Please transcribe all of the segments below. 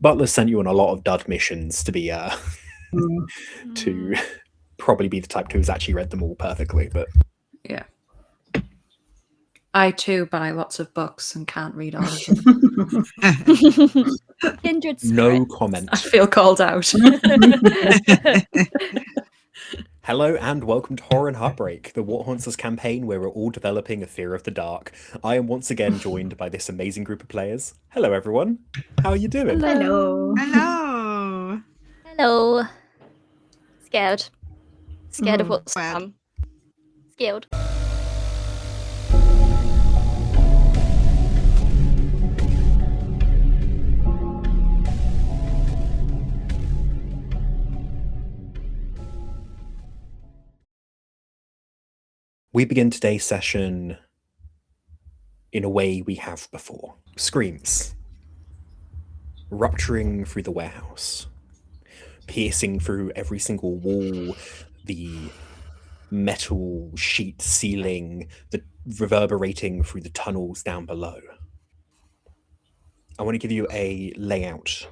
Butler sent you on a lot of dud missions to be to probably be the type who's actually read them all perfectly, but yeah. I too buy lots of books and can't read all of them. Kindred no spirits. comment. I feel called out. Hello and welcome to Horror and Heartbreak, the What Haunts Us campaign where we're all developing a fear of the dark. I am once again joined by this amazing group of players. Hello everyone, how are you doing? Hello. Hello. Hello. Scared. Scared of what's to Bad. come. Scared. We begin today's session in a way we have before. Screams. Rupturing through the warehouse. Piercing through every single wall, the metal sheet ceiling, the reverberating through the tunnels down below. I want to give you a layout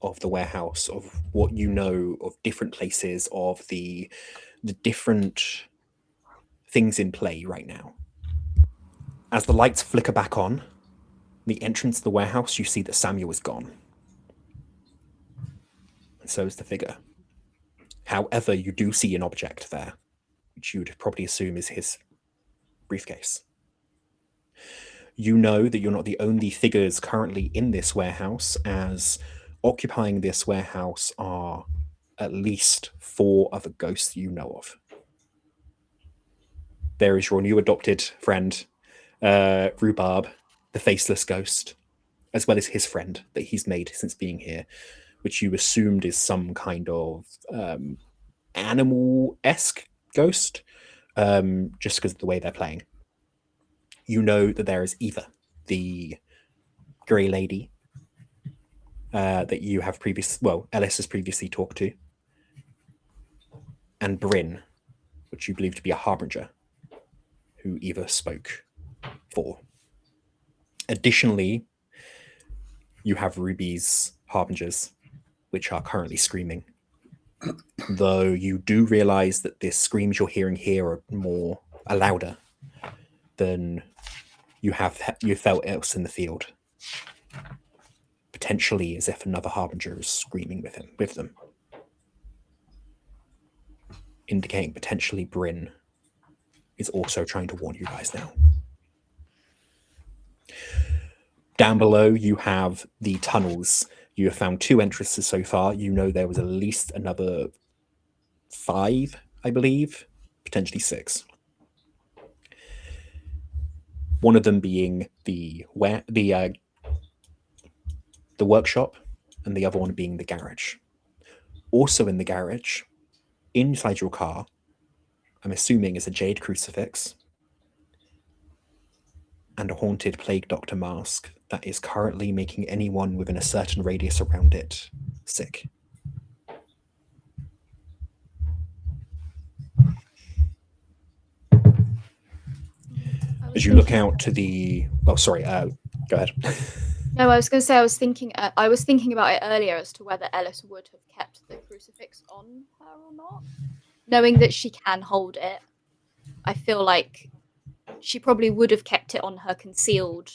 of the warehouse, of what you know of different places, of the different things in play right now. As the lights flicker back on, the entrance to the warehouse, you see that Samuel is gone. And so is the figure. However, you do see an object there, which you would probably assume is his briefcase. You know that you're not the only figures currently in this warehouse, as occupying this warehouse are at least 4 other ghosts you know of. There is your new adopted friend, Rhubarb, the faceless ghost, as well as his friend that he's made since being here, which you assumed is some kind of animal-esque ghost, just because of the way they're playing. You know that there is Eva, the grey lady that you have Ellis has previously talked to, and Bryn, which you believe to be a harbinger, who Eva spoke for. Additionally, you have Ruby's harbingers, which are currently screaming. Though you do realize that the screams you're hearing here are louder than you felt else in the field. Potentially as if another harbinger is screaming with them. Indicating potentially Bryn is also trying to warn you guys now. Down below, you have the tunnels. You have found 2 entrances so far. You know there was at least another 5, I believe, potentially 6. One of them being the workshop, and the other one being the garage. Also in the garage, inside your car, I'm assuming is a jade crucifix and a haunted plague doctor mask that is currently making anyone within a certain radius around it sick. As you look out to the... Oh, sorry, go ahead. No, I was going to say I was thinking about it earlier as to whether Ellis would have kept the crucifix on her or not. Knowing that she can hold it, I feel like she probably would have kept it on her concealed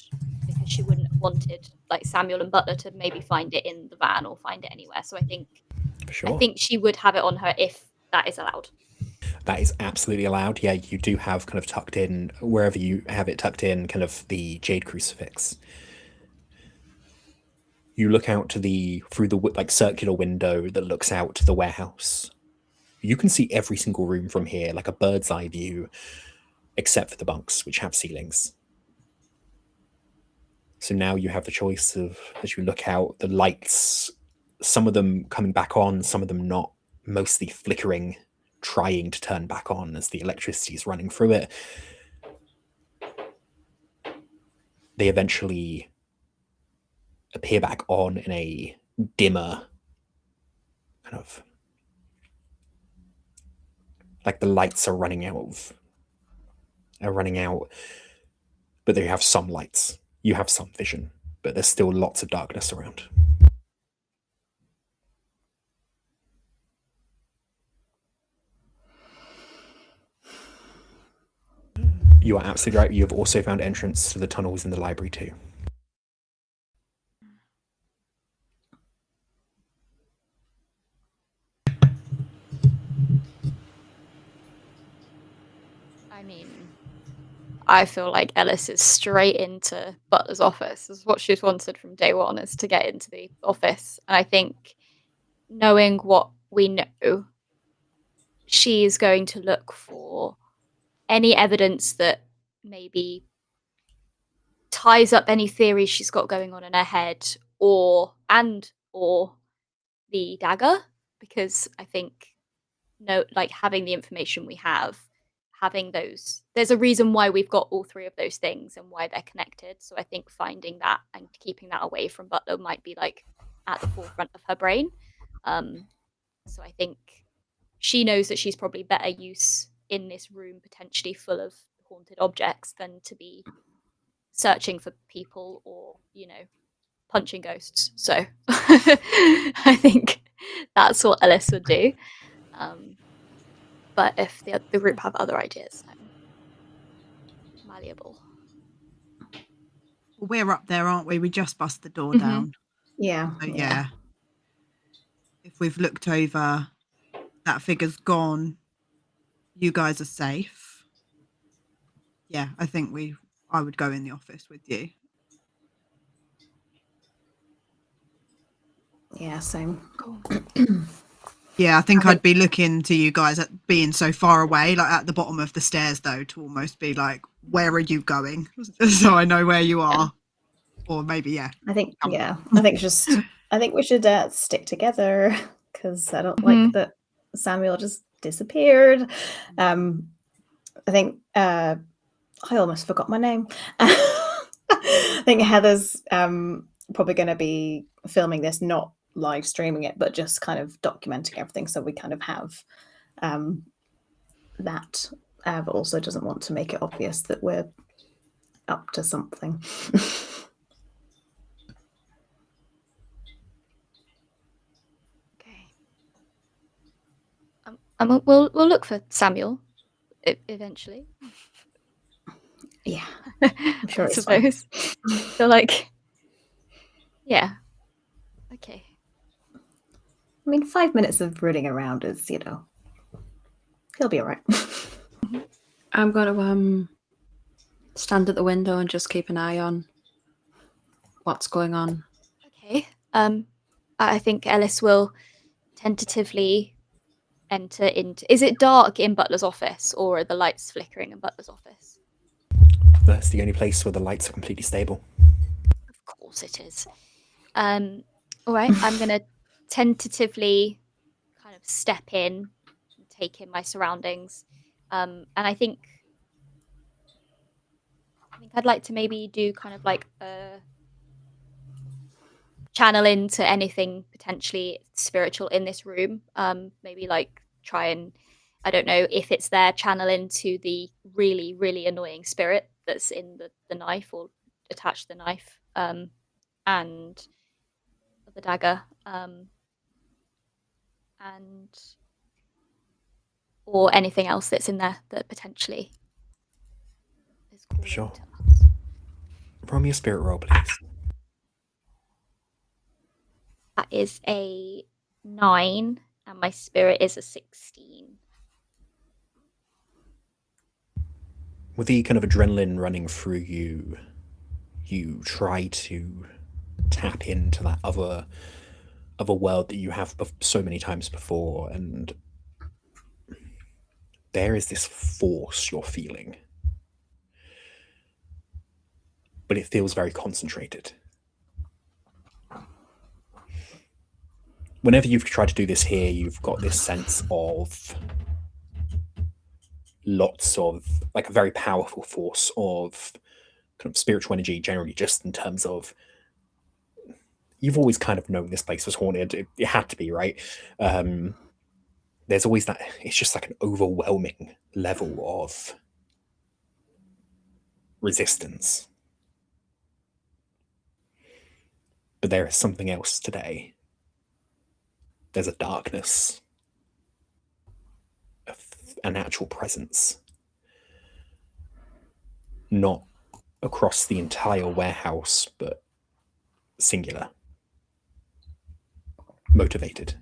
because she wouldn't have wanted like Samuel and Butler to maybe find it in the van or find it anywhere. So I think she would have it on her if that is allowed. That is absolutely allowed. Yeah, you do have kind of tucked in, wherever you have it tucked in, kind of the jade crucifix. You look out through the circular window that looks out to the warehouse. You can see every single room from here, like a bird's eye view, except for the bunks, which have ceilings. So now you have the choice of, as you look out, the lights, some of them coming back on, some of them not, mostly flickering, trying to turn back on as the electricity is running through it. They eventually appear back on in a dimmer kind of, like the lights are running out, but they have some lights. You have some vision, but there's still lots of darkness around. You are absolutely right. You have also found entrance to the tunnels in the library too. I mean, I feel like Ellis is straight into Butler's office. This is what she's wanted from day one, is to get into the office. And I think, knowing what we know, she is going to look for any evidence that maybe ties up any theories she's got going on in her head, or the dagger, because I think having the information we have, having those, there's a reason why we've got all three of those things and why they're connected. So I think finding that and keeping that away from Butler might be like at the forefront of her brain. So I think she knows that she's probably better use in this room potentially full of haunted objects than to be searching for people or, punching ghosts. So I think that's what Ellis would do. But if the group have other ideas, I'm malleable. Well, we're up there, aren't we? We just bust the door Mhm. down. Yeah. So yeah. If we've looked over, that figure's gone. You guys are safe. Yeah, I think I would go in the office with you. Yeah, same. Cool. Yeah, I think I'd be looking to you guys at being so far away, like at the bottom of the stairs, though, to almost be like, where are you going? So I know where you are. Or maybe, yeah. I think we should stick together, because I don't like that Samuel just disappeared. I think I almost forgot my name. I think Heather's probably going to be filming this, not live streaming it, but just kind of documenting everything, so we kind of have that, but also doesn't want to make it obvious that we're up to something. Okay. We'll look for Samuel eventually. Yeah, I'm sure I it's fine. suppose. So yeah. Okay. I mean, 5 minutes of rooting around is, he'll be all right. I'm going to stand at the window and just keep an eye on what's going on. Okay. I think Ellis will tentatively enter into. Is it dark in Butler's office, or are the lights flickering in Butler's office? That's the only place where the lights are completely stable. Of course it is. All right. I'm gonna tentatively kind of step in and take in my surroundings, and I think I'd like to maybe do kind of like a channel into anything potentially spiritual in this room. Maybe like try and, I don't know if it's there, channel into the really, really annoying spirit that's in the knife or attached to the knife, and the dagger, and or anything else that's in there that potentially is calling Sure. to us. Roll me a spirit roll, please. That is a 9, and my spirit is a 16. With the kind of adrenaline running through you, you try to tap into that other world that you have so many times before, and there is this force you're feeling, but it feels very concentrated. Whenever you've tried to do this here, you've got this sense of lots of, like, a very powerful force of kind of spiritual energy generally, just in terms of, you've always kind of known this place was haunted. It had to be, right? There's always that, it's just like an overwhelming level of resistance. But there is something else today. There's a darkness, an actual presence. not across the entire warehouse, but singular. Motivated.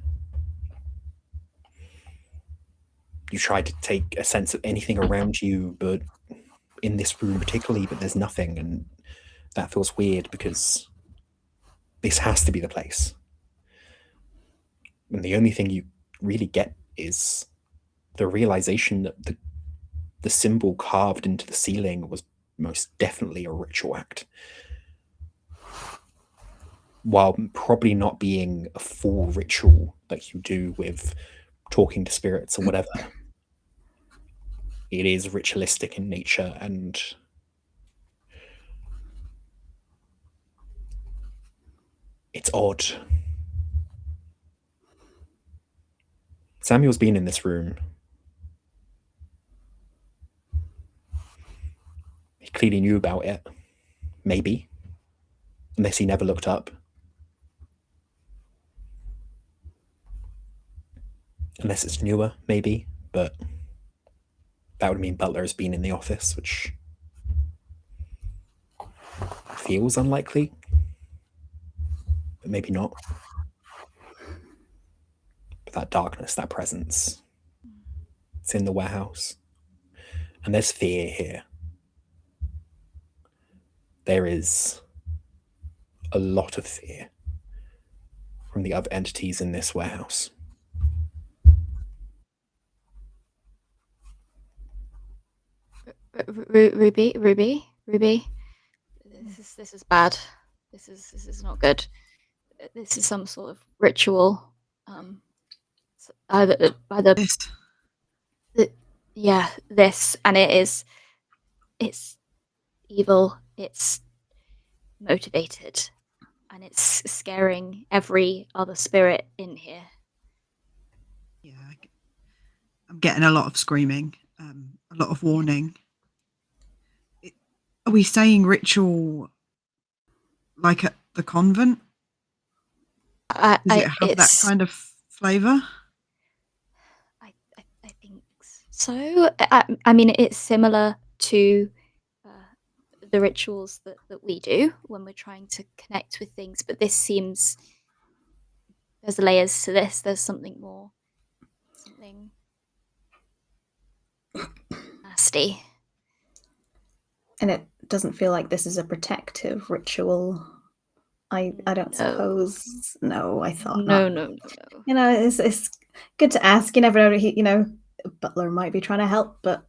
You try to take a sense of anything around you, but in this room particularly, but there's nothing, and that feels weird because this has to be the place. And the only thing you really get is the realization that the symbol carved into the ceiling was most definitely a ritual act. While probably not being a full ritual like you do with talking to spirits or whatever, it is ritualistic in nature, and it's odd. Samuel's been in this room. He clearly knew about it. Maybe. Unless he never looked up. Unless it's newer, maybe. But that would mean Butler has been in the office, which feels unlikely. But maybe not. But that darkness, that presence, it's in the warehouse. And there's fear here. There is a lot of fear from the other entities in this warehouse. Ruby. This is bad. This is not good. This is some sort of ritual. Either This. this, and it's evil. It's motivated, and it's scaring every other spirit in here. Yeah, I'm getting a lot of screaming, a lot of warning. Are we saying ritual like at the convent? Does it have that kind of flavour? I think so. I mean, it's similar to the rituals that we do when we're trying to connect with things, but this seems there's layers to this. There's something more, something nasty. And it doesn't feel like this is a protective ritual. I don't suppose. No, I thought not. No. You know, it's good to ask. You never know. Butler might be trying to help, but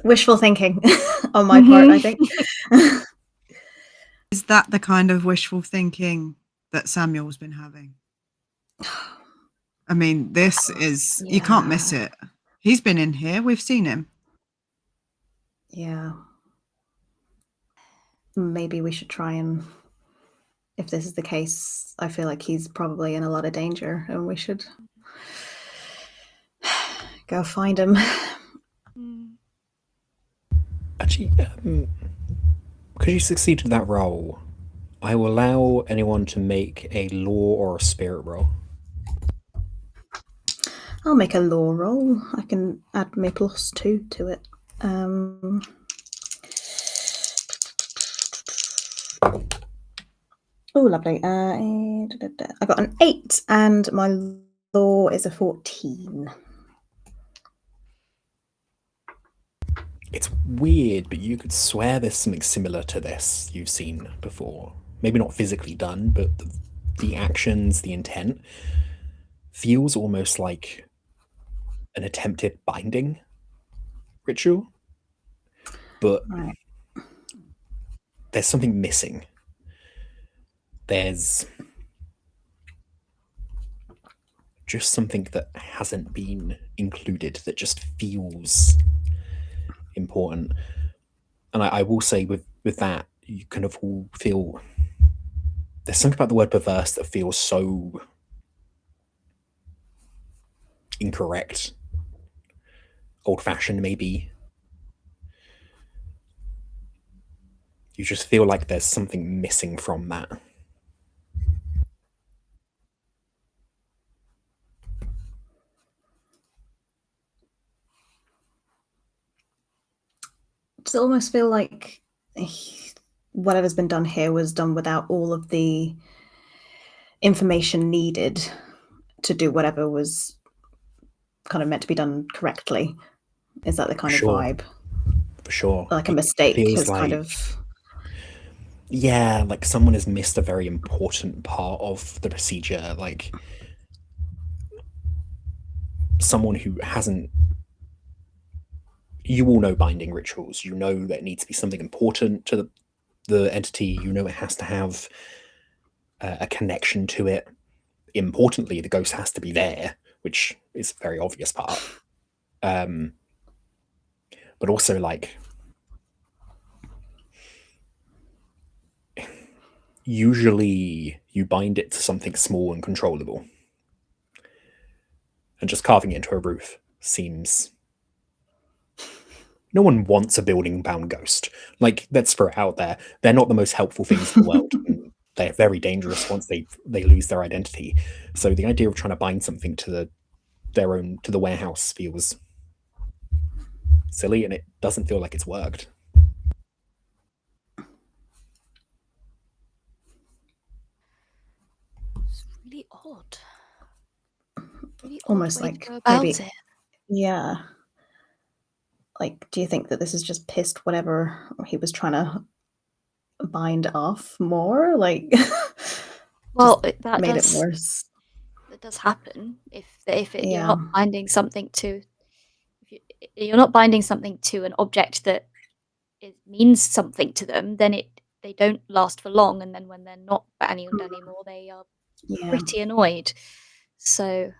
wishful thinking on my part, I think. Is that the kind of wishful thinking that Samuel's been having? I mean, this is, you can't miss it. He's been in here. We've seen him. Yeah. Maybe we should try and, if this is the case, I feel like he's probably in a lot of danger and we should go find him. Actually, because you succeeded that roll, I will allow anyone to make a law or a spirit roll. I'll make a law roll. I can add my +2 to it. Oh, lovely. I got an 8 and my law is a 14. It's weird, but you could swear there's something similar to this you've seen before. Maybe not physically done, but the actions, the intent, feels almost like an attempted binding ritual. But there's something missing. There's just something that hasn't been included that just feels important. And I will say with that, you kind of all feel there's something about the word perverse that feels so incorrect, old-fashioned maybe. You just feel like there's something missing from that. does it almost feel like whatever's been done here was done without all of the information needed to do whatever was kind of meant to be done correctly? Is that the kind of vibe? For sure. Like a mistake feels has kind like- of... Yeah, like someone has missed a very important part of the procedure. Like someone who hasn't... You all know binding rituals. You know that it needs to be something important to the entity. You know it has to have a connection to it. Importantly, the ghost has to be there, which is a very obvious part. But also, like, usually you bind it to something small and controllable. And just carving it into a roof seems... No one wants a building-bound ghost. Like, let's throw it out there. They're not the most helpful things in the world. They're very dangerous once they lose their identity. So the idea of trying to bind something to the warehouse feels silly, and it doesn't feel like it's worked. It's really odd. Really Almost odd way like to go about maybe- it. Yeah. Like, do you think that this has just pissed whatever he was trying to bind off more? Like, Well, just that made does, it worse. That does happen if you're Yeah. not binding something to you're not binding something to an object that it means something to them, then they don't last for long, and then when they're not bound anymore, they are Yeah. pretty annoyed. So,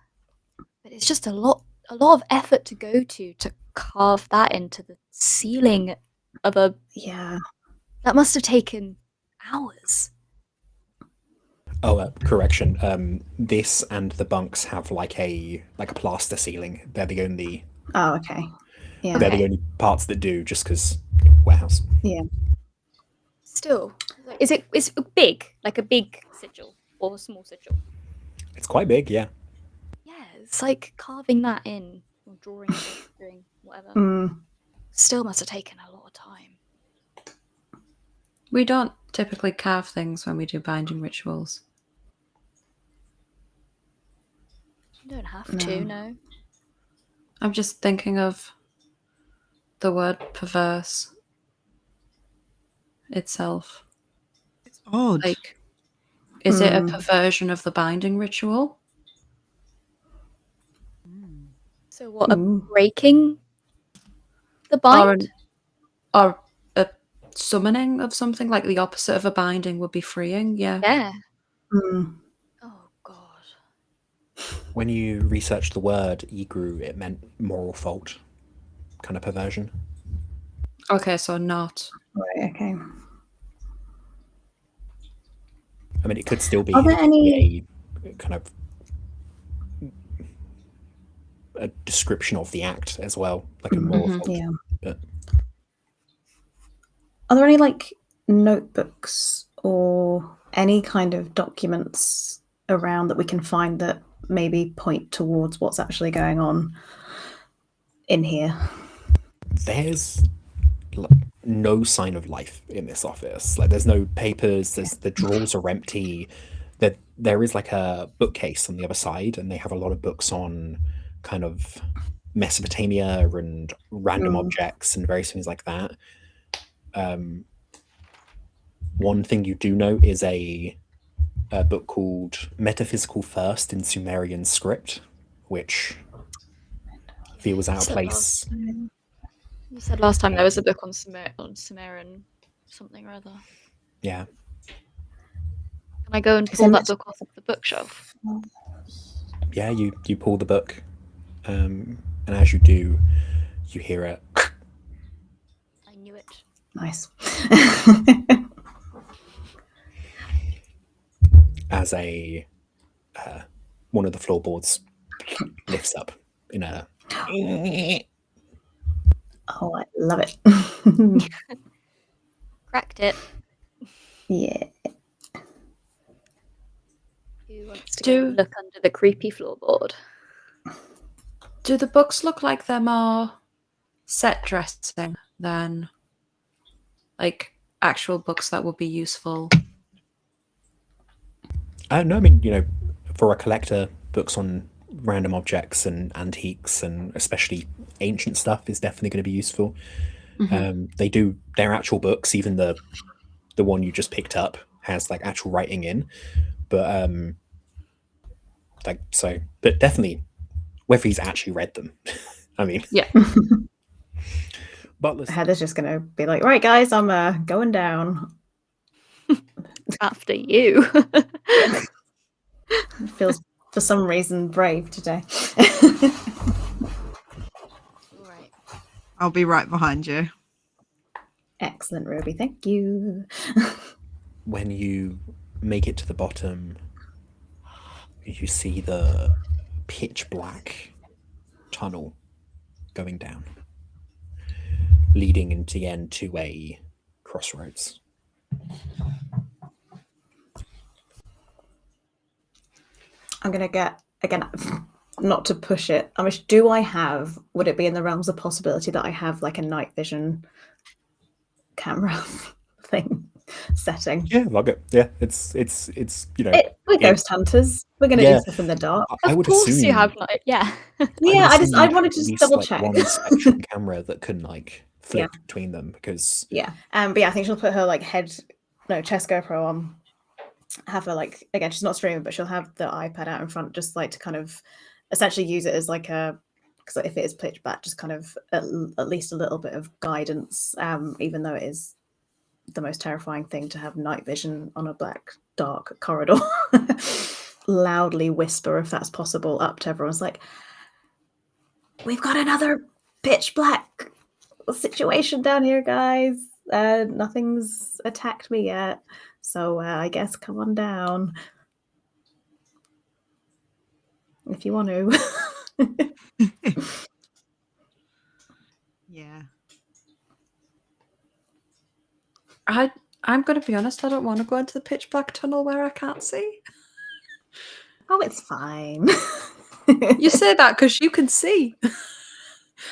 but it's just a lot of effort to go to carve that into the ceiling of a... Yeah. That must have taken hours. Oh, correction. This and the bunks have like a plaster ceiling. They're the only Oh, okay. Yeah. they're Okay. the only parts that do, just because warehouse. Yeah. Still, is it big, like a big sigil or a small sigil? It's quite big, yeah. Yeah, it's like carving that in or drawing it, doing whatever. Mm. Still must have taken a lot of time. We don't typically carve things when we do binding rituals. You don't have to, no. I'm just thinking of the word perverse itself. It's odd. Like, is it a perversion of the binding ritual? So what, a Mm. breaking the bind? Or a summoning of something? Like the opposite of a binding would be freeing, yeah. Yeah. Mm. Oh, God. When you researched the word egru, it meant moral fault kind of perversion. Okay, so not. Right, okay. I mean, it could still be Are there any... a kind of a description of the act as well, like a moral fault. Yeah. But Are there any, like, notebooks or any kind of documents around that we can find that maybe point towards what's actually going on in here? there's no sign of life in this office. Like, there's no papers. The drawers are empty. There is like a bookcase on the other side, and they have a lot of books on kind of Mesopotamia and random objects and various things like that. One thing you do know is a book called Metaphysical First in Sumerian Script, which feels out of place. You said last time there was a book on Sumerian something or other. Yeah. Can I go and pull that book off of the bookshelf? Yeah, you pull the book, and as you do, you hear it. I knew it. Nice. As one of the floorboards lifts up in a... Oh, I love it. Cracked it. Yeah. Who wants to go look under the creepy floorboard? Do the books look like they're more set dressing than Like actual books that would be useful? No, I mean, for a collector, books on random objects and antiques and especially ancient stuff is definitely going to be useful. They're actual books, even the one you just picked up has like actual writing in, but but definitely whether he's actually read them. I mean, Yeah. Butler's Heather's just gonna be like, right guys, I'm going down. After you. Feels for some reason brave today. Right. I'll be right behind you. Excellent, Ruby. Thank you. when you make it to the bottom, you see the pitch black tunnel going down, leading into the end to a crossroads. I'm gonna get again, not to push it. Would it be in the realms of possibility that I have like a night vision camera thing setting? Yeah, log it. Yeah, it's We're ghost hunters. We're gonna Yeah. do stuff in the dark. I Of would course assume you have like Yeah, would I assume wanted you'd to have just at least, double like, check. one spectrum camera that can like flip between them, because Yeah. But yeah, I think she'll put her like chest GoPro on. Have her like, again, she's not streaming, but she'll have the iPad out in front, just like to kind of essentially use it as like because if it is pitch black, just kind of at least a little bit of guidance, even though it is the most terrifying thing to have night vision on a black dark corridor. Loudly whisper, if that's possible, up to everyone's like, we've got another pitch black situation down here, guys. Nothing's attacked me yet, so I guess come on down if you want to. Yeah. I'm going to be honest, I don't want to go into the pitch black tunnel where I can't see. Oh, it's fine. You say that because you can see.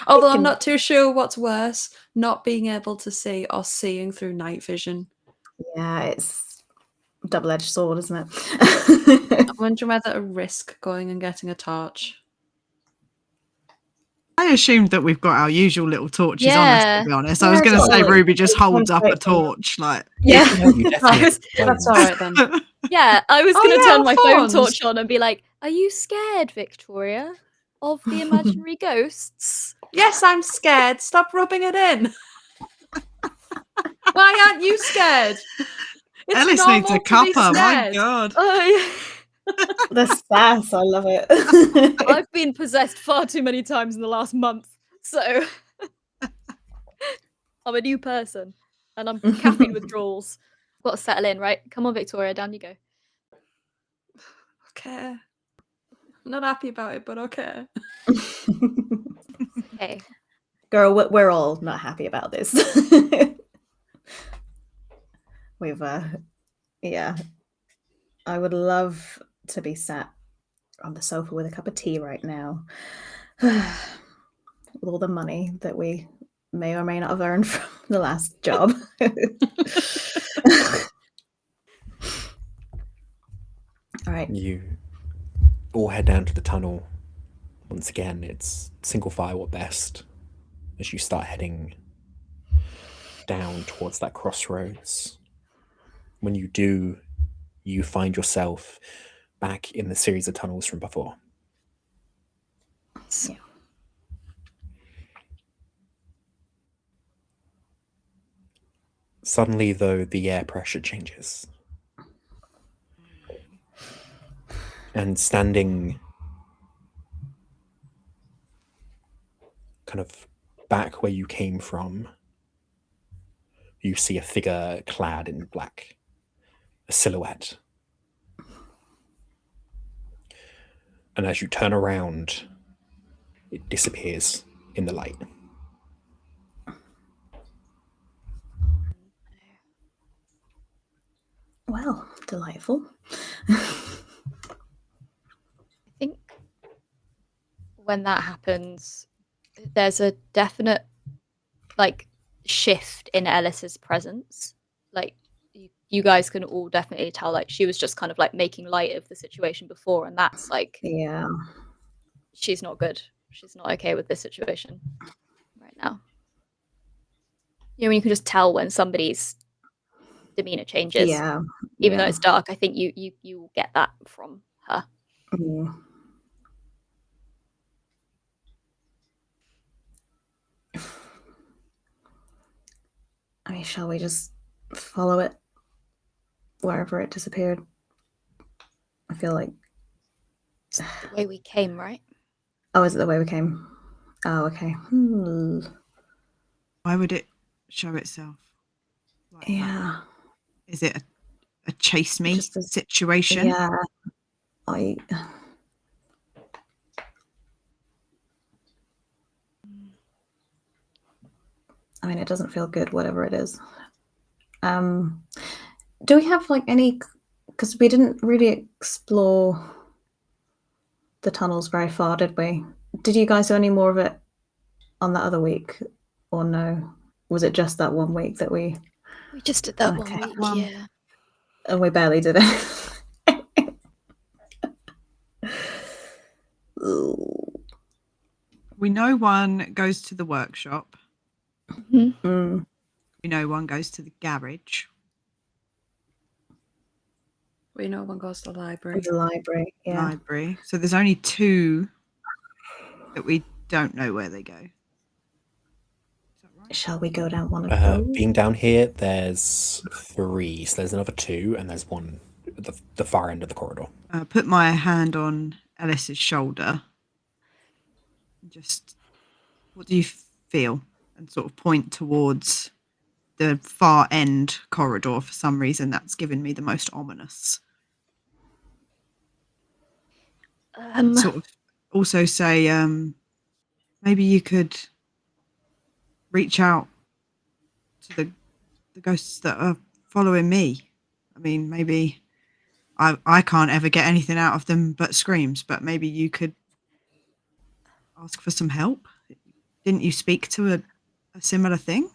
Although I'm can- not too sure what's worse, not being able to see or seeing through night vision. Yeah, it's a double-edged sword, isn't it? I'm wondering whether to risk going and getting a torch. I assumed that we've got our usual little torches on us, Yeah. to be honest. I was going to say totally. Ruby just holds up a Straight from- torch, like. Yeah. You definitely have That's phones. all right then. Yeah, I was Oh, going to yeah, turn my phone phones. torch on and be like, are you scared, Victoria, of the imaginary ghosts? Yes, I'm scared. Stop rubbing it in. Why aren't you scared? It's Ellis normal needs a to be cuppa, my scared. god. Oh, The sass, I love it. yeah. I've been possessed far too many times in the last month, so I'm a new person, and I'm caffeine withdrawals. Got to settle in, right? Come on, Victoria, down you go. Okay. I'm not happy about it, but okay. Okay. Girl, we're all not happy about this. We've yeah, I would love to be sat on the sofa with a cup of tea right now, with all the money that we may or may not have earned from the last job. All right. You all head down to the tunnel. Once again, it's single file at best as you start heading down towards that crossroads. When you do, you find yourself back in the series of tunnels from before. Yeah. Suddenly, though, the air pressure changes. And standing kind of back where you came from, you see a figure clad in black, a silhouette. And as you turn around, it disappears in the light. Well, delightful. I think when that happens, there's a definite like shift in Ellis's presence. Like you guys can all definitely tell, like she was just kind of like making light of the situation before, and that's like, Yeah. she's not good. She's not okay with this situation right now. You know, when you can just tell when somebody's demeanor changes. Yeah. Even though it's dark, I think you will get that from her. Mm. I mean, shall we just follow it wherever it disappeared? I feel like It's the way we came, right? Oh, is it the way we came? Oh, okay. Why would it show itself like that? Yeah. Is it a chase me Just situation? Yeah. I mean, it doesn't feel good, whatever it is. Do we have like any? Because we didn't really explore the tunnels very far, did we? Did you guys do any more of it on that other week, or no? Was it just that 1 week that we just did that Okay. 1 week, yeah. and we barely did it? Ooh. We know one goes to the workshop. Mm. We know one goes to the garage. We know one goes to the library. The library, yeah. Library. So there's only 2 that we don't know where they go. Is that right? Shall we go down one of those? Being down here, there's 3. So there's another 2, and there's one at the far end of the corridor. Put my hand on Ellis's shoulder. Just, what do you feel? And sort of point towards the far end corridor. For some reason, that's given me the most ominous. Sort of also say, maybe you could reach out to the ghosts that are following me. I mean, maybe I can't ever get anything out of them but screams, but maybe you could ask for some help. Didn't you speak to a similar thing?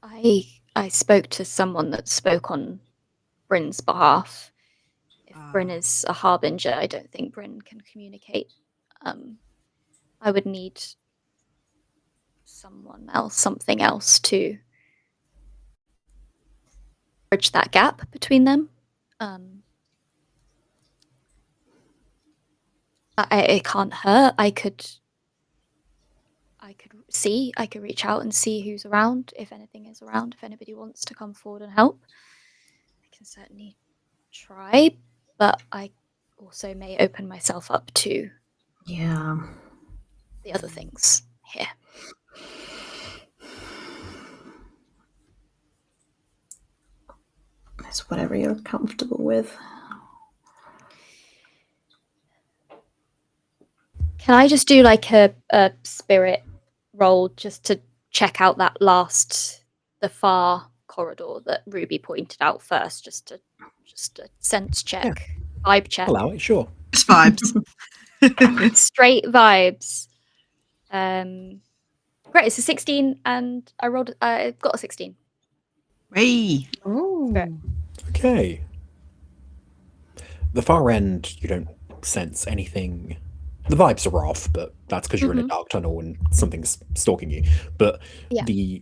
I spoke to someone that spoke on Bryn's behalf. If Bryn is a harbinger, I don't think Bryn can communicate. I would need someone else, something else to bridge that gap between them. It can't hurt. I could reach out and see who's around, if anything is around, if anybody wants to come forward and help. I can certainly try, but I also may open myself up to the other things here. It's whatever you're comfortable with. Can I just do like a spirit roll just to check out that the far corridor that Ruby pointed out first, just a sense check, vibe check. Allow it, sure. Just vibes. Straight vibes. Great, it's a 16 and I got a 16. Hey. Oh. Okay. The far end, you don't sense anything. The vibes are off, but that's because you're in a dark tunnel and something's stalking you. But the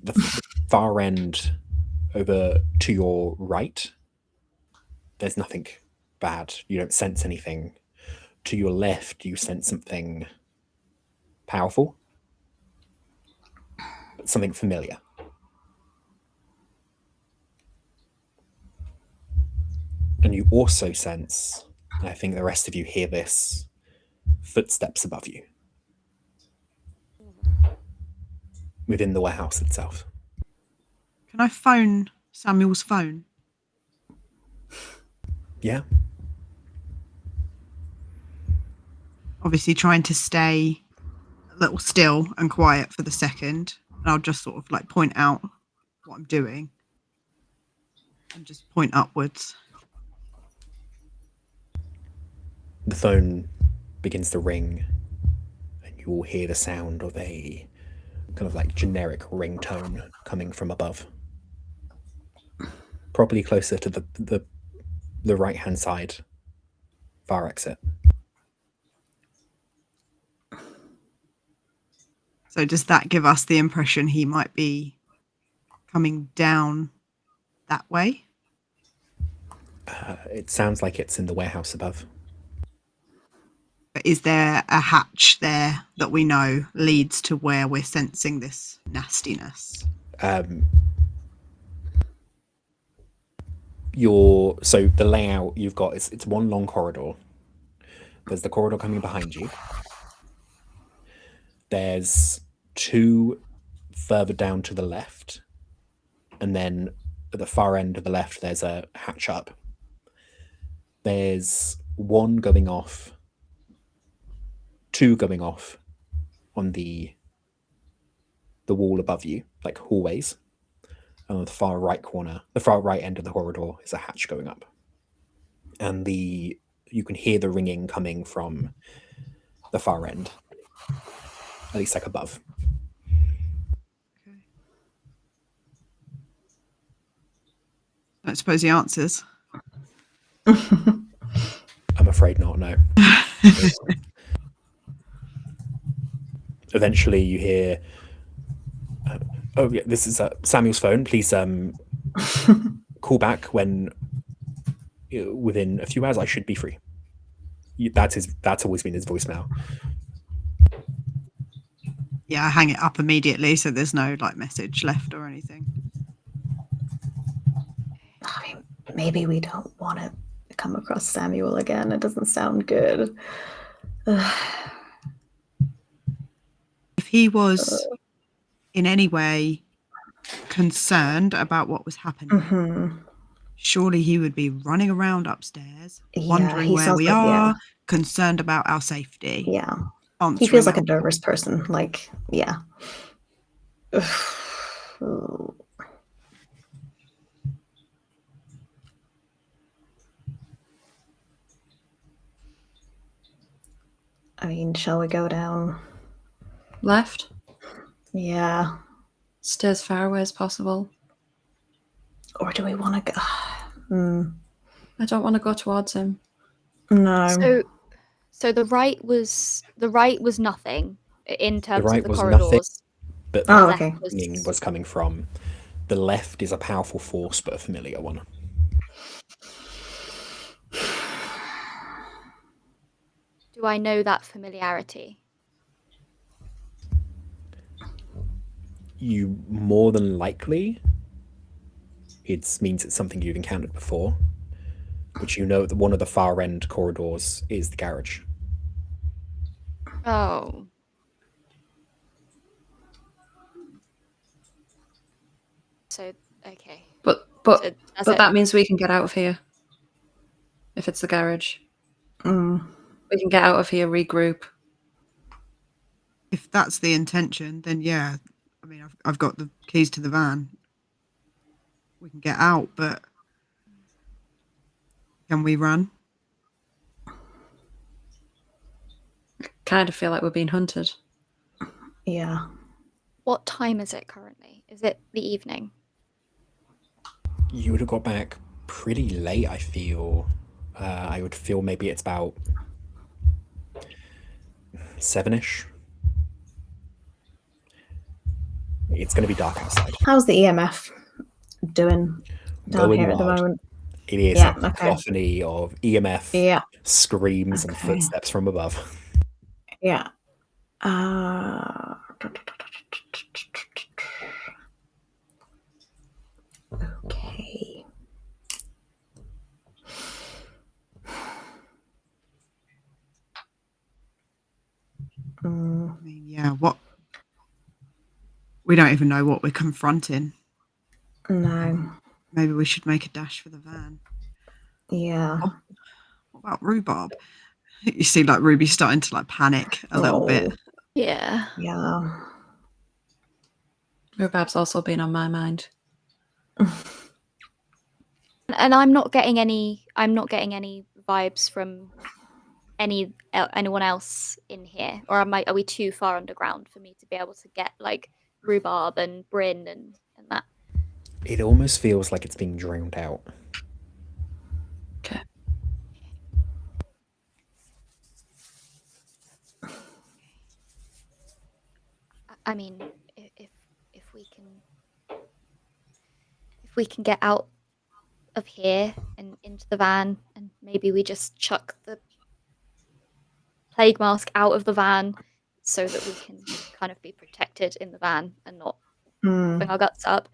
far end over to your right, there's nothing bad. You don't sense anything. To your left, you sense something powerful, but something familiar. And you also sense, and I think the rest of you hear this, footsteps above you within the warehouse itself. Can I phone Samuel's phone? Yeah. Obviously trying to stay a little still and quiet for the second. And I'll just sort of like point out what I'm doing and just point upwards. The phone begins to ring, and you will hear the sound of a kind of like generic ringtone coming from above. Probably closer to the right-hand side fire exit. So does that give us the impression he might be coming down that way? It sounds like it's in the warehouse above. But is there a hatch there that we know leads to where we're sensing this nastiness? So the layout you've got is it's one long corridor. There's the corridor coming behind you. There's two further down to the left, and then at the far end of the left there's a hatch up. There's two going off on the wall above you, like hallways. And on the far right end of the corridor is a hatch going up. And you can hear the ringing coming from the far end, at least like above. Okay. I don't suppose he answers. I'm afraid not, no. Eventually you hear, oh yeah, this is Samuel's phone. Please call back when within a few hours I should be free. That's always been his voicemail. Yeah, I hang it up immediately so there's no like message left or anything. I mean, maybe we don't want to come across Samuel again. It doesn't sound good. If he was in any way concerned about what was happening, surely he would be running around upstairs, wondering where we are, concerned about our safety. Yeah. He feels like a nervous person. Like, yeah. I mean, shall we go down? Left? Yeah. Stay as far away as possible. Or do we want to go? I don't want to go towards him. No. So the right was nothing in terms right of the was corridors. nothing, but Oh, the okay. ringing was coming from the left is a powerful force, but a familiar one. Do I know that familiarity? You more than likely, it means it's something you've encountered before, but you know that one of the far end corridors is the garage. Oh. So, okay. But that means we can get out of here. If it's the garage. We can get out of here, regroup. If that's the intention, then yeah. I mean, I've got the keys to the van. We can get out, but can we run? Kind of feel like we're being hunted. Yeah. What time is it currently? Is it the evening? You would have got back pretty late, I feel. I would feel maybe it's about 7-ish. It's going to be dark outside. How's the EMF doing down Going here at the wild. moment? It is Yeah, a okay. cacophony of EMF, screams, and Okay. footsteps from above. Yeah. Okay. I mean, yeah, what? We don't even know what we're confronting. No. Maybe we should make a dash for the van. Yeah. What about Rhubarb? You see, like, Ruby's starting to, like, panic a little bit. Yeah. Yeah. Rhubarb's also been on my mind. And I'm not getting any vibes from anyone else in here, or are we too far underground for me to be able to get like Rhubarb and Bryn and that. It almost feels like it's being drowned out. Okay. I mean, if we can get out of here and into the van, and maybe we just chuck the plague mask out of the van so that we can kind of be protected in the van and not coughing our guts up.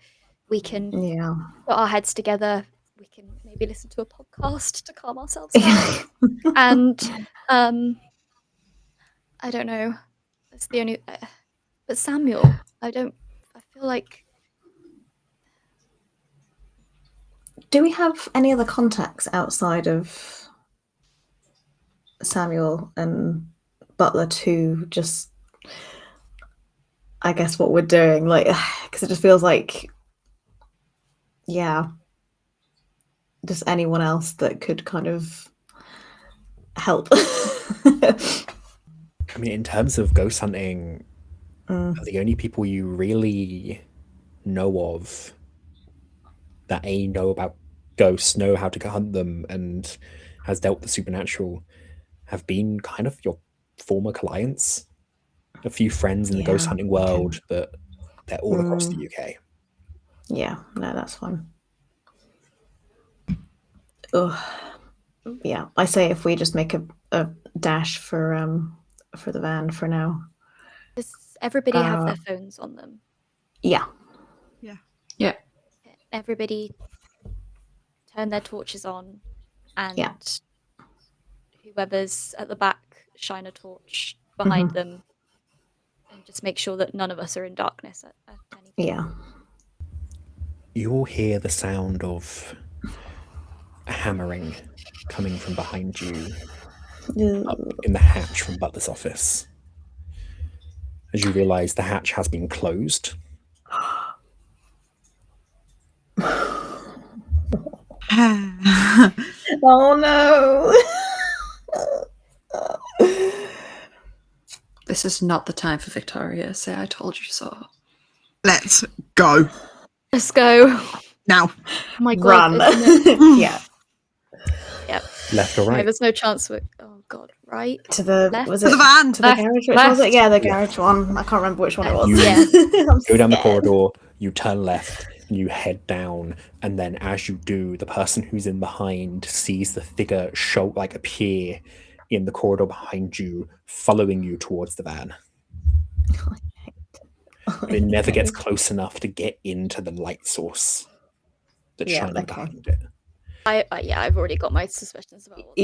We can put our heads together. We can maybe listen to a podcast to calm ourselves down. And I don't know. That's the only. But Samuel, I feel like. Do we have any other contacts outside of Samuel and Butler to just, I guess, what we're doing? Like, because it just feels like, just anyone else that could kind of help. I mean, in terms of ghost hunting, the only people you really know of that know about ghosts, know how to hunt them, and has dealt with the supernatural have been kind of your former clients. A few friends in the ghost hunting world, but they're all across the UK. Yeah, no, that's fine. Ugh. Yeah, I say if we just make a dash for the van for now. Does everybody have their phones on them? Yeah. Yeah. Everybody turn their torches on, and whoever's at the back shine a torch behind them, and just make sure that none of us are in darkness at any point. Yeah. You all hear the sound of a hammering coming from behind you up in the hatch from Butler's office. As you realise the hatch has been closed. Oh no. This is not the time for Victoria. Say I told you so. Let's go. Let's go. Now. Oh my god. Run. Yeah. Yep. Left or right? Okay, there's no chance oh god, right? To the left? Was To it the van. to the Left. garage? Which Left. was it? Yeah, the garage one. I can't remember which one it was. Go down the corridor, you turn left, and you head down, and then as you do, the person who's in behind sees the figure appear in the corridor behind you, following you towards the van. But it never gets close enough to get into the light source that's shining behind it. I've already got my suspicions about what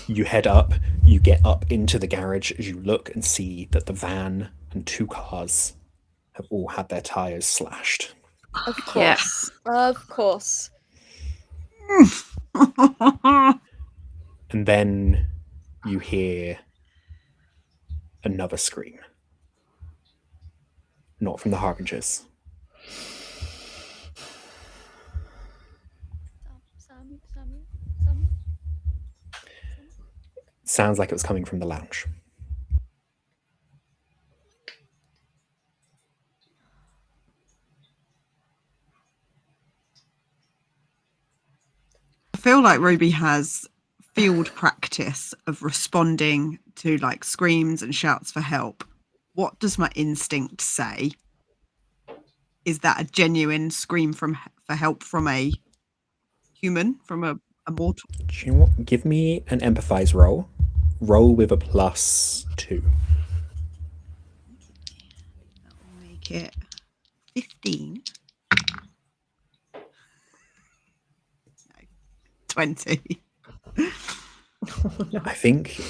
You head up, you get up into the garage as you look and see that the van and 2 cars have all had their tires slashed. Of course. Of course. And then you hear another scream. Not from the Harbingers. Samuel. Sounds like it was coming from the lounge. I feel like Ruby has field practice of responding to like screams and shouts for help. What does my instinct say? Is that a genuine scream for help from a human, from a mortal? Do you know what? Give me an empathize roll. Roll with a +2. That'll make it 15. No, 20. I think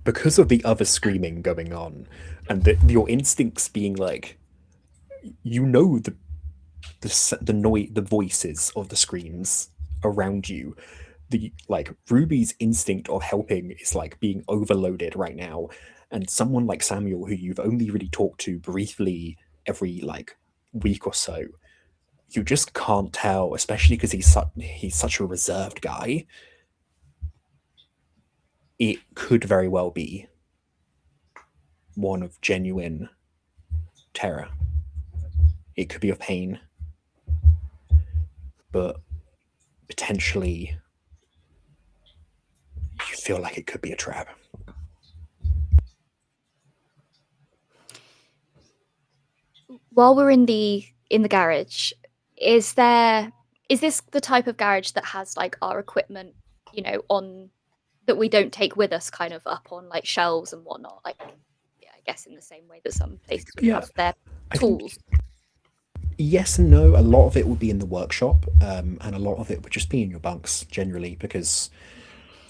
because of the other screaming going on, and your instincts being like, you know, the noise, the voices of the screams around you. Ruby's instinct of helping is like being overloaded right now, and someone like Samuel, who you've only really talked to briefly every week or so, you just can't tell, especially because he's such a reserved guy. It could very well be one of genuine terror. It could be of pain, but potentially you feel like it could be a trap. While we're in the garage, is this the type of garage that has like our equipment, on that we don't take with us, kind of up on like shelves and whatnot? Like, yeah, I guess in the same way that some places would have their tools. Yes and no. A lot of it would be in the workshop, and a lot of it would just be in your bunks generally, because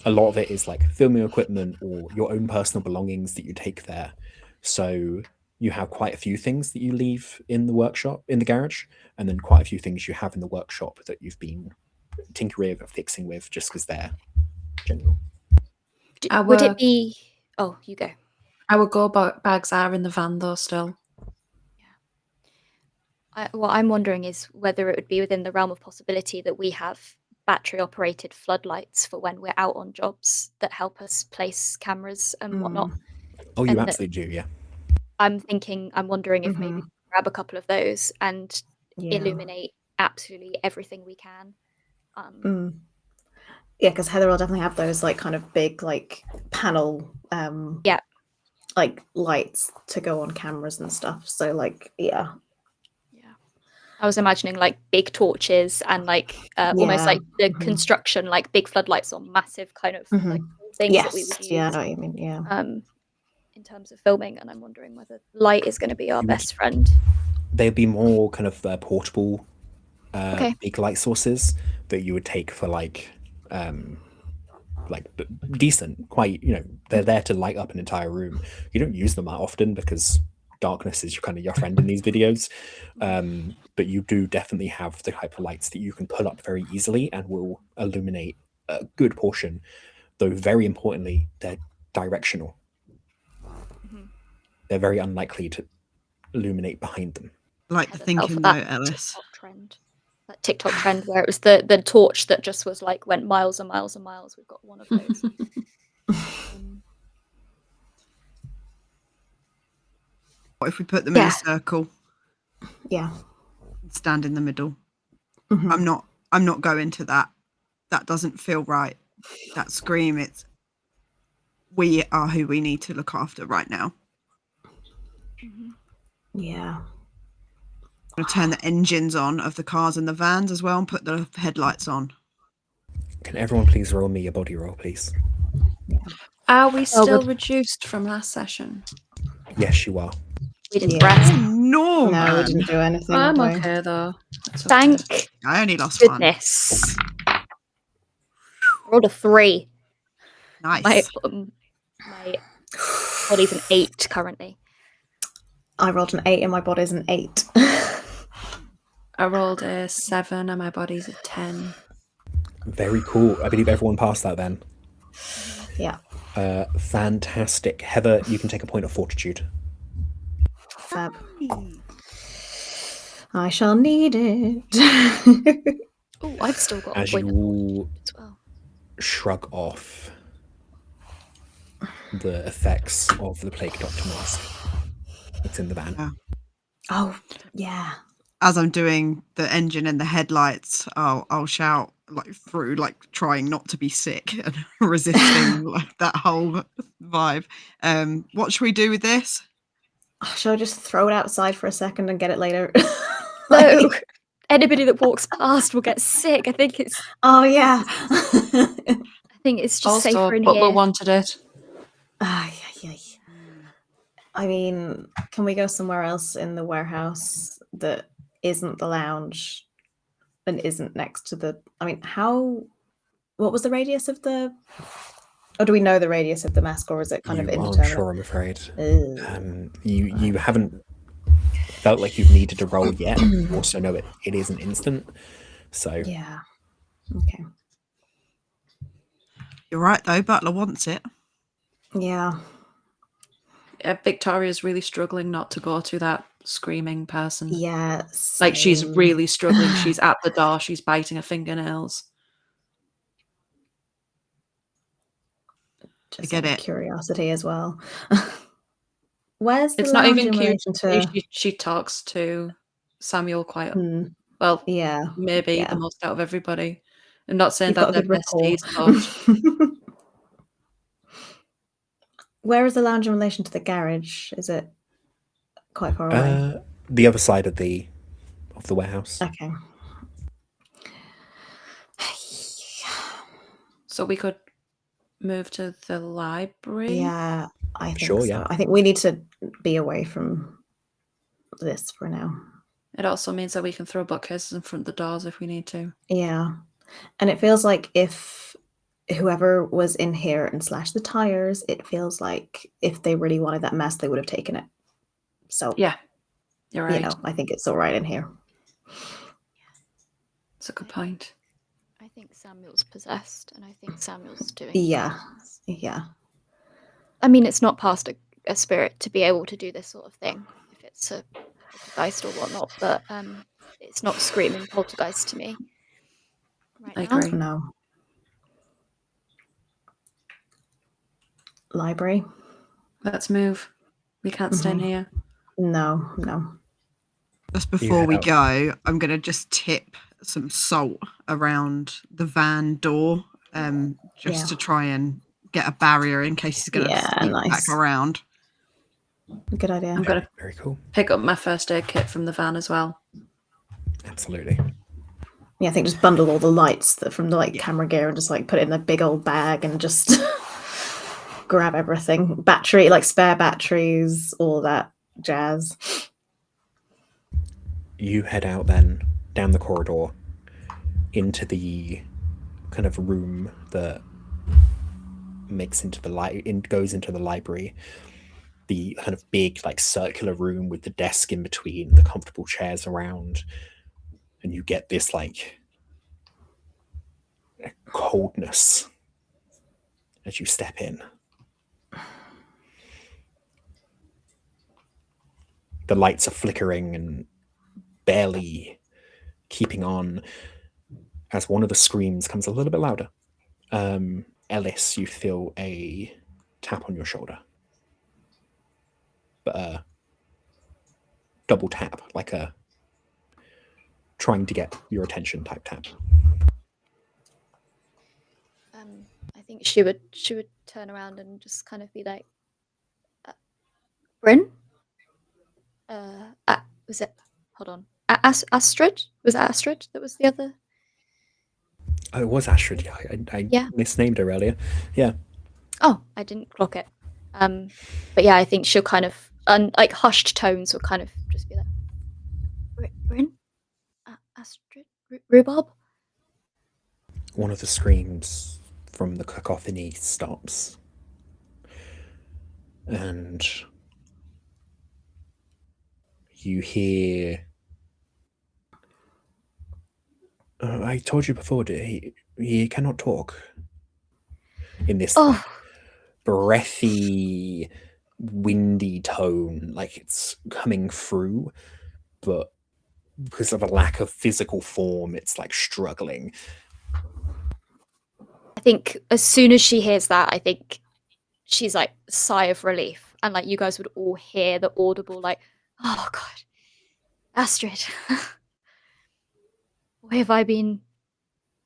a lot of it is like filming equipment or your own personal belongings that you take there. So you have quite a few things that you leave in the workshop, in the garage, and then quite a few things you have in the workshop that you've been tinkering with or fixing with just because they're general. Would it be... Oh, you go. Our go bags are in the van though still. What I'm wondering is whether it would be within the realm of possibility that we have battery-operated floodlights for when we're out on jobs that help us place cameras and whatnot. Oh, you And absolutely do, yeah. I'm wondering if maybe grab a couple of those and illuminate absolutely everything we can. Yeah, because Heather will definitely have those like kind of big like panel like lights to go on cameras and stuff. So like I was imagining like big torches and like almost like the construction, like big floodlights on massive kind of like things that we would use. Yeah, I know what you mean, in terms of filming, and I'm wondering whether light is going to be our best friend. They'd be more kind of portable big light sources that you would take for like decent, quite, they're there to light up an entire room. You don't use them that often because darkness is kind of your friend in these videos, but you do definitely have the type of lights that you can put up very easily and will illuminate a good portion, though very importantly they're directional. They're very unlikely to illuminate behind them. Like the thinking though, Ellis. That TikTok trend where it was the torch that just was like went miles and miles and miles. We've got one of those. What if we put them in a circle? Yeah. Stand in the middle. I'm not going to that. That doesn't feel right. That scream, it's we are who we need to look after right now. Yeah. I'm going to turn the engines on of the cars and the vans as well and put the headlights on. Can everyone please roll me a body roll, please? Are we still reduced from last session? Yes, you are. We didn't rest. No, we didn't do anything. I'm okay though. Thank I only lost goodness. I rolled a 3. Nice. My body's an 8 currently. I rolled an 8 and my body's an 8. I rolled a 7 and my body's a 10. Very cool. I believe everyone passed that then. Yeah. Fantastic. Heather, you can take a point of fortitude. Fab. I shall need it. Oh, I've still got as a point you as well. Shrug off the effects of the plague doctor mask that's in the van. Yeah. Oh, yeah. As I'm doing the engine and the headlights, I'll shout like through, like trying not to be sick and resisting like that whole vibe. What should we do with this? Shall I just throw it outside for a second and get it later? No, anybody that walks past will get sick. I think it's. Oh yeah. I think it's just also, safer in Butler here. wanted it. Yeah. I mean, can we go somewhere else in the warehouse that isn't the lounge and isn't next to the? I mean, what was the radius of the? Or do we know the radius of the mask, or is it kind of indeterminate? I'm sure, I'm afraid. You haven't felt like you've needed to roll yet. You also know it isn't instant. So yeah. Okay. You're right though, Butler wants it. Yeah. Victoria's really struggling not to go to that screaming person. Yeah. Like she's really struggling. She's at the door. She's biting her fingernails. Just I get it. Curiosity as well. Where's the It's not lounge even in cute. relation to? She talks to Samuel quite Hmm, well. yeah, Maybe yeah. the most out of everybody. I'm not saying You've that got a they're good rapport. besties, but Where is the lounge in relation to the garage? Is it quite far away? The other side of the warehouse. Okay. so we could move to the library. Yeah, I think Sure, so. yeah. I think we need to be away from this for now. It also means that we can throw bookcases in front of the doors if we need to. Yeah. And it feels like if whoever was in here and slashed the tires, it feels like if they really wanted that mess, they would have taken it. So, Yeah, you're right. you know, I think it's all right in here. It's a good point. I think Samuel's possessed, and I think Samuel's doing. Yeah. things. Yeah. I mean, it's not past a spirit to be able to do this sort of thing if it's a poltergeist or whatnot, but it's not screaming poltergeist to me. Right I now. agree. No. Library? Let's move. We can't stay in here. No, no. Just before we head go, I'm going to just tip some salt around the van door, just Yeah. to try and get a barrier in case he's going to Yeah, sneak nice. back around. Good idea. I'm going to Very cool. pick up my first aid kit from the van as well. Absolutely. Yeah, I think just bundle all the lights from the camera gear and just put it in a big old bag and just grab everything. Battery, spare batteries, all that jazz. You head out then down the corridor into the kind of room that makes into the goes into the library. The kind of big circular room with the desk in between, the comfortable chairs around, and you get this coldness as you step in. The lights are flickering and barely keeping on as one of the screams comes a little bit louder. Ellis, you feel a tap on your shoulder. But a double tap, like a trying to get your attention type tap. I think she would turn around and just kind of be like, Bryn? Was it? Hold on. Astrid? Was that Astrid that was the other? Oh, it was Astrid. Yeah, I misnamed her earlier. Yeah. Oh, I didn't clock it. But yeah, I think she'll kind of, hushed tones will kind of just be like, Bryn? Astrid? Rhubarb? One of the screams from the cacophony stops. And you hear... I told you before, he cannot talk. In this breathy, windy tone, like it's coming through, but because of a lack of physical form, it's struggling. I think as soon as she hears that, I think she's sigh of relief, and you guys would all hear the audible oh god, Astrid. Why have I been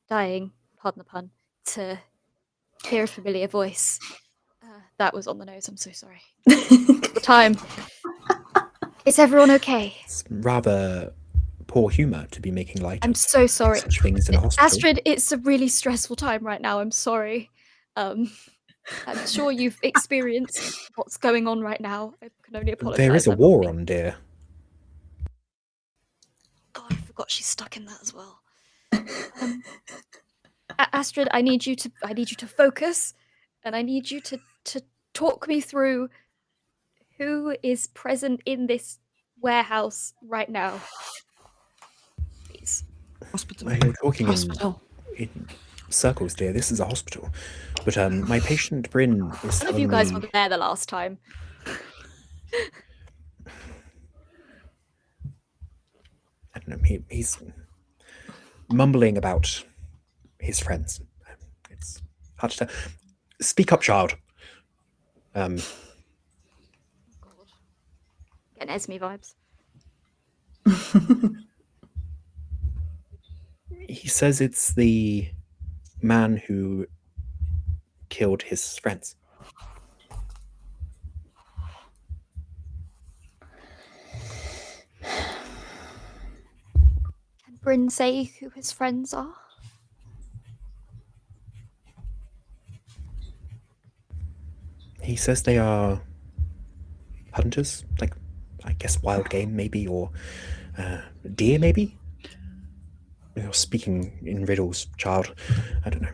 dying, pardon the pun, to hear a familiar voice? That was on the nose, I'm so sorry. The time. Is everyone okay? It's rather poor humor to be making light I'm of so sorry. such things in a hospital. Astrid, it's a really stressful time right now, I'm sorry. I'm sure you've experienced what's going on right now. I can only apologize. There is a war on, dear. God, I forgot she's stuck in that as well. Astrid, I need you to focus, and I need you to talk me through who is present in this warehouse right now. Please. Hospital. You're talking Hospital. in circles, dear. This is a hospital. But my patient Bryn is None of you guys were there the last time. I don't know. He's mumbling about his friends. It's hard to tell. Speak up, child. Getting Esme vibes. He says it's the man who killed his friends. Can Bryn say who his friends are? He says they are hunters, like, I guess wild game maybe, or deer maybe? You're speaking in riddles, child. I don't know.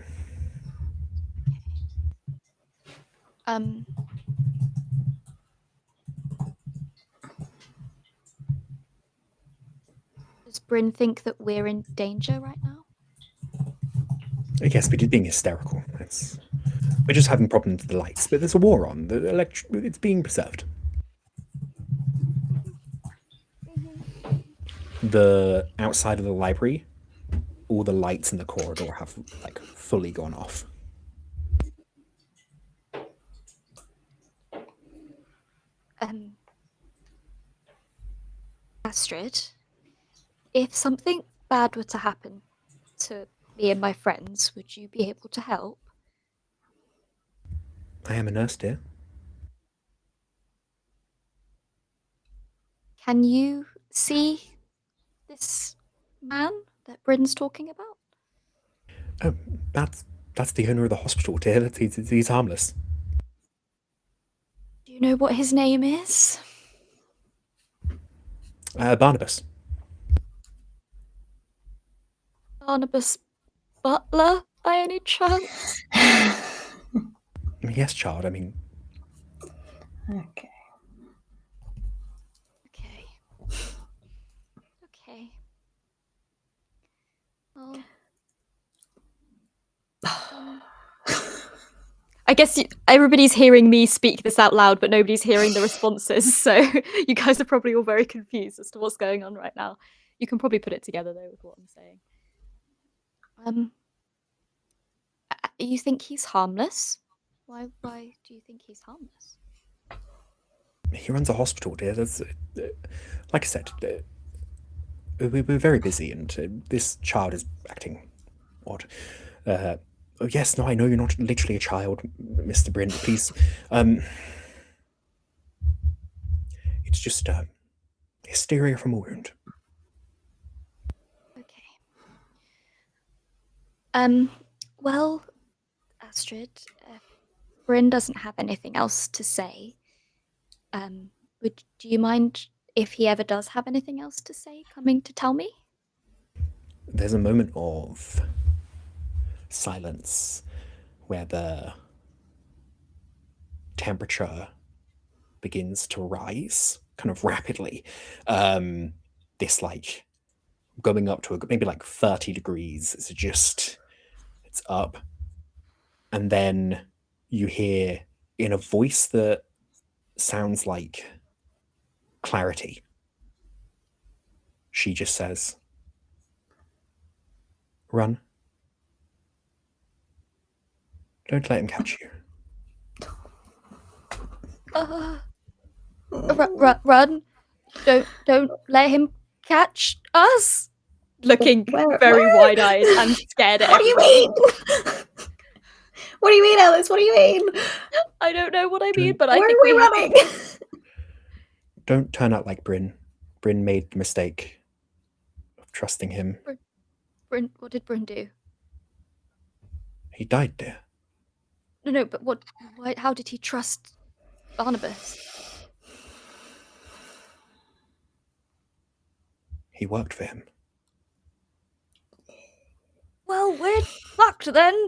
Does Bryn think that we're in danger right now? I guess we're just being hysterical. We're just having problems with the lights, but there's a war on. It's being preserved. The outside of the library, all the lights in the corridor have like fully gone off. Astrid, if something bad were to happen to me and my friends, would you be able to help? I am a nurse, dear. Can you see this man that Bryn's talking about? Oh, that's the owner of the hospital, dear. He's harmless. Do you know what his name is? Barnabas. Barnabas Butler, by any chance? Yes, child. I mean, Okay. Okay. Well, I guess everybody's hearing me speak this out loud, but nobody's hearing the responses. So you guys are probably all very confused as to what's going on right now. You can probably put it together though with what I'm saying. You think he's harmless? Why do you think he's harmless? he runs a hospital, dear. That's like I said. We're very busy, and this child is acting odd. Oh yes, no, I know you're not literally a child, Mr. Bryn. Please, it's just hysteria from a wound. Okay. Well, Astrid, Bryn doesn't have anything else to say. Do you mind if he ever does have anything else to say, coming to tell me? There's a moment of silence where the temperature begins to rise kind of rapidly. This like going up to maybe like 30 degrees. It's up. And then you hear in a voice that sounds like clarity. She just says, "Run. Don't let him catch you." Run! Don't let him catch us! Looking very wide-eyed and scared at What do you mean? What do you mean, Ellis? What do you mean? I don't know what I mean, but I Where think are we running? Don't turn out like Bryn. Bryn made the mistake of trusting him. Bryn, what did Bryn do? He died, dear. No, but how did he trust Barnabas? He worked for him. Well, we're fucked then.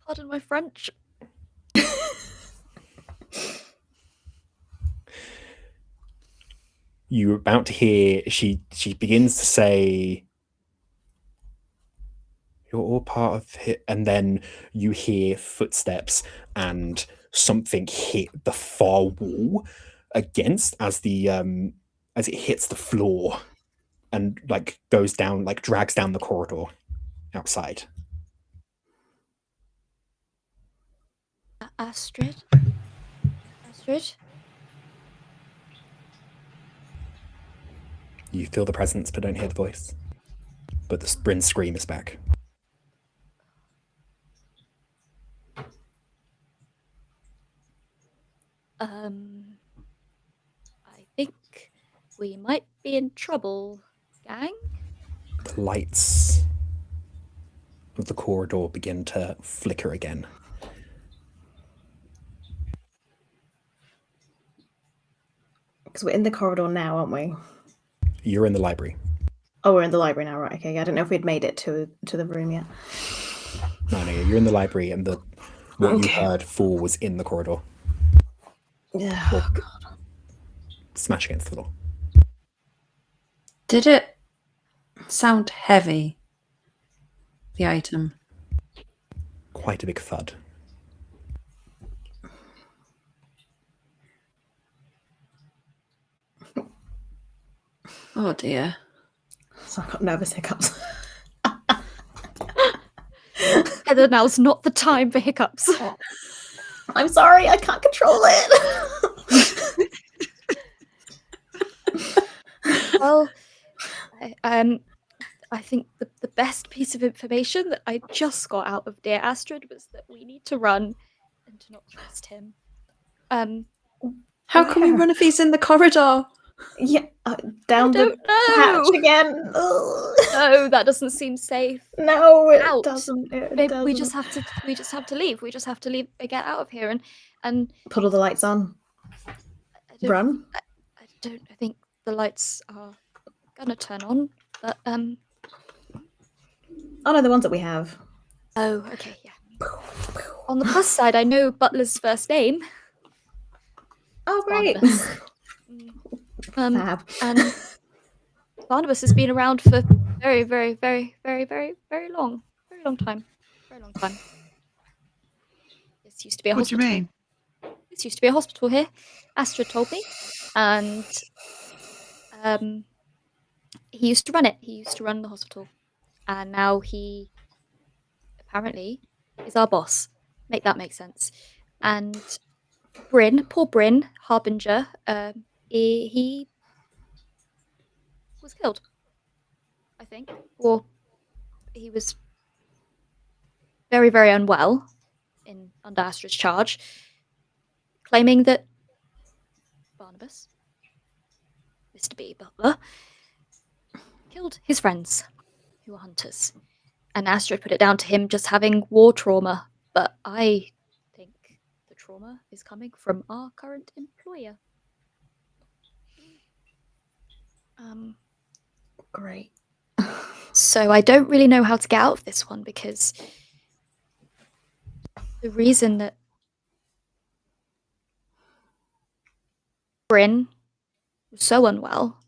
Pardon my French. You're about to hear she begins to say, "You're all part of it," and then you hear footsteps and something hit the far wall against as it hits the floor and like goes down, like drags down the corridor outside. Astrid? Astrid? You feel the presence but don't hear the voice. But the Bryn's scream is back. I think we might be in trouble, gang. The lights of the corridor begin to flicker again. Because we're in the corridor now, aren't we? You're in the library. Oh, we're in the library now, right? Okay, I don't know if we'd made it to the room yet. No, you're in the library, and what you Okay. heard fall was in the corridor. Yeah. Or smash against the door. Did it sound heavy? The item. Quite a big thud. Oh dear. So I've got nervous hiccups. Heather, now's not the time for hiccups. I'm sorry, I can't control it. Well, I think the best piece of information that I just got out of dear Astrid was that we need to run and to not trust him. How can we run if he's in the corridor? Yeah, down the hatch again. No, that doesn't seem safe. No, it Out. doesn't. Maybe we just have to leave. We just have to leave and get out of here and Put all the lights on. Run. I don't think the lights are gonna turn on, but Oh no, the ones that we have. Oh, okay, yeah. On the plus side, I know Butler's first name. Oh, great. Barnabas. Fab. And Barnabas has been around for very, very, very, very, very, very long time. Very long time. This used to be a What do you hospital. mean? This used to be a hospital here. Astrid told me, and he used to run it. He used to run the hospital, and now he apparently is our boss. Make that make sense. And poor Bryn, Harbinger, he was killed, I think, or he was very, very unwell under Astrid's charge, claiming that Barnabas, Mr. B. Butler, killed his friends who were hunters. And Astrid put it down to him just having war trauma, but I think the trauma is coming from our current employer. Great. So I don't really know how to get out of this one, because the reason that Bryn was so unwell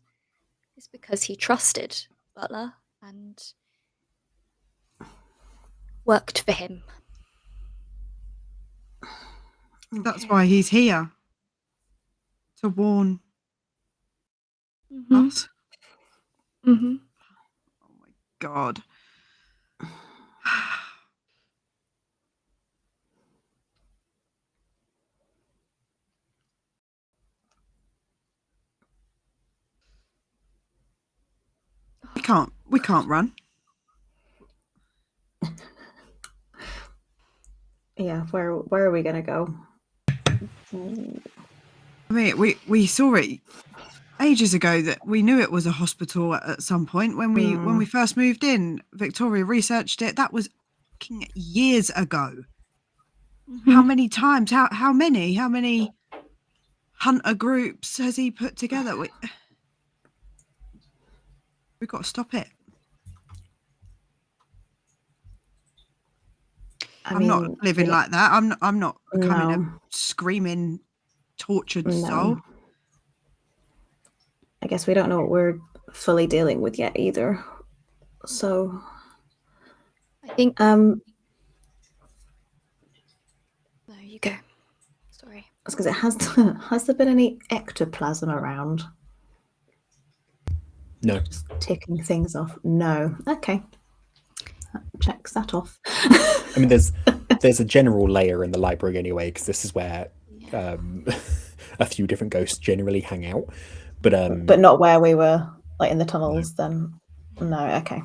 is because he trusted Butler and worked for him. That's why he's here. To warn us. Mm-hmm. Oh my god. We can't run. Yeah, where are we gonna go? I mean, we saw it ages ago that we knew it was a hospital at some point when we first moved in. Victoria researched it. That was years ago. Mm-hmm. How many times? How many hunter groups has he put together? We've got to stop it. I'm not living like that. I'm not becoming a screaming, tortured soul. I guess we don't know what we're fully dealing with yet either. So I think there you go. Sorry. Because has there been any ectoplasm around? No. Just ticking things off. No. Okay. That checks that off. I mean, there's there's a general layer in the library anyway, because this is where a few different ghosts generally hang out. But not where we were, like in the tunnels. Then no. Okay,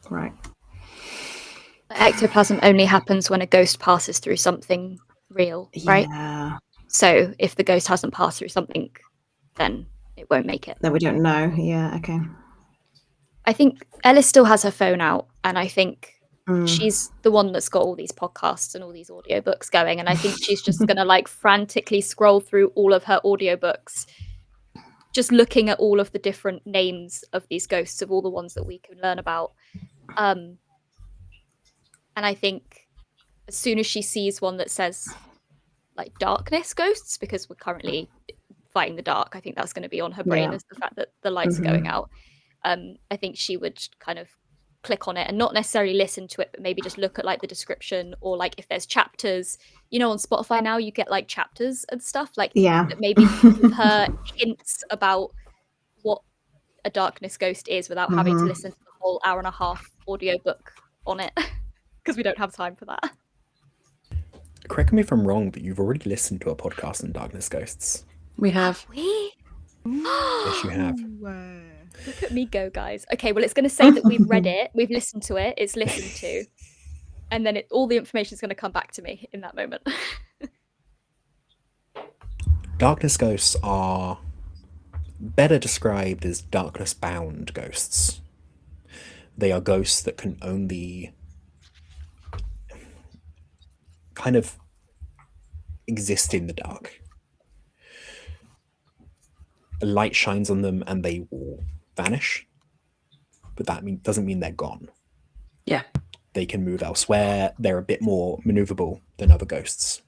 right. Ectoplasm only happens when a ghost passes through something real, right? Yeah. So if the ghost hasn't passed through something, then it won't make it. That we don't know. Yeah. Okay. I think Ellis still has her phone out, and I think Mm. she's the one that's got all these podcasts and all these audiobooks going, and I think she's just gonna like frantically scroll through all of her audiobooks, just looking at all of the different names of these ghosts, of all the ones that we can learn about. And I think as soon as she sees one that says like darkness ghosts, because we're currently fighting the dark, I think that's going to be on her brain, as the fact that the lights are going out. I think she would kind of click on it and not necessarily listen to it, but maybe just look at like the description, or like if there's chapters, you know, on Spotify now you get like chapters and stuff, like that maybe give her hints about what a darkness ghost is without having to listen to the whole hour and a half audiobook on it, because we don't have time for that. Correct me if I'm wrong, but you've already listened to a podcast on darkness ghosts. We have. We? Yes, you have. Look at me go, guys. Okay, well, it's going to say that we've read it, we've listened to it, it's listened to, and then all the information is going to come back to me in that moment. Darkness ghosts are better described as darkness-bound ghosts. They are ghosts that can only kind of exist in the dark. A light shines on them and they will vanish, but that doesn't mean they're gone. Yeah. They can move elsewhere. They're a bit more maneuverable than other ghosts.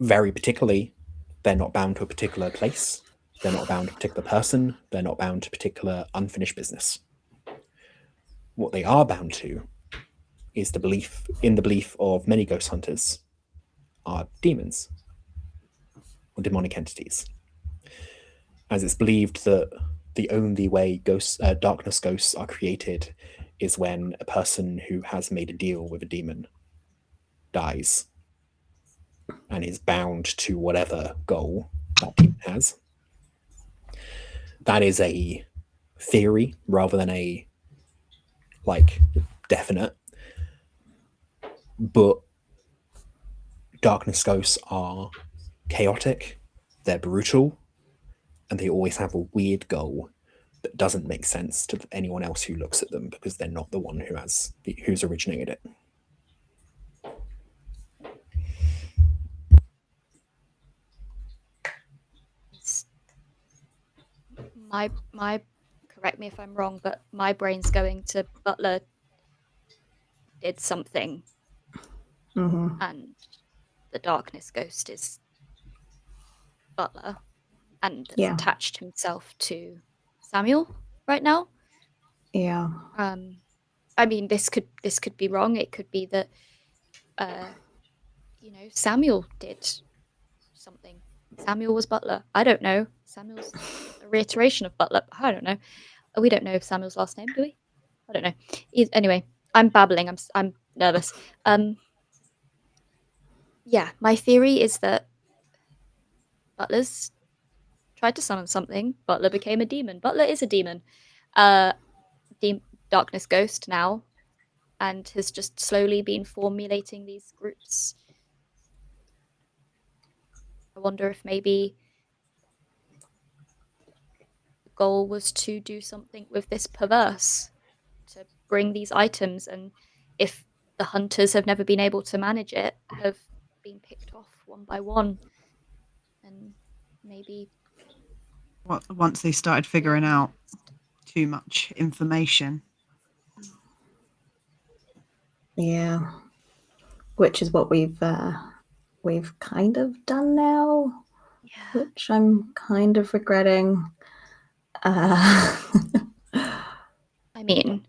Very particularly, they're not bound to a particular place. They're not bound to a particular person. They're not bound to particular unfinished business. What they are bound to is the belief of many ghost hunters are demons or demonic entities, as it's believed that the only way darkness ghosts are created is when a person who has made a deal with a demon dies and is bound to whatever goal that demon has. That is a theory rather than a definite. But darkness ghosts are chaotic, they're brutal, and they always have a weird goal that doesn't make sense to anyone else who looks at them, because they're not the one who's originated it. My correct me if I'm wrong, but my brain's going to Butler did something, and the darkness ghost is Butler, and has attached himself to Samuel right now. Yeah. I mean, this could be wrong. It could be that Samuel did something. Samuel was Butler. I don't know. Samuel's a reiteration of Butler. I don't know. We don't know Samuel's last name, do we? I don't know. Anyway, I'm babbling. I'm nervous. Yeah, my theory is that Butler's tried to summon something. Butler became a demon. Butler is a demon. Darkness ghost now, and has just slowly been formulating these groups. I wonder if maybe the goal was to do something with this perverse, to bring these items, and if the hunters have never been able to manage it, have been picked off one by one, and maybe once they started figuring out too much information. Yeah, which is what we've kind of done now, which I'm kind of regretting. I mean,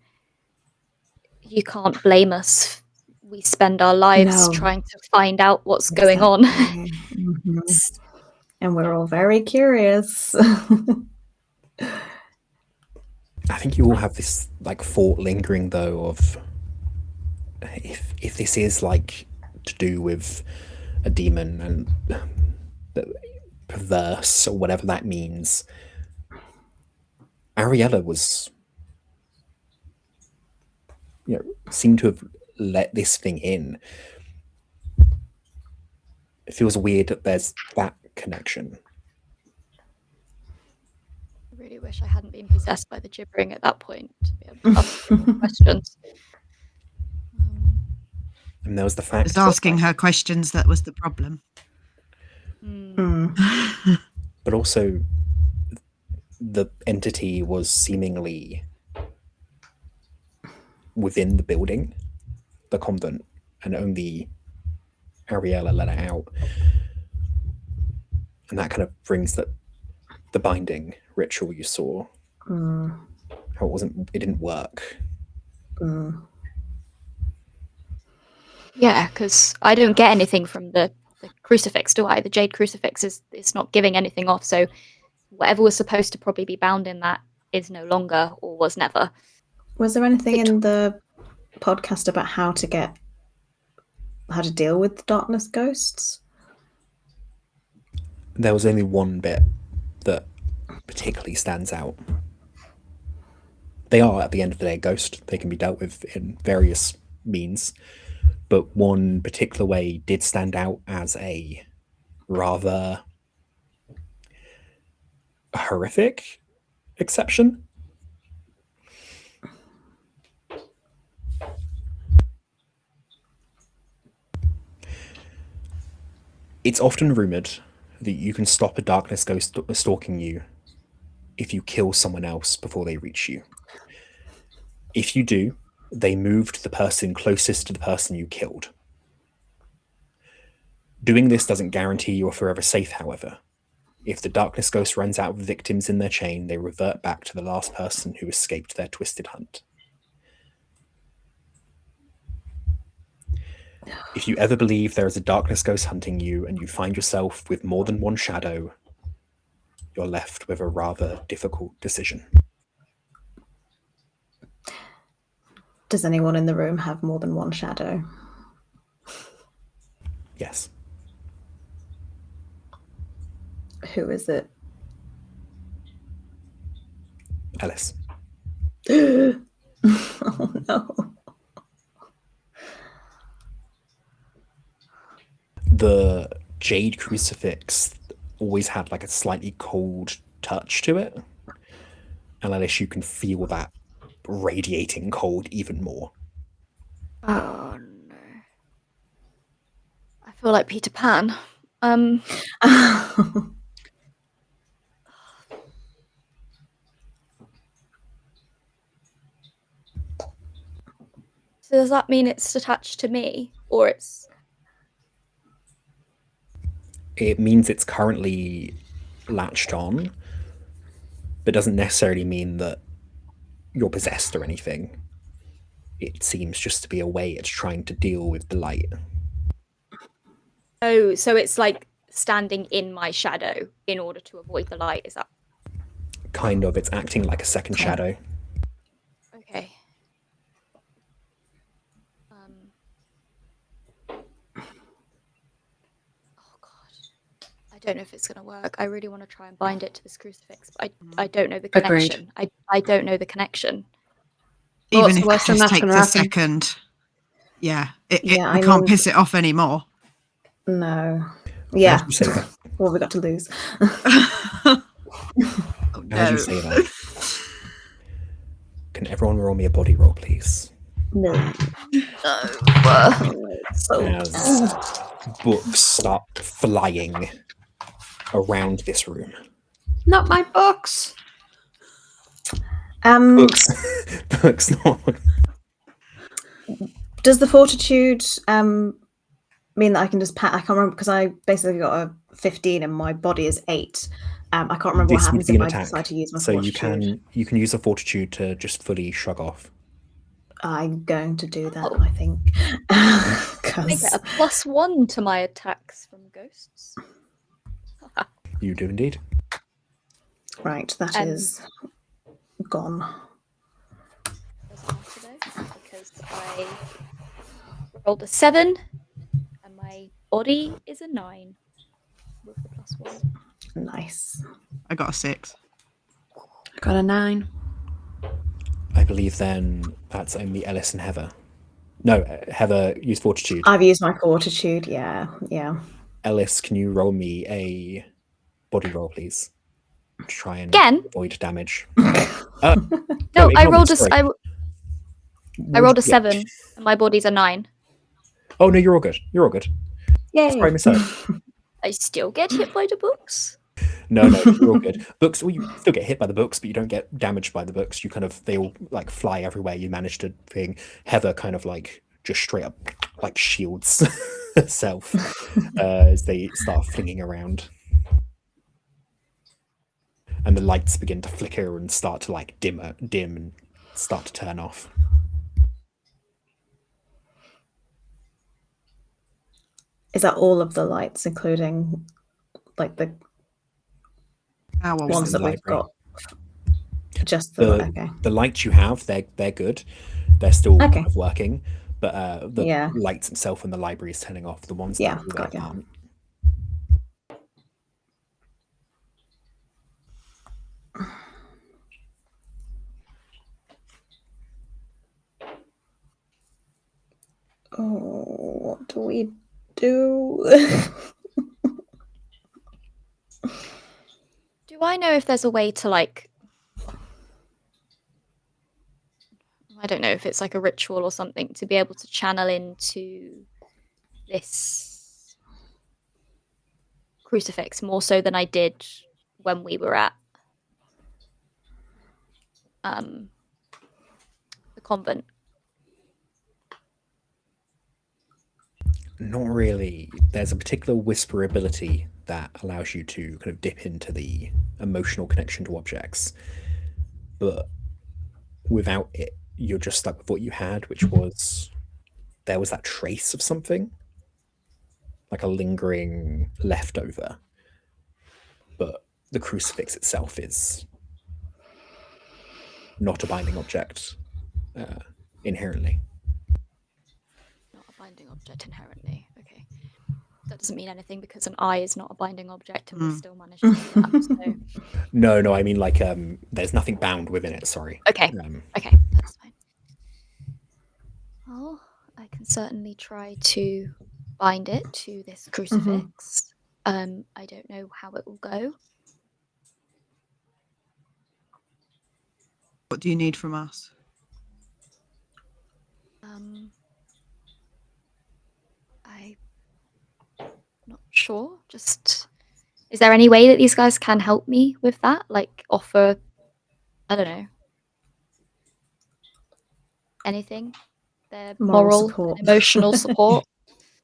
you can't blame us. We spend our lives trying to find out what's going on. And we're all very curious. I think you all have this thought lingering though of if this is like to do with a demon and perverse or whatever that means, Ariella was, seemed to have let this thing in. It feels weird that there's that connection. I really wish I hadn't been possessed by the gibbering at that point to be able to ask questions. And there was the I fact was asking her questions that was the problem. but also the entity was seemingly within the building, the convent, and only Ariella let it out. And that kind of brings the binding ritual you saw. How it didn't work. Yeah, because I don't get anything from the crucifix, do I? The jade crucifix it's not giving anything off, so whatever was supposed to probably be bound in that is no longer or was never. Was there anything in the podcast about how to deal with darkness ghosts? There was only one bit that particularly stands out. They are, at the end of the day, a ghost. They can be dealt with in various means. But one particular way did stand out as a rather horrific exception. It's often rumored that you can stop a darkness ghost stalking you if you kill someone else before they reach you. If you do, they move to the person closest to the person you killed. Doing this doesn't guarantee you are forever safe, however. If the darkness ghost runs out of victims in their chain, they revert back to the last person who escaped their twisted hunt. If you ever believe there is a darkness ghost hunting you and you find yourself with more than one shadow, you're left with a rather difficult decision. Does anyone in the room have more than one shadow? Yes. Who is it? Ellis. Oh no. The jade crucifix always had like a slightly cold touch to it. And Ellis, you can feel that radiating cold even more. Oh no. I feel like Peter Pan. So does that mean it's attached to me, or it's... It means it's currently latched on, but doesn't necessarily mean that you're possessed or anything. It seems just to be a way it's trying to deal with the light. Oh, so it's like standing in my shadow in order to avoid the light, is that... Kind of. It's acting like a second shadow. Okay. Oh god. I don't know if it's going to work. I really want to try and bind it to this crucifix, but I don't know the connection. I don't know the connection. Even if it worst thing just that's takes gonna a happen? second. Yeah, we I can't mean- piss it off anymore. No. Yeah. How do you say that? What have we got to lose? Oh, How do no. you say that? Can everyone roll me a body roll, please? No. So As books start flying around this room. Not my books. Books not. Does the fortitude mean that I can just pat? I can't remember because I basically got a 15 and my body is 8. I can't remember what This would happens be if an I attack. decide to use my So fortitude. you can use a fortitude to just fully shrug off. I'm going to do that, Oh. I think. I 'Cause- get a +1 to my attacks from ghosts. You do indeed. right, that is gone. Doesn't matter though, because rolled a 7, and my body is a 9 with the +1. Nice. I got a 6. I got a 9. I believe then that's only Ellis and Heather. No, Heather used Fortitude. I've used my fortitude. Yeah. Ellis, can you roll me a body roll, please? To try and Again? avoid damage. No, ignore I me, rolled a sorry. I rolled a Yeah. 7, and my body's a 9. Oh no, you're all good. You're all good. Yay. Sorry, Miss Oak. I still get hit by the books. No, you're all good. Books, well, you still get hit by the books, but you don't get damaged by the books. You they all like fly everywhere. You manage to thing. Heather kind of like just straight up like shields herself as they start flinging around. And the lights begin to flicker and start to like dim and start to turn off. Is that all of the lights, including like the Owl ones in that the we've library. got? Just the okay. The lights you have, they're good. They're still Okay. kind of working, but the Yeah. lights themselves in the library is turning off. The ones Yeah, that are got there you. aren't. Oh, what do we do? Do I know if there's a way to like... I don't know if it's like a ritual or something to be able to channel into this crucifix more so than I did when we were at the convent. Not really. There's a particular whisper ability that allows you to kind of dip into the emotional connection to objects, but without it, you're just stuck with what you had, which was there was that trace of something, like a lingering leftover, but the crucifix itself is not a binding object inherently. Not a binding object inherently. Okay. That doesn't mean anything because an eye is not a binding object and we still managed to do that. So. No, I mean like there's nothing bound within it, sorry. Okay. Okay, that's fine. Well, I can certainly try to bind it to this crucifix. I don't know how it will go. What do you need from us? I'm not sure. Just, is there any way that these guys can help me with that? Like offer, I don't know, anything? Their moral support. emotional support.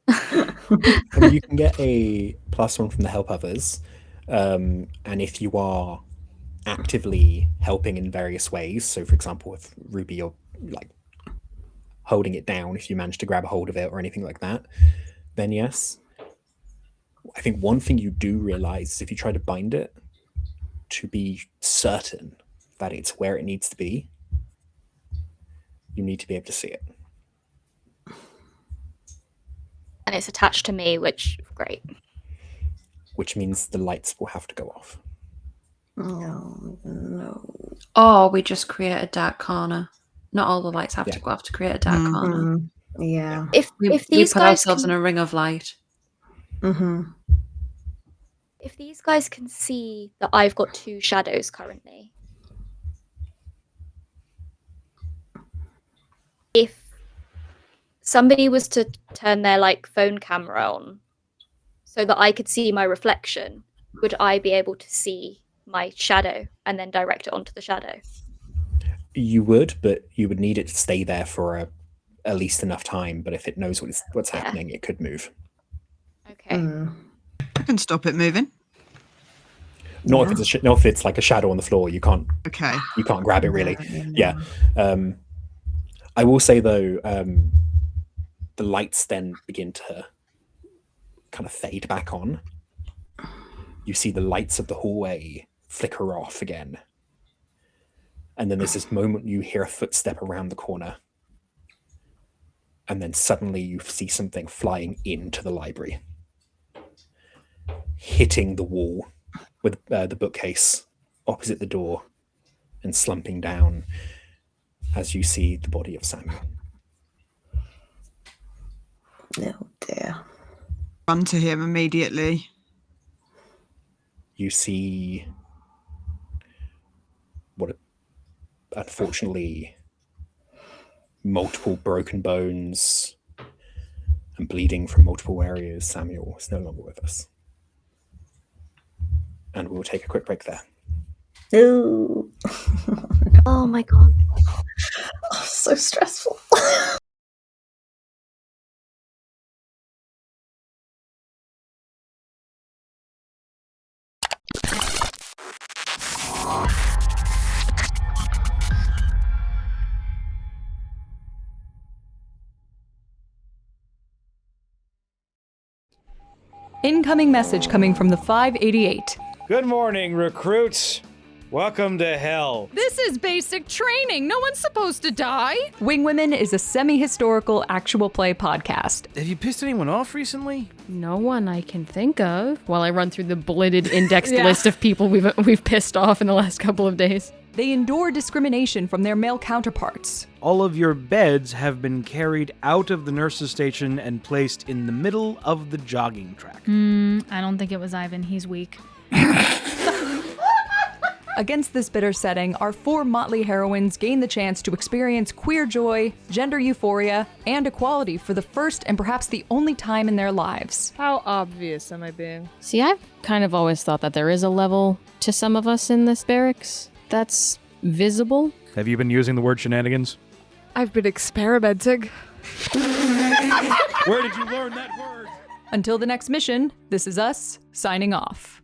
I mean, you can get a +1 from the help others, and if you are actively helping in various ways, so for example with Ruby you're like holding it down if you manage to grab a hold of it or anything like that, then yes. I think one thing you do realize is if you try to bind it, to be certain that it's where it needs to be, you need to be able to see it. And it's attached to me, which, great. Which means the lights will have to go off. No. Or we just create a dark corner. Not all the lights have to go off to create a dark corner. Yeah. If We these put guys ourselves can, in a ring of light. if these guys can see that I've got 2 shadows currently, if somebody was to turn their like phone camera on so that I could see my reflection, would I be able to see my shadow and then direct it onto the shadow? You would, but you would need it to stay there for at least enough time. But if it knows what's happening, it could move. Okay. I can stop it moving. Not if it's like a shadow on the floor. You can't. Okay. You can't grab it really. Yeah. I will say though, the lights then begin to kind of fade back on. You see the lights of the hallway flicker off again. And then there's this moment you hear a footstep around the corner. And then suddenly you see something flying into the library, hitting the wall with the bookcase opposite the door and slumping down as you see the body of Samuel. Oh dear. Run to him immediately. You see what, unfortunately, multiple broken bones and bleeding from multiple areas. Samuel is no longer with us. And we'll take a quick break there. No. Oh my god. Oh, so stressful. Incoming message coming from the 588. Good morning, recruits. Welcome to hell. This is basic training. No one's supposed to die. Wing Women is a semi-historical actual play podcast. Have you pissed anyone off recently? No one I can think of. While I run through the bulleted indexed list of people we've pissed off in the last couple of days. They endure discrimination from their male counterparts. All of your beds have been carried out of the nurse's station and placed in the middle of the jogging track. I don't think it was Ivan. He's weak. Against this bitter setting, our 4 motley heroines gain the chance to experience queer joy, gender euphoria, and equality for the first and perhaps the only time in their lives. How obvious am I being? See, I've kind of always thought that there is a level to some of us in this barracks that's visible. Have you been using the word shenanigans? I've been experimenting. Where did you learn that word? Until the next mission, this is us, signing off.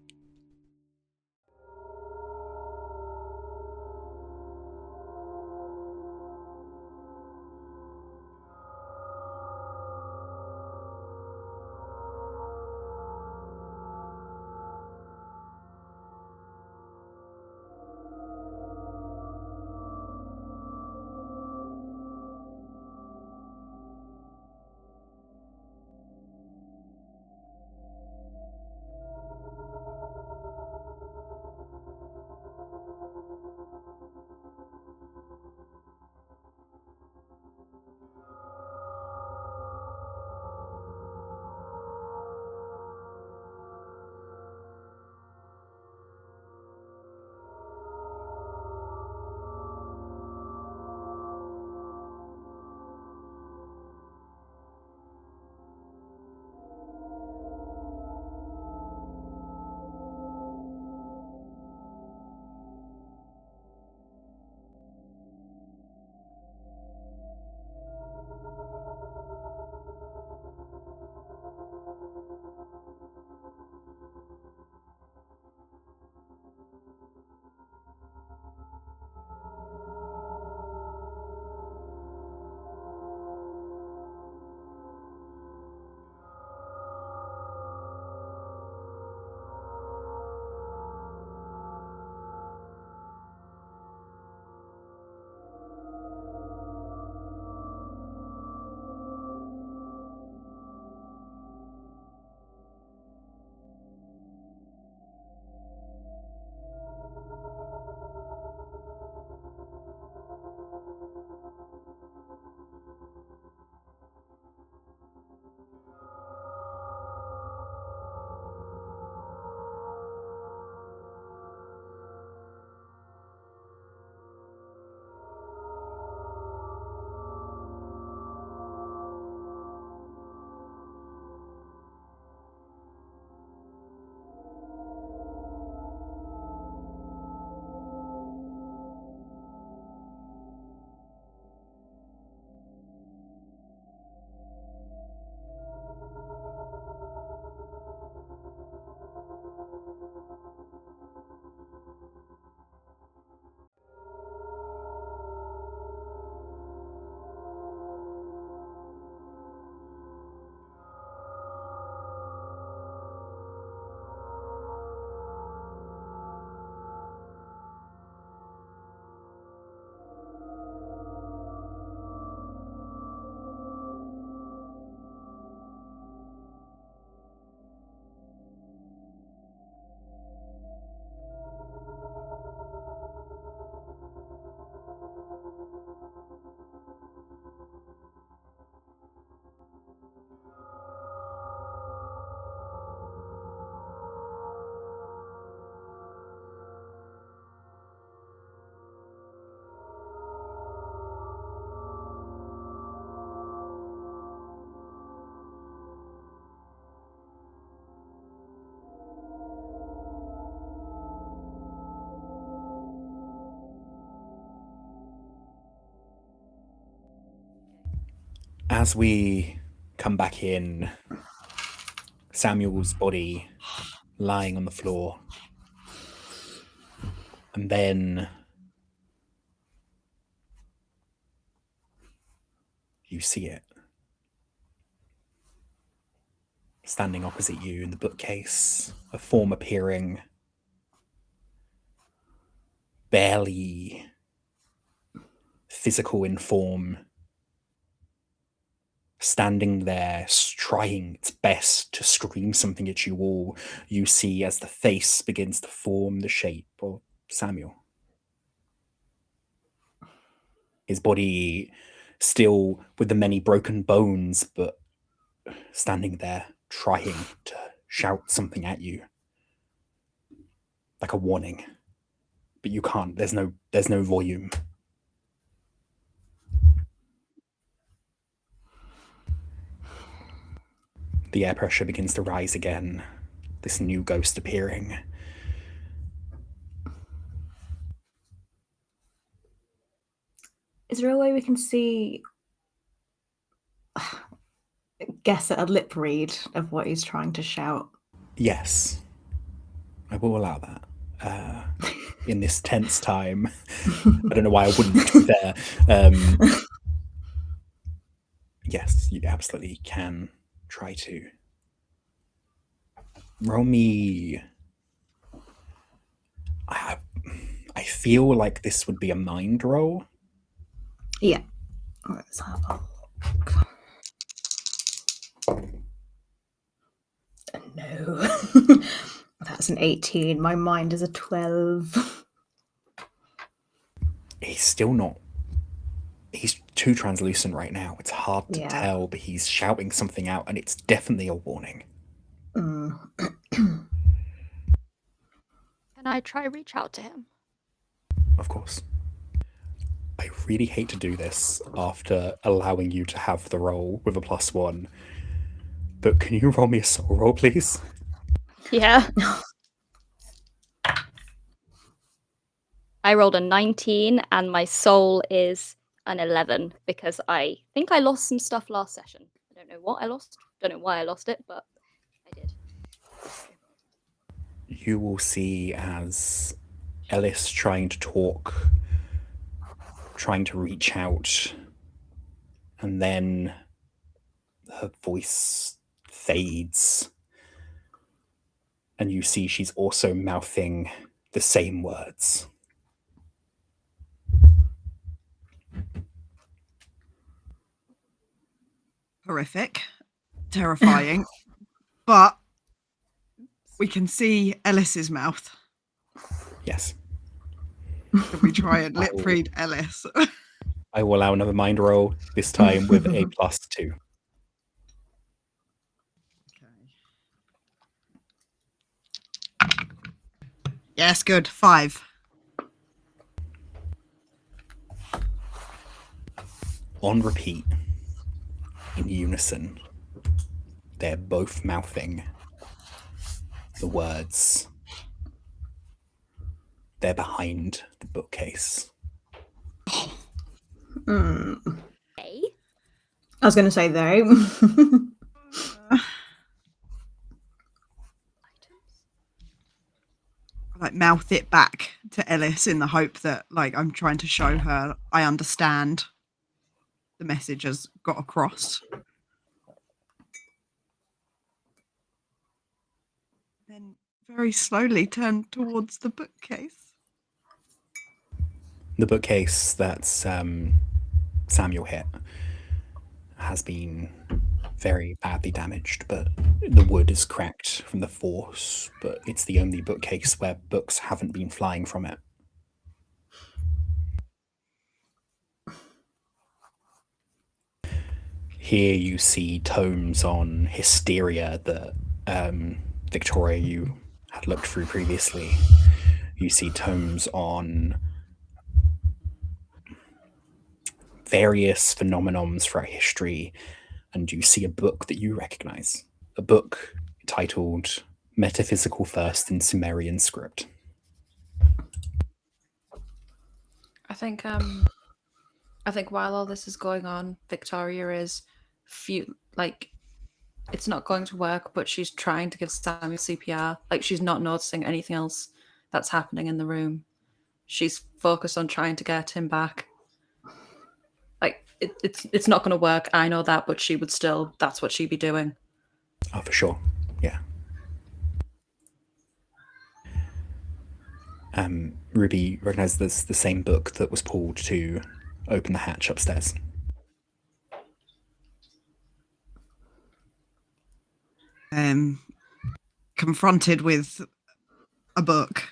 As we come back in, Samuel's body lying on the floor. And then you see it. Standing opposite you in the bookcase, a form appearing, barely physical in form, standing there, trying its best to scream something at you all. You see as the face begins to form the shape of Samuel. His body still with the many broken bones, but standing there, trying to shout something at you. Like a warning. But you can't. There's no volume. The air pressure begins to rise again. This new ghost appearing. Is there a way we can see, guess at a lip read of what he's trying to shout? Yes. I will allow that. In this tense time. I don't know why I wouldn't, to be fair. Yes, you absolutely can try to. Roll me... I feel like this would be a mind roll. Yeah. Let's have a look. No. That's an 18. My mind is a 12. He's still not... He's too translucent right now. It's hard to tell, but he's shouting something out, and it's definitely a warning. Can I try reach out to him? Of course. I really hate to do this after allowing you to have the roll with a +1, but can you roll me a soul roll, please? Yeah. I rolled a 19 and my soul is an 11 because I think I lost some stuff last session. I don't know what I lost. Don't know why I lost it, but I did. You will see as Ellis trying to talk, trying to reach out, and then her voice fades. And you see she's also mouthing the same words. Horrific, terrifying, but we can see Ellis's mouth. Yes. Can we try and lip read Ellis? I will allow another mind roll, this time with a +2. Yes, good. 5. On repeat, in unison, they're both mouthing the words. They're behind the bookcase. Hey? I was going to say they. Like mouth it back to Ellis in the hope that, like, I'm trying to show her I understand the message has got across. Then very slowly turn towards the bookcase. The bookcase that Samuel hit has been very badly damaged, but the wood is cracked from the force, but it's the only bookcase where books haven't been flying from it. Here you see tomes on hysteria that Victoria, you had looked through previously. You see tomes on various phenomenons throughout history, and you see a book that you recognize. A book titled Metaphysical First in Sumerian Script. I think while all this is going on, Victoria is it's not going to work, but she's trying to give Samuel CPR. Like, she's not noticing anything else that's happening in the room. She's focused on trying to get him back. Like, it's not going to work. I know that, but she would still, that's what she'd be doing. Oh, for sure. Yeah. Ruby recognizes there's the same book that was pulled to open the hatch upstairs. Confronted with a book,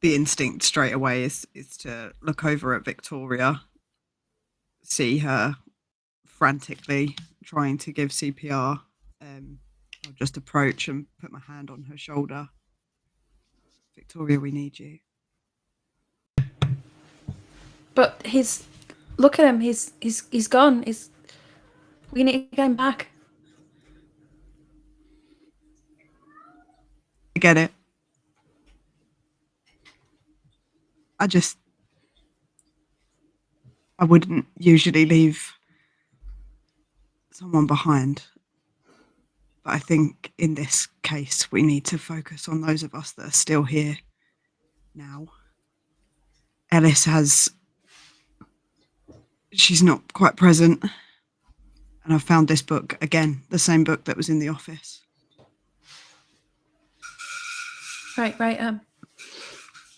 the instinct straight away is to look over at Victoria, see her frantically trying to give CPR. I'll just approach and put my hand on her shoulder. Victoria, we need you. But look at him. He's gone. We need to get him back. I get it. I wouldn't usually leave someone behind. But I think in this case, we need to focus on those of us that are still here now. Ellis she's not quite present. And I found this book again, the same book that was in the office. Right.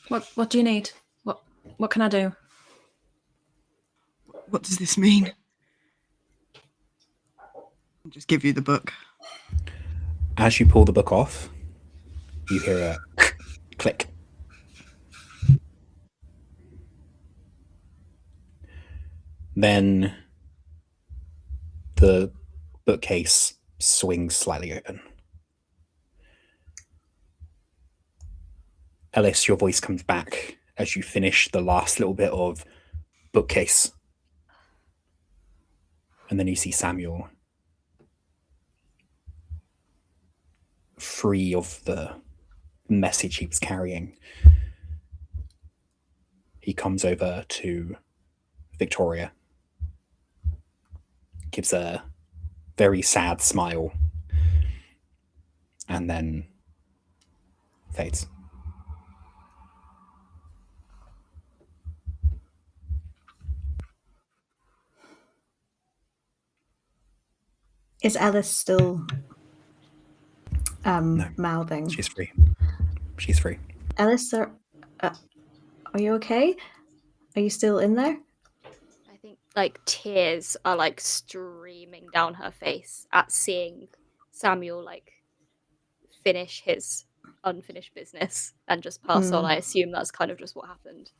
What do you need? What can I do? What does this mean? I'll just give you the book. As you pull the book off, you hear a click. Then the bookcase swings slightly open. Ellis, your voice comes back as you finish the last little bit of bookcase. And then you see Samuel free of the message he was carrying. He comes over to Victoria, gives a very sad smile, and then fades. Is Ellis still No. mouthing? She's free. She's free. Ellis, are you okay? Are you still in there? I think like tears are like streaming down her face at seeing Samuel like finish his unfinished business and just pass on. I assume that's kind of just what happened.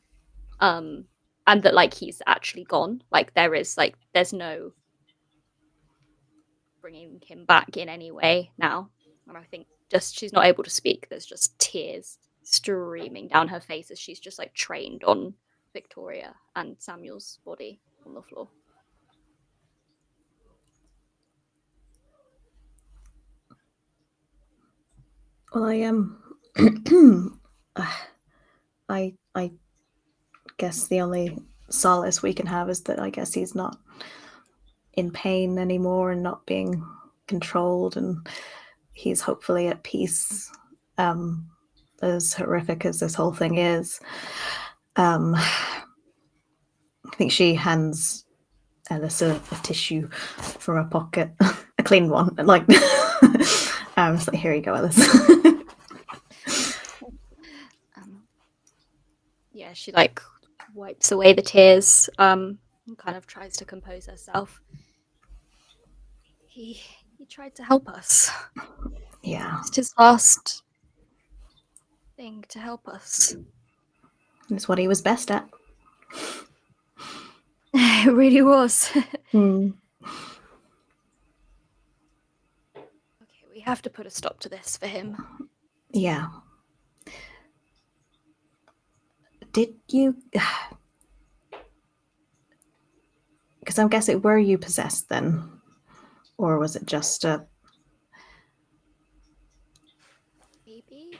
And that like he's actually gone. Like there's no bringing him back in any way now. And I think just she's not able to speak. There's just tears streaming down her face as she's just like trained on Victoria and Samuel's body on the floor. Well, I guess the only solace we can have is that I guess he's not in pain anymore and not being controlled, and he's hopefully at peace. As horrific as this whole thing is, I think she hands Ellis a tissue from her pocket, a clean one, and like, it's like, here you go, Ellis. Yeah, she like wipes away the tears, and kind of tries to compose herself. He tried to help us. Yeah, It's his last thing to help us. it's what he was best at. It really was. Okay, we have to put a stop to this for him. Yeah. Did you? Because I guess were you possessed then, or was it just a? Maybe.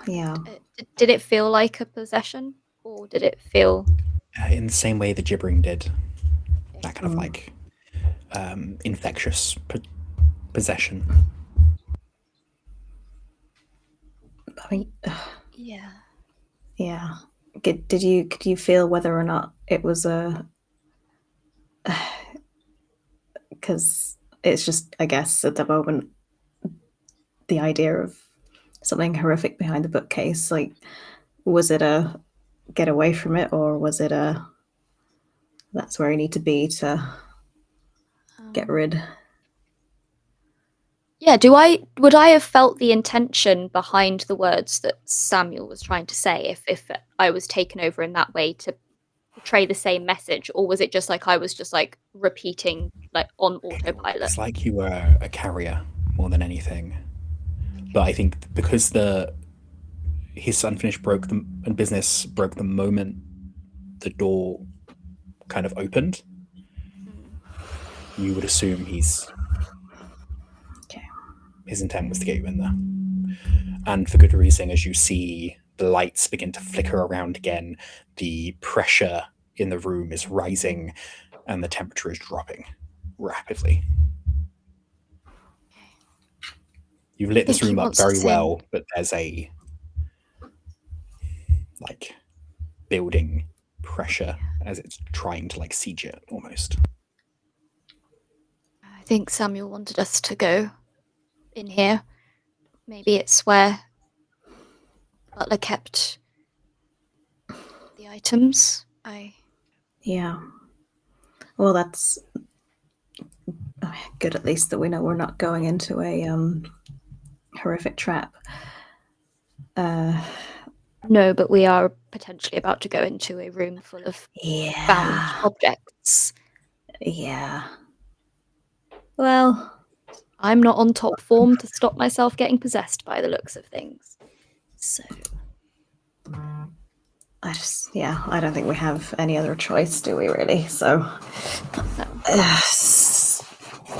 Yeah. Did it feel like a possession, or did it feel In the same way the gibbering did. That kind of like infectious possession. I mean, Yeah. could you feel whether or not it was a? Because it's just, I guess, at the moment, the idea of something horrific behind the bookcase. Like, was it a get away from it, or was it a that's where I need to be to get rid? Yeah, would I have felt the intention behind the words that Samuel was trying to say if I was taken over in that way to portray the same message, or was it just like I was just like repeating like on autopilot? It's like you were a carrier more than anything. But I think because his unfinished business broke the moment the door kind of opened, you would assume his intent was to get you in there. And for good reason, as you see the lights begin to flicker around again, the pressure in the room is rising and the temperature is dropping rapidly. You've lit this room up very well, but there's a building pressure as it's trying to siege it almost. I think Samuel wanted us to go in here. Maybe it's where Butler kept the items. Yeah. Well, that's good, at least that we know we're not going into a horrific trap. No, but we are potentially about to go into a room full of found objects. Yeah. Well, I'm not on top form to stop myself getting possessed by the looks of things. So I don't think we have any other choice, do we really? So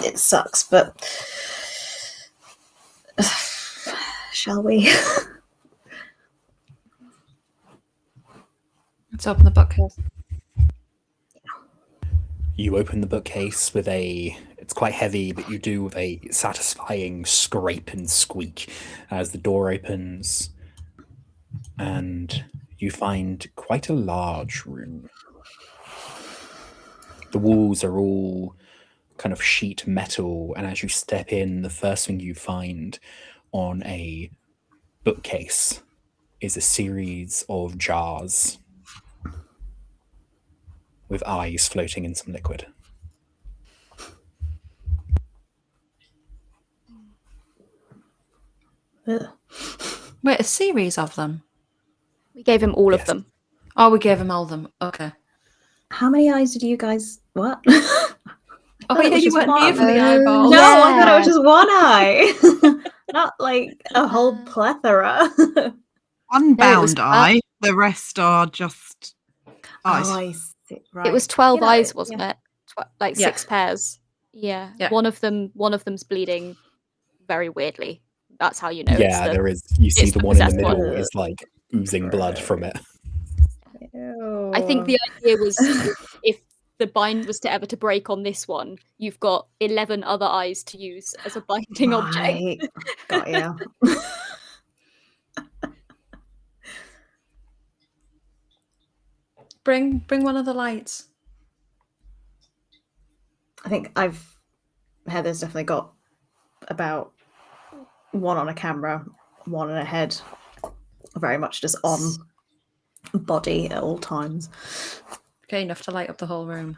it sucks, but shall we? Let's open the bookcase. You open the bookcase with it's quite heavy, but you do with a satisfying scrape and squeak as the door opens, and you find quite a large room. The walls are all kind of sheet metal, and as you step in, the first thing you find on a bookcase is a series of jars with eyes floating in some liquid. Wait, a series of them? We gave him all of them. Oh, we gave him all of them. Okay. How many eyes did you guys... What? Oh, yeah, you weren't here for the No, eyeballs. I thought it was just one eye. Not like a whole plethora. Unbound eye. The rest are just eyes. Oh, I see. Right. It was 12 eyes, wasn't it? Like Yeah. 6 pairs. Yeah. Yeah. One of them's bleeding very weirdly. That's how you know. Yeah, there is. You see the one in the middle is oozing blood from it. Ew. I think the idea was if the bind was to ever to break on this one, you've got 11 other eyes to use as a binding object. Got ya. Bring one of the lights. I think Heather's definitely got about one on a camera, one on a head, very much just on body at all times. Okay, enough to light up the whole room.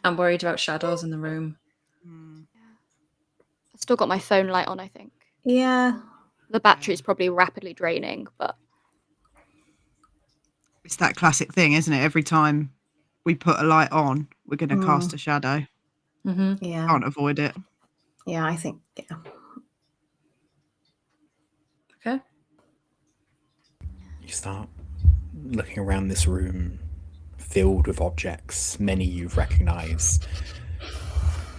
I'm worried about shadows in the room. I've still got my phone light on, I think. Yeah. The battery's probably rapidly draining, but It's that classic thing, isn't it? Every time we put a light on, we're going to cast a shadow. Mm-hmm. Yeah. Can't avoid it. Yeah, I think, yeah. Okay. You start looking around this room filled with objects, many you've recognized,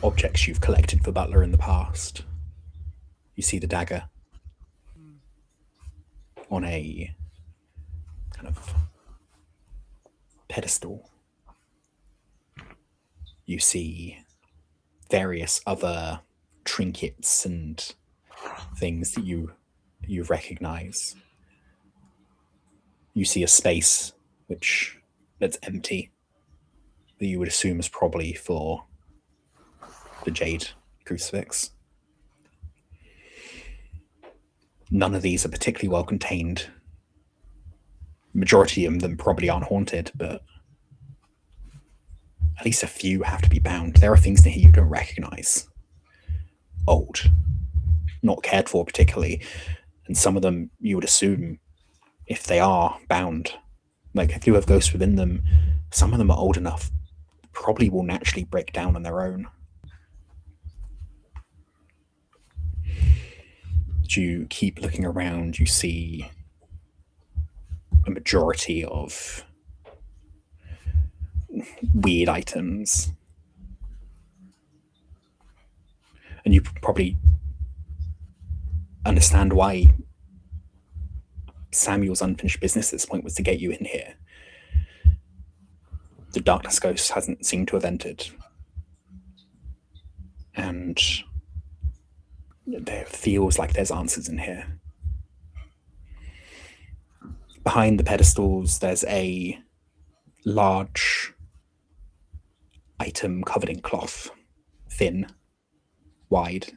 objects you've collected for Butler in the past. You see the dagger on a kind of pedestal. You see various other trinkets and things that you recognize. You see a space that's empty that you would assume is probably for the jade crucifix. None of these are particularly well contained. Majority of them probably aren't haunted, but at least a few have to be bound. There are things in here you don't recognize. Old, not cared for particularly, and some of them you would assume, if they are bound, like if you have ghosts within them, some of them are old enough, probably will naturally break down on their own. As you keep looking around, you see a majority of weird items. And you probably understand why Samuel's unfinished business at this point was to get you in here. The darkness ghost hasn't seemed to have entered. And there feels like there's answers in here. Behind the pedestals, there's a large item covered in cloth, thin, wide.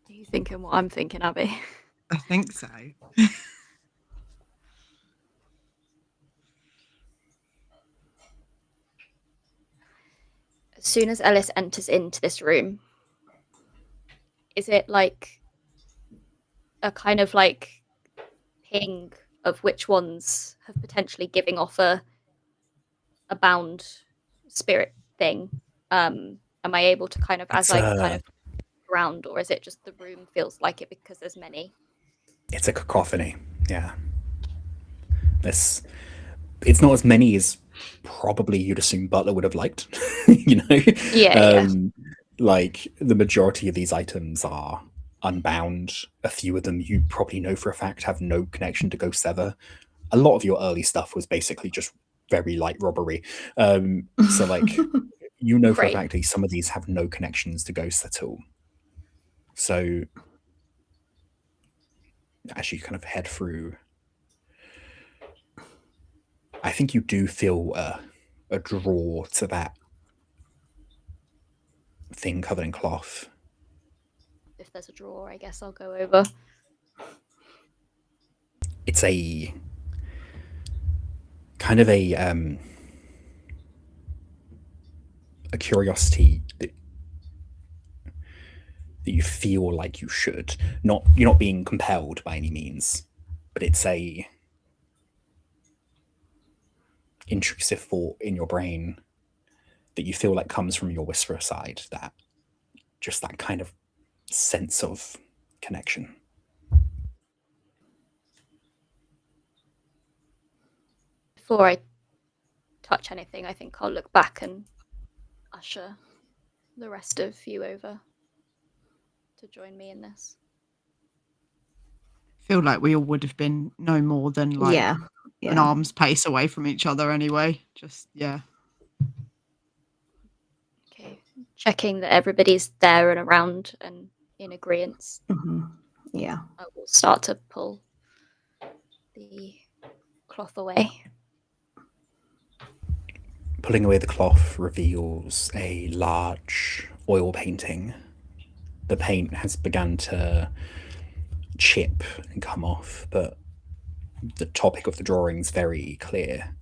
Are you thinking what I'm thinking, Abby? I think so. As soon as Ellis enters into this room, is it like a kind of like ping of which ones have potentially giving off a bound spirit thing? Am I able to kind of, as I kind of around, or is it just the room feels like it because there's many? It's a cacophony, yeah. It's not as many as probably you'd assume Butler would have liked, you know? Yeah. Like, the majority of these items are unbound. A few of them you probably know for a fact have no connection to Ghost Ever. A lot of your early stuff was basically just very light robbery. So, like, you know for a fact that some of these have no connections to ghosts at all. So, as you kind of head through, I think you do feel a draw to that thing covered in cloth. If there's a drawer, I guess I'll go over. It's a kind of a curiosity that you feel like you should. You're not being compelled by any means, but it's a intrusive thought in your brain that you feel like comes from your whisperer side, that just that kind of sense of connection. Before I touch anything, I think I'll look back and usher the rest of you over to join me in this. Feel like we all would have been no more than like an arm's pace away from each other anyway. Just Okay, checking that everybody's there and around and in agreement. Yeah, I will start to pull the cloth away. Pulling away the cloth reveals a large oil painting. The paint has begun to chip and come off, but the topic of the drawing is very clear.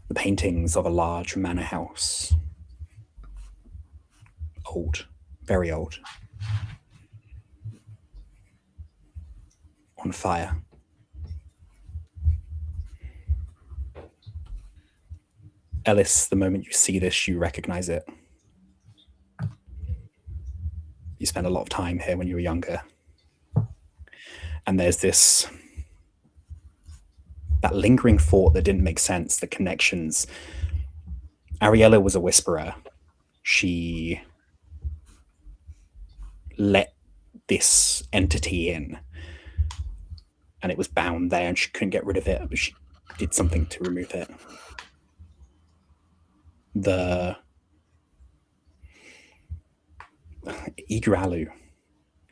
The paintings of a large manor house. Old, very old. On fire. Ellis, the moment you see this, you recognize it. You spent a lot of time here when you were younger. And there's that lingering thought that didn't make sense, the connections. Ariella was a whisperer. She let this entity in. and it was bound there, and she couldn't get rid of it, but she did something to remove it. The Igaralu.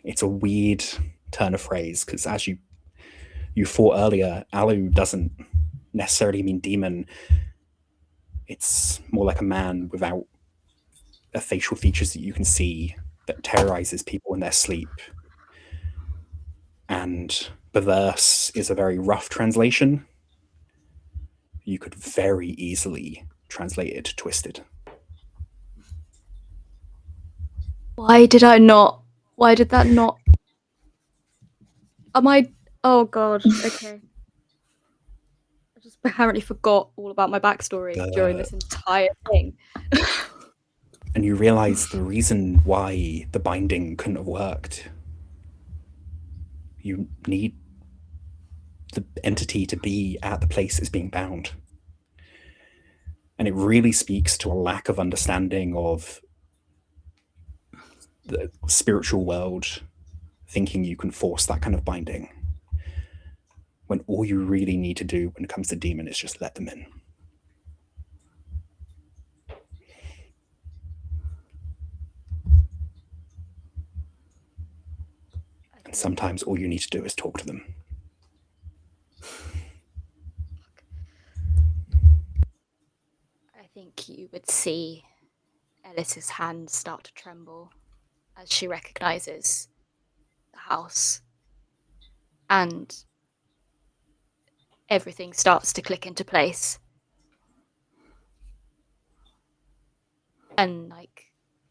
It's a weird turn of phrase, because as you thought earlier, Alu doesn't necessarily mean demon. It's more like a man without facial features that you can see, that terrorizes people in their sleep. And perverse is a very rough translation. You could very easily translate it to twisted. Why did that not? Am I? Oh god. Okay. I just apparently forgot all about my backstory during this entire thing. And you realize the reason why the binding couldn't have worked. You need the entity to be at the place it's being bound. And it really speaks to a lack of understanding of the spiritual world, thinking you can force that kind of binding, when all you really need to do when it comes to demon is just let them in. And sometimes all you need to do is talk to them. I think you would see Ellis's hands start to tremble as she recognizes the house, and everything starts to click into place. And like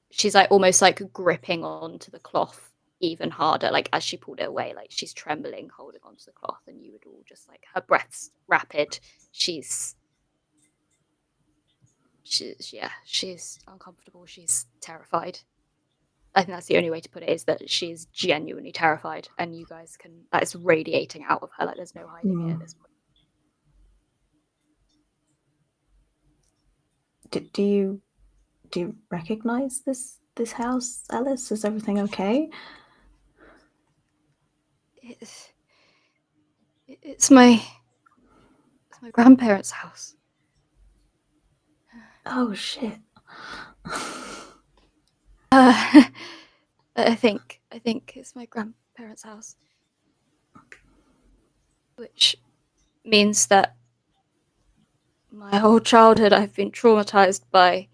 she's like almost like gripping onto the cloth even harder, like as she pulled it away, like she's trembling, holding onto the cloth, and you would all just like, her breath's rapid. She's uncomfortable, she's terrified. I think that's the only way to put it, is that she's genuinely terrified, and you guys can, that is radiating out of her, like there's no hiding it at this point. Do you recognize this house, Ellis? Is everything okay? It's my grandparents' house. Oh shit. I think it's my grandparents' house, which means that my whole childhood I've been traumatized by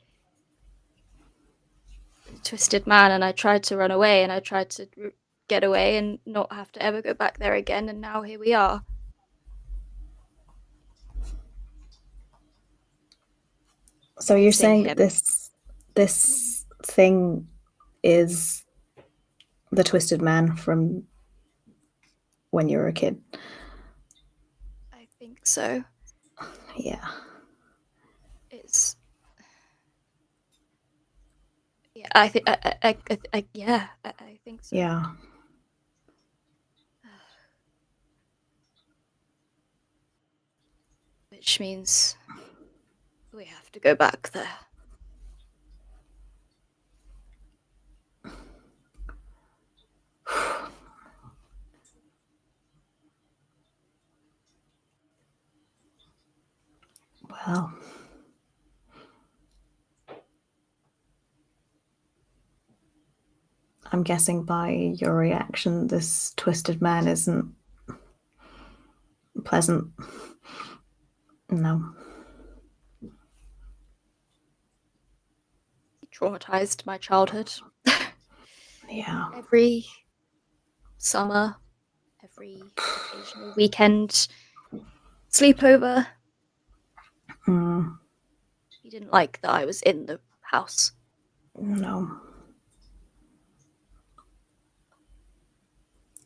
the twisted man, and I tried to run away, and I tried to get away and not have to ever go back there again, and now here we are. So you're saying that this thing is the twisted man from when you were a kid? I think so. Yeah. It's I think I think so. Yeah. Which means we have to go back there. Well, I'm guessing by your reaction, this twisted man isn't pleasant. No. He traumatized my childhood. Yeah. Every summer, every occasional weekend, sleepover. He didn't like that I was in the house. No.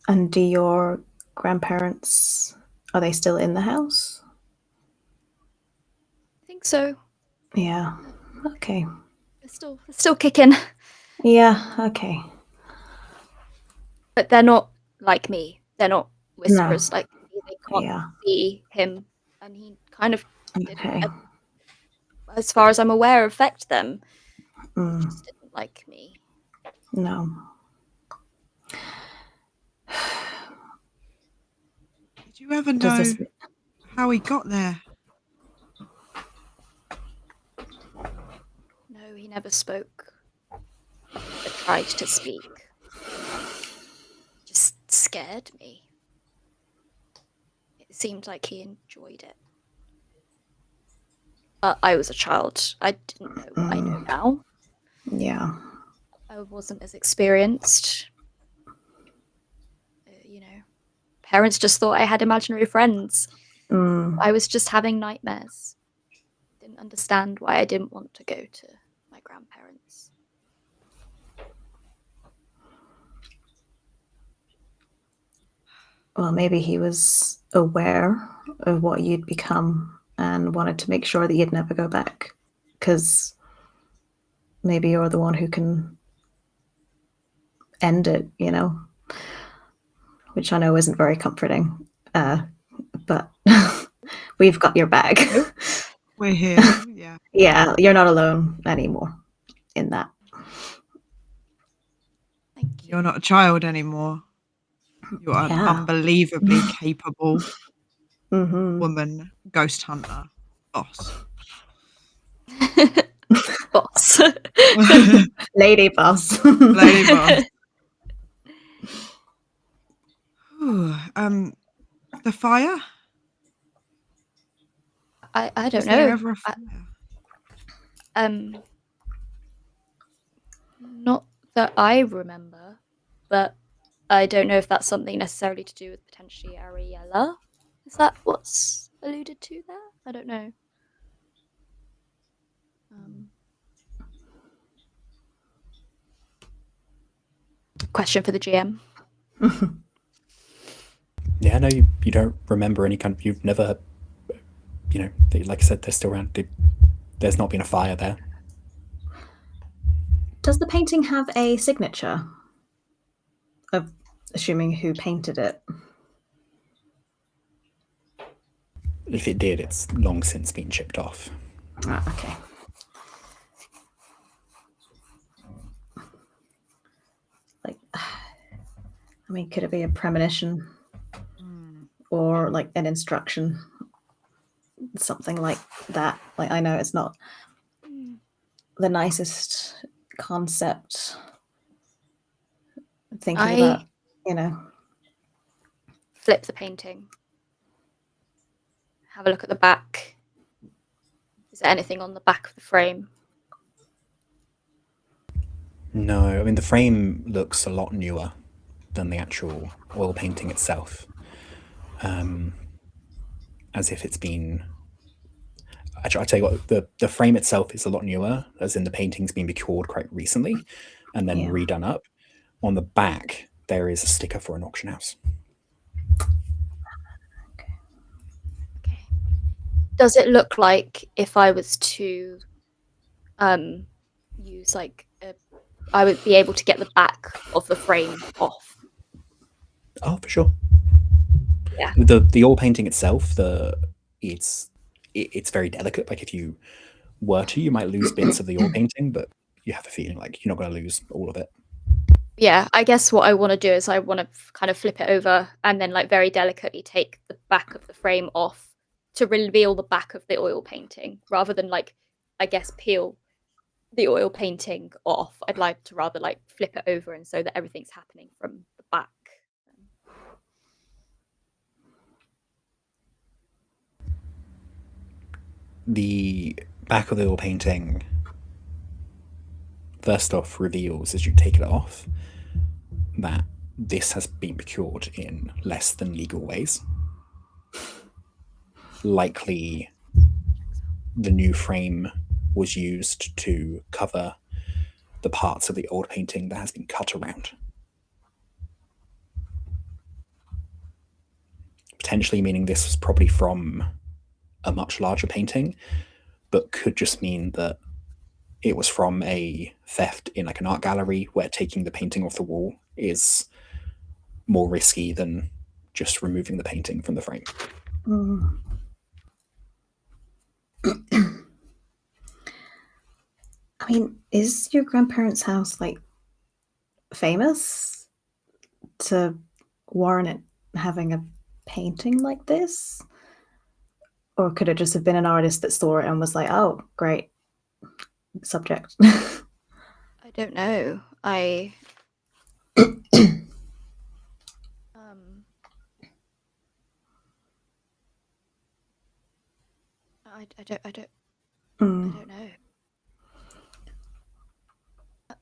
And do your grandparents, are they still in the house? I think so. Yeah. Okay. They're still kicking. Yeah, okay. But they're not like me. They're not whisperers like me. They can't see him. And he kind of didn't, as far as I'm aware, affect them. He just didn't like me. No. Do you ever Does know this... how he got there? No, he never spoke. But tried to speak. Just scared me. It seemed like he enjoyed it. But I was a child. I didn't know what I know now. Yeah. I wasn't as experienced. Parents just thought I had imaginary friends. I was just having nightmares. Didn't understand why I didn't want to go to my grandparents. Well, maybe he was aware of what you'd become and wanted to make sure that you'd never go back. Because maybe you're the one who can end it, which I know isn't very comforting. But we've got your back. We're here, yeah. Yeah, you're not alone anymore in that. Thank you. You're not a child anymore. You are an unbelievably capable woman, ghost hunter, boss. Boss. Lady boss. Lady boss. Ooh, the fire? I don't Was know. there ever a fire? Not that I remember, but I don't know if that's something necessarily to do with potentially Ariella. Is that what's alluded to there? I don't know. Question for the GM. Yeah, no, you don't remember any kind of... You've never... like I said, they're still around. There's not been a fire there. Does the painting have a signature of assuming who painted it? If it did, it's long since been chipped off. Ah, okay. Could it be a premonition or like an instruction? Something like that. Like, I know it's not the nicest concept. Thinking about, flip the painting. Have a look at the back. Is there anything on the back of the frame? No, I mean, the frame looks a lot newer than the actual oil painting itself. As if it's been... Actually, I'll tell you what, the frame itself is a lot newer, as in the painting's been procured quite recently and then redone up. On the back, there is a sticker for an auction house. Okay. Does it look like if I was to use I would be able to get the back of the frame off? Oh, for sure. Yeah. The oil painting itself, it's very delicate. Like, if you were to, you might lose bits of the oil painting, but you have a feeling like you're not going to lose all of it. Yeah, I guess what I want to do is I want to kind of flip it over and then very delicately take the back of the frame off to reveal the back of the oil painting, rather than peel the oil painting off. I'd like to rather flip it over, and so that everything's happening from the back. The back of the oil painting, first off, reveals as you take it off that this has been procured in less than legal ways. Likely the new frame was used to cover the parts of the old painting that has been cut around. Potentially meaning this was probably from a much larger painting, but could just mean that it was from a theft in an art gallery where taking the painting off the wall is more risky than just removing the painting from the frame. I mean, is your grandparents' house famous to warrant it having a painting like this? Or could it just have been an artist that saw it and was like, oh, great subject? I don't know. I don't know.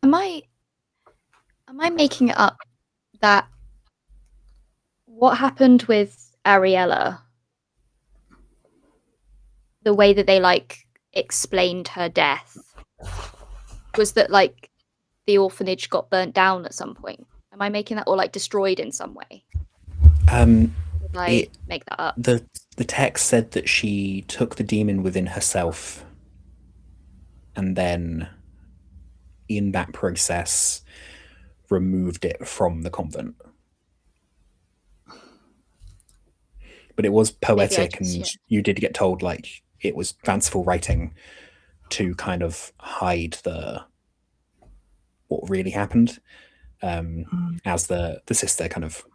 Am I making it up that what happened with Ariella, the way that they like explained her death, was that like the orphanage got burnt down at some point? Am I making that, or like destroyed in some way? Did I make that up? The text said that she took the demon within herself, and then in that process removed it from the convent. But it was poetic, and you did get told like it was fanciful writing to kind of hide what really happened, as the sister kind of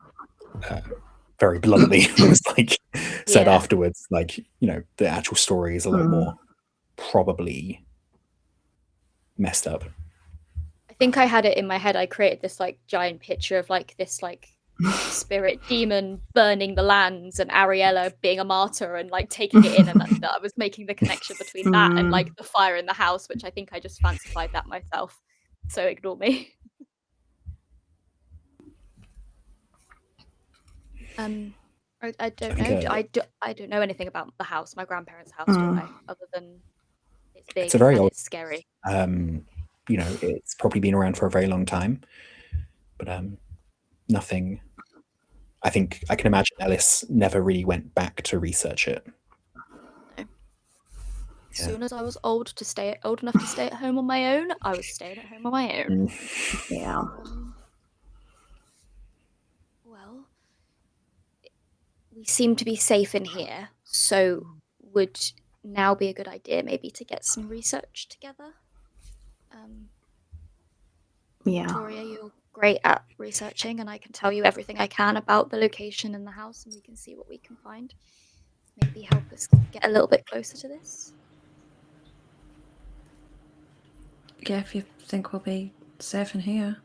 very bluntly was like said afterwards, like, you know, the actual story is a lot more probably messed up. I think I had it in my head. I created this like giant picture of like this like spirit demon burning the lands and Ariella being a martyr and like taking it in, and that I was making the connection between that and like the fire in the house, which I think I just fancified that myself. So ignore me. I don't know. I don't know anything about the house, my grandparents' house, do I? Other than it's big, It's a very and old, it's scary. You know, it's probably been around for a very long time, but nothing. I think I can imagine Ellis never really went back to research it. No. As soon as I was old enough to stay at home on my own, I was staying at home on my own. Yeah. Well, we seem to be safe in here, so would now be a good idea maybe to get some research together. Victoria, you're great at researching, and I can tell you everything I can about the location and the house, and we can see what we can find. Maybe help us get a little bit closer to this. Yeah, if you think we'll be safe in here.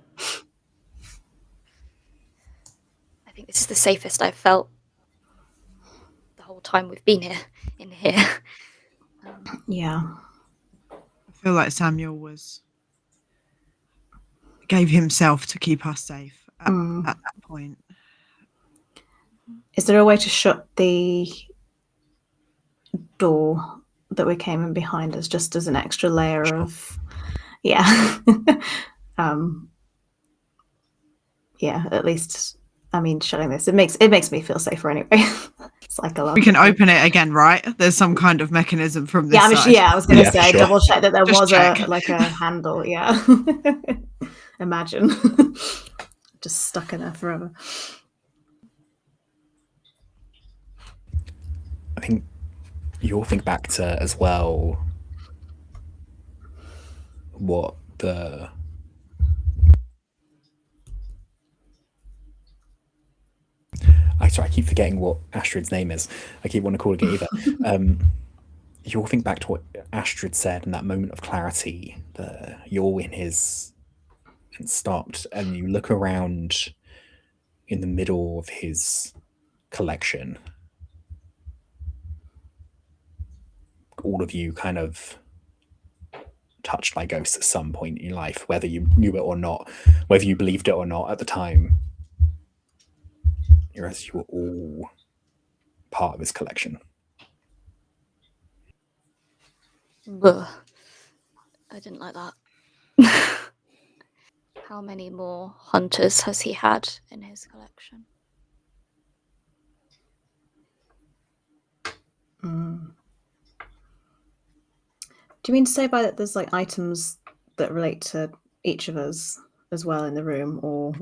I think this is the safest I've felt the whole time we've been here. Yeah. I feel like Samuel gave himself to keep us safe at that point. Is there a way to shut the door that we came in behind us, just as an extra layer of at least, I mean, shutting this, it makes me feel safer anyway. Psychologically. We can open it again, right? There's some kind of mechanism from this side. I was going to say, sure. double check that there Just was check. a handle. Yeah. Imagine just stuck in there forever. I think you'll think back to as well what the I keep forgetting what Astrid's name is. I keep wanting to call it either. You'll think back to what Astrid said in that moment of clarity, you're in his and stopped, and you look around in the middle of his collection. All of you kind of touched by ghosts at some point in your life, whether you knew it or not, whether you believed it or not at the time. You were all part of his collection. Ugh. I didn't like that. How many more hunters has he had in his collection? Do you mean to say by that there's like items that relate to each of us as well in the room, or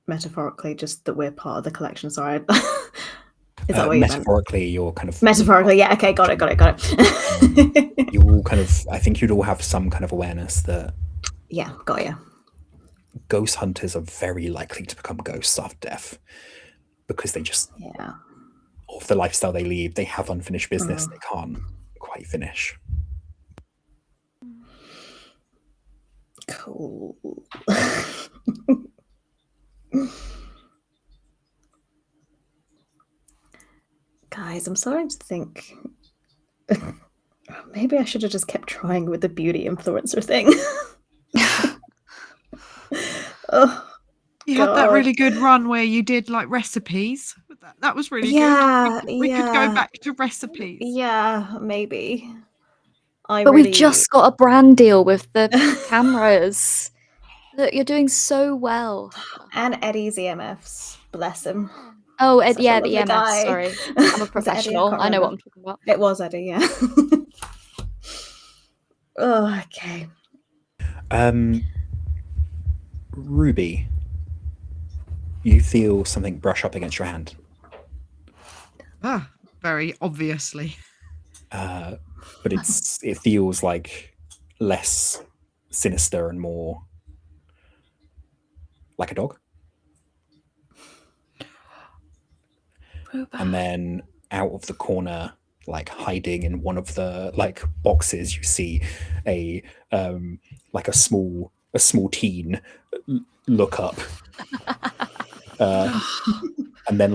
metaphorically just that we're part of the collection? Sorry. Is that what you meant? Metaphorically, you're kind of... Metaphorically, yeah, okay, got it. You all kind of... I think you'd all have some kind of awareness that... Yeah, got you. Ghost hunters are very likely to become ghosts after death, because they just, Yeah. of the lifestyle they lead, they have unfinished business they can't quite finish. Cool. Guys, I'm starting to think maybe I should have just kept trying with the beauty influencer thing. Oh, You had that God. really good run where you did like recipes. That was really Yeah, good. We could go yeah. back to recipes. Yeah, maybe. But we've just got a brand deal with the cameras. Look, you're doing so well. And Eddie's EMFs, bless him. Oh, Such a yeah, the lovely EMF. guy. Sorry, I'm a Was it Eddie? professional. can't I know what remember. I'm talking about. It was Eddie, yeah. Oh, okay. Ruby, you feel something brush up against your hand. Ah, very obviously. But it feels like less sinister and more like a dog. And then out of the corner, like hiding in one of the like boxes, you see a like a small teen look up, and then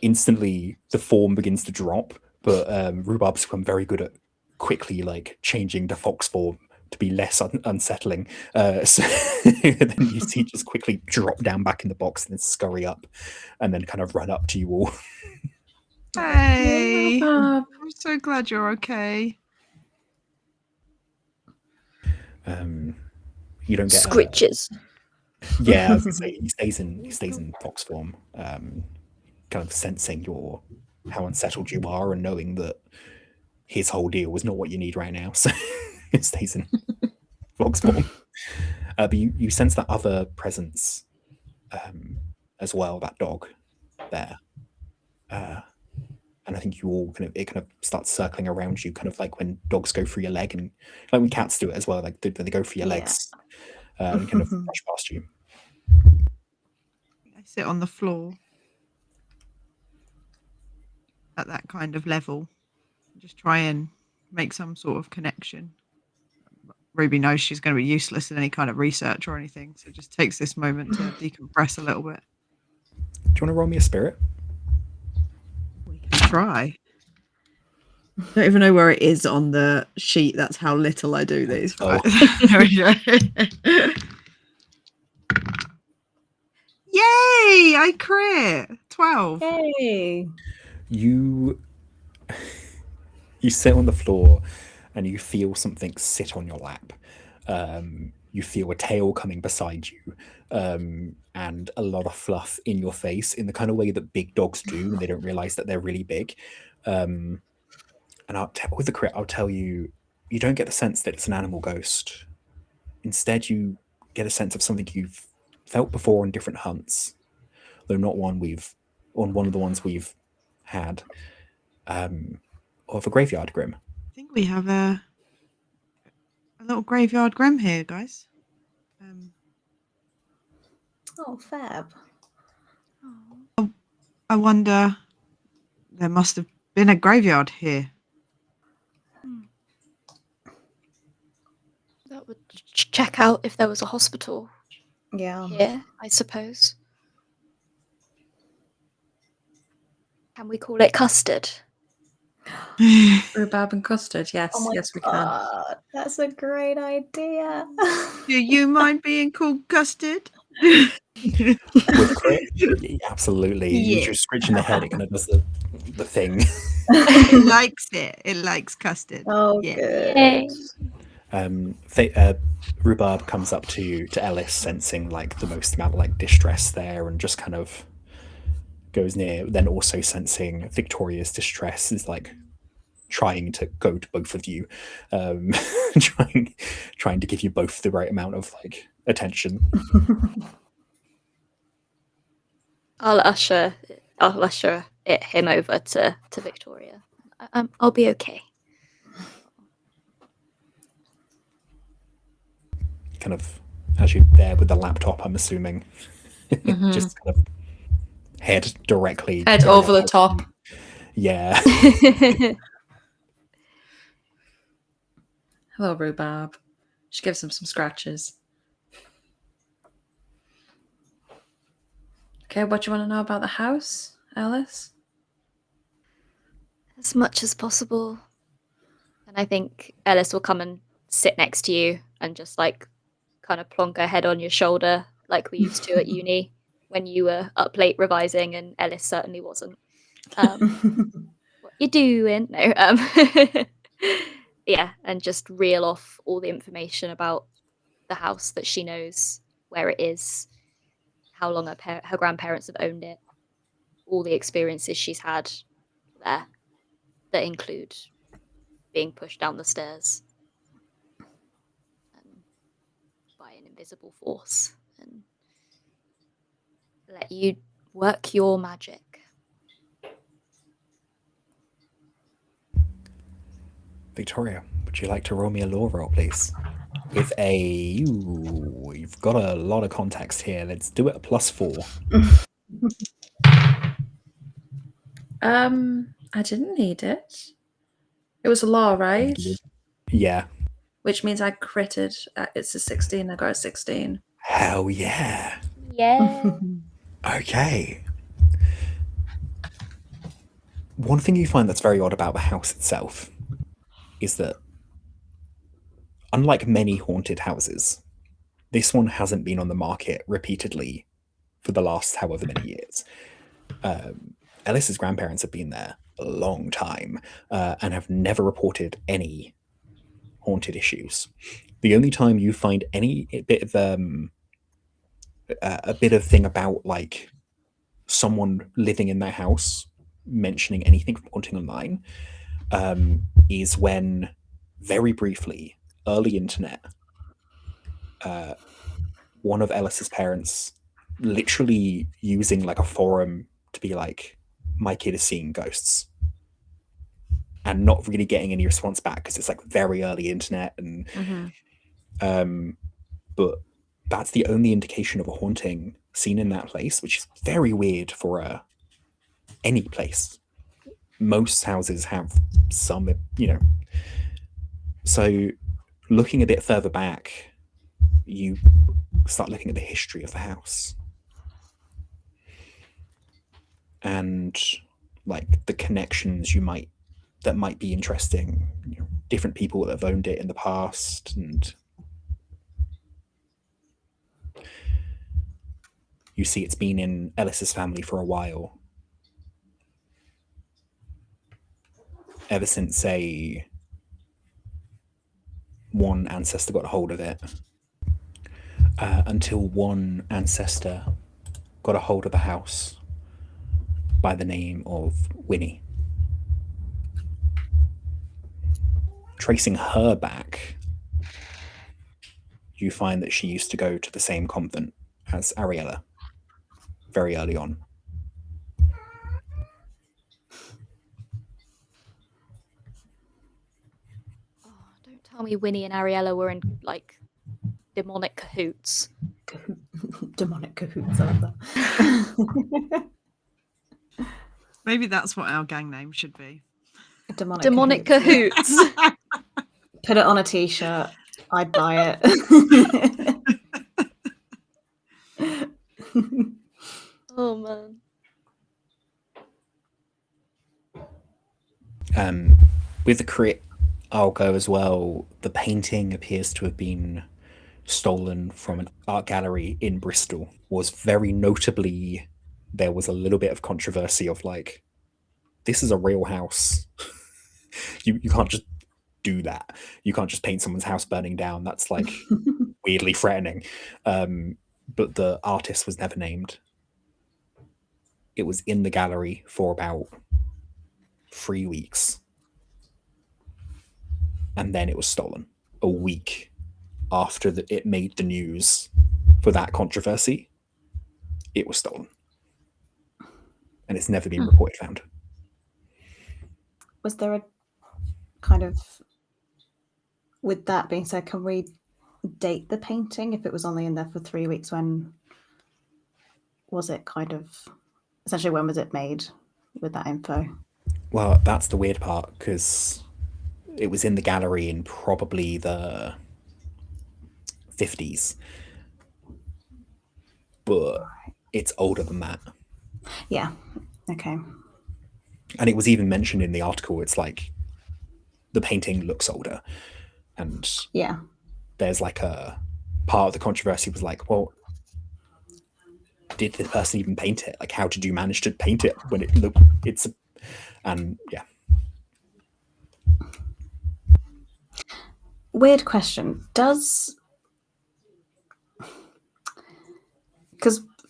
instantly the form begins to drop. But Rhubarb's become very good at quickly like changing the fox form to be less unsettling. So then you see just quickly drop down back in the box and then scurry up and then kind of run up to you all. Hey, I'm so glad you're okay. You don't get Scritches. Yeah, I was gonna say he stays in fox form, kind of sensing how unsettled you are and knowing that his whole deal was not what you need right now, so it stays in fox form. But you sense that other presence as well, that dog there, and I think you all kind of starts circling around you, kind of like when dogs go through your leg, and like when cats do it as well, like they go through your legs, and kind of brush past you. I sit on the floor at that kind of level, just try and make some sort of connection. Ruby knows she's going to be useless in any kind of research or anything, so just takes this moment to decompress a little bit. Do you want to roll me a spirit? We can try. I don't even know where it is on the sheet. That's how little I do these. Oh. Yay! I crit 12. Yay! You sit on the floor and you feel something sit on your lap. You feel a tail coming beside you, and a lot of fluff in your face in the kind of way that big dogs do when they don't realize that they're really big. And with the crit, I'll tell you, you don't get the sense that it's an animal ghost. Instead, you get a sense of something you've felt before on different hunts, though not on one of the ones we've had, of a graveyard grim. I think we have a little graveyard grim here, guys. Oh, fab. I wonder, there must have been a graveyard here. That would check out if there was a hospital. Yeah. Here, I suppose. Can we call it custard? Rhubarb and custard, yes, Oh my yes we God, that's a great idea. Do you mind being called custard? With crit, absolutely. Yeah. You just scratch in the head, it kind of does the thing. It likes it. It likes custard. Oh, Yeah. good. Rhubarb comes up to Ellis, sensing like the most amount of like distress there, and just kind of goes near. Then also sensing Victoria's distress, is like trying to go to both of you, trying to give you both the right amount of like attention. I'll usher him over to Victoria. I'll be okay. Kind of as you're there with the laptop, I'm assuming. Just kind of head directly. Head over the top. Yeah. Hello, Rhubarb. She gives him some scratches. Okay, what do you want to know about the house, Ellis? As much as possible. And I think Ellis will come and sit next to you and just like kind of plonk her head on your shoulder like we used to at uni when you were up late revising and Ellis certainly wasn't. What you doing? No. Yeah, and just reel off all the information about the house that she knows, where it is, how long her grandparents have owned it, all the experiences she's had there that include being pushed down the stairs by an invisible force, and let you work your magic. Victoria, would you like to roll me a law roll, please? With you've got a lot of context here. Let's do it a +4. I didn't need it. It was a law, right? Yeah. Which means I critted. It's a 16. I got a 16. Hell yeah. Yeah. Okay. One thing you find that's very odd about the house itself is that, unlike many haunted houses, this one hasn't been on the market repeatedly for the last however many years. Ellis's grandparents have been there a long time and have never reported any haunted issues. The only time you find any bit of a bit of thing about like someone living in their house mentioning anything from Haunting Online is when, very briefly, early internet, one of Ellis's parents literally using like a forum to be like, my kid is seeing ghosts, and not really getting any response back because it's like very early internet, and but that's the only indication of a haunting seen in that place, which is very weird for any place. Most houses have some, so looking a bit further back, you start looking at the history of the house and like the connections that might be interesting, different people that have owned it in the past, and you see it's been in Ellis's family for a while, ever since one ancestor got a hold of it, until one ancestor got a hold of the house by the name of Winnie. Tracing her back, you find that she used to go to the same convent as Ariella very early on. Oh, don't tell me Winnie and Ariella were in like demonic cahoots. Demonic cahoots, I love that. Maybe that's what our gang name should be. Demonic cahoots. Put it on a t-shirt. I'd buy it. Oh man. With the crit, I'll go as well. The painting appears to have been stolen from an art gallery in Bristol. Was very notably, there was a little bit of controversy of like, this is a real house. You can't just do that. You can't just paint someone's house burning down. That's like weirdly threatening. But the artist was never named. It was in the gallery for about 3 weeks. And then it was stolen a week after it made the news for that controversy. It was stolen. And it's never been reported found. Was there a kind of, with that being said, can we date the painting if it was only in there for 3 weeks when was it kind of essentially when was it made with that info? Well, that's the weird part because it was in the gallery in probably the 50s, but it's older than that. Yeah. Okay. And it was even mentioned in the article. It's like the painting looks older, and Yeah. there's like a part of the controversy was like, well, did the person even paint it? Like, how did you manage to paint it when it looked? And yeah. Weird question. Because,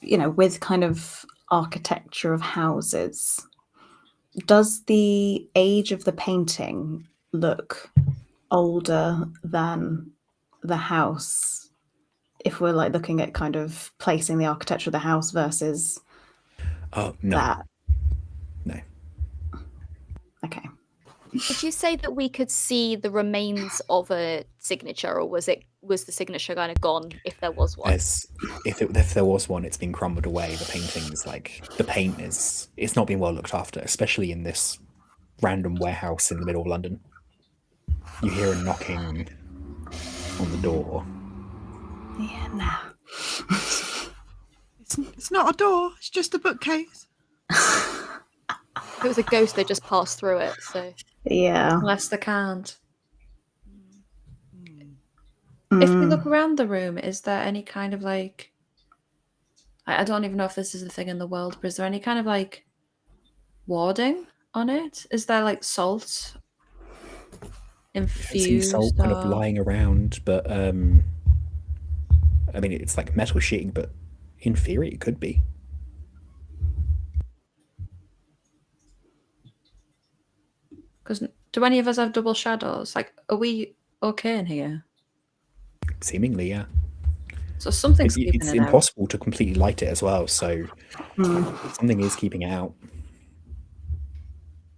with kind of architecture of houses, does the age of the painting look older than the house if we're like looking at kind of placing the architecture of the house versus No. that? No. Okay. Did you say that we could see the remains of a signature, or was the signature kind of gone if there was one? If there was one, it's been crumbled away. The painting's like the paint it's not been well looked after, especially in this random warehouse in the middle of London. You hear a knocking on the door. Yeah, nah. It's not a door. It's just a bookcase. If it was a ghost, they just passed through it. So Yeah. Unless they can't. If we look around the room, is there any kind of like... I don't even know if this is a thing in the world, but is there any kind of like warding on it? Is there like salt infused? Sea salt kind of lying around, but I mean, it's like metal sheeting, but in theory it could be. Because do any of us have double shadows? Like, are we okay in here? Seemingly, yeah. So something's keeping it's it impossible to completely light it as well, so something is keeping it out.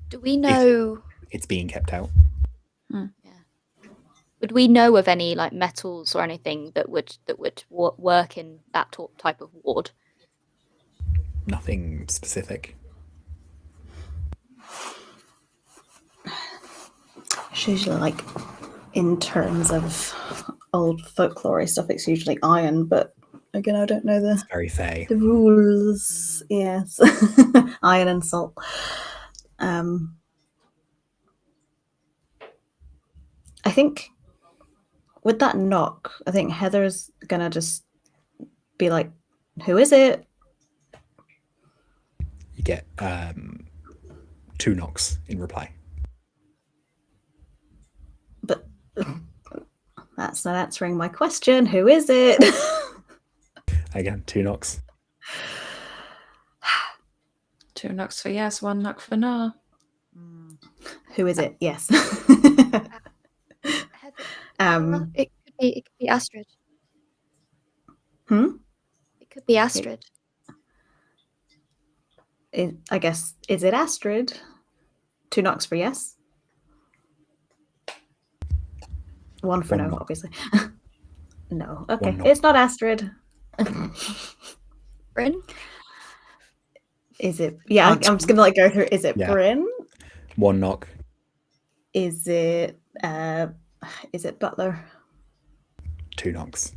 do we know it's being kept out? Would we know of any like metals or anything that would work in that type of ward? Nothing specific. It's usually like in terms of old folklore stuff, it's usually iron, but again, I don't know It's very fair. the rules. Yes. Iron and salt. I think with that knock, I think Heather's gonna just be like, who is it? You get 2 knocks in reply. But that's not answering my question. Who is it? Again, 2 knocks. 2 knocks for yes, 1 knock for no. Who is it? Yes. It could be Astrid. It could be Astrid. I guess, is it Astrid? 2 knocks for yes. 1 for no, obviously. No. Okay. It's not Astrid. Bryn? Is it? Yeah, I'm just gonna go through. Is it Bryn? 1 knock. Is it Butler? 2 knocks.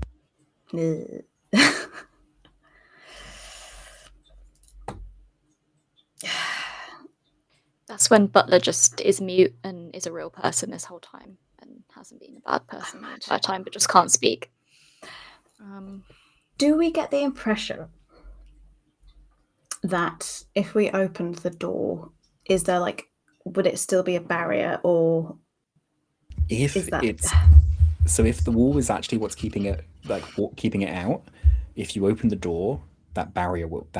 That's when Butler just is mute and is a real person this whole time and hasn't been a bad person the entire time, but just can't speak. Do we get the impression that if we opened the door, would it still be a barrier, or if the wall is actually what's keeping it out, if you open the door, that barrier would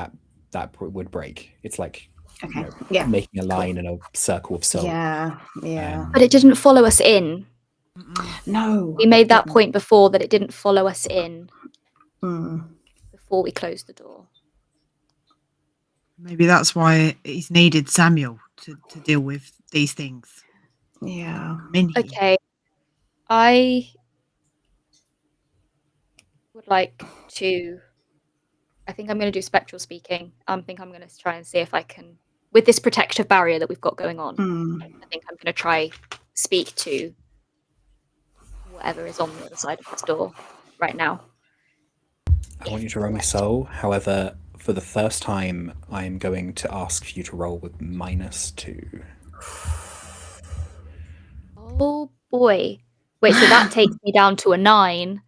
break. It's like making a line in a circle of salt. Yeah. But it didn't follow us in. No. We made that point before that it didn't follow us in before we closed the door. Maybe that's why he's needed Samuel to deal with these things. Yeah. Okay. I would like to I think I'm going to do spectral speaking. I think I'm going to try and see if I can, with this protective barrier that we've got going on, I think I'm going to try speak to whatever is on the other side of this door right now. I want you to roll me soul. However, for the first time, I'm going to ask for you to roll with -2. Oh boy. Wait, so that takes me down to a 9.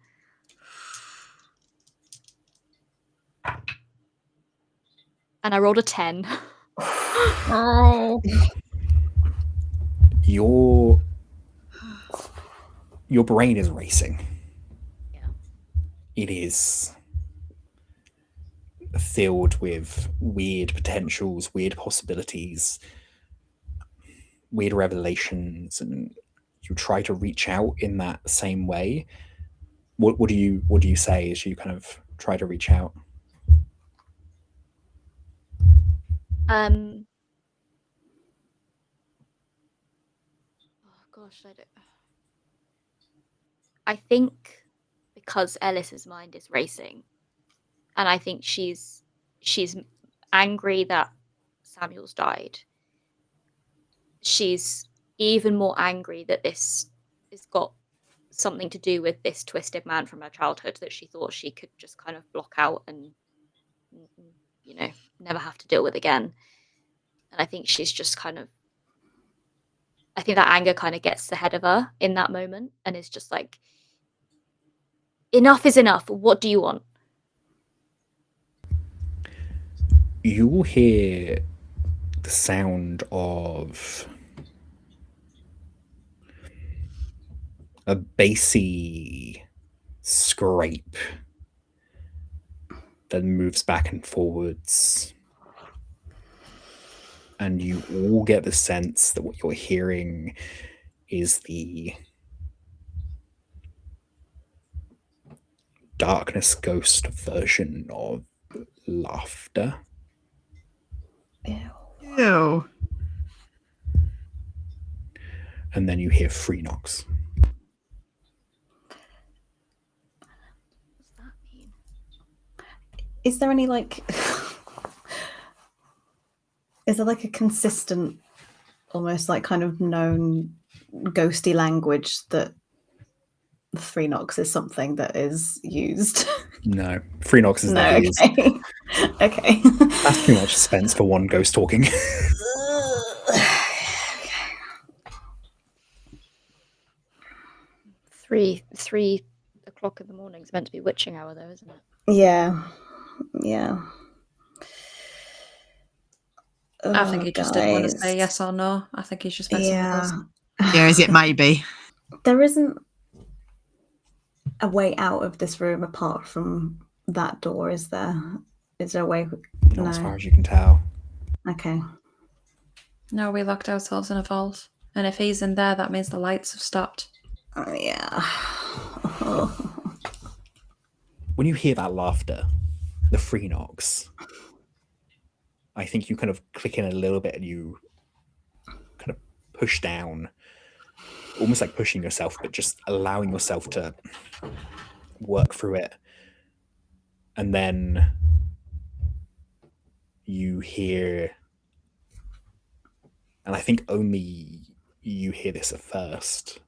And I rolled a 10. Oh. Your brain is racing. Yeah. It is filled with weird potentials, weird possibilities, weird revelations, and you try to reach out in that same way. What do you say as you kind of try to reach out? Oh gosh, I think because Ellis's mind is racing, and I think she's angry that Samuel's died. She's even more angry that this has got something to do with this twisted man from her childhood that she thought she could just kind of block out and, you know, never have to deal with again. And I think she's just kind of, I think that anger kind of gets ahead of her in that moment and is just like, enough is enough. What do you want? You will hear the sound of a bassy scrape that moves back and forwards. And you all get the sense that what you're hearing is the darkness ghost version of laughter. Ew. And then you hear 3 knocks. What's that mean? Is there any is there like a consistent, almost like kind of known ghosty language that 3 knocks is something that is used? No, 3 knocks is No, never used. okay. Okay. That's too much suspense for one ghost talking. Three o'clock in the morning is meant to be witching hour, though, isn't it? Yeah. I think he just didn't want to say yes or no. I think he's just messing with us. Yeah, is it maybe? There isn't a way out of this room apart from that door, is there? Is there a way? Not as far as you can tell. Okay. No, we locked ourselves in a vault. And if he's in there, that means the lights have stopped. Oh, yeah. When you hear that laughter, the 3 knocks, I think you kind of click in a little bit and you kind of push down, almost like pushing yourself, but just allowing yourself to work through it. And then you hear, and I think only you hear this at first.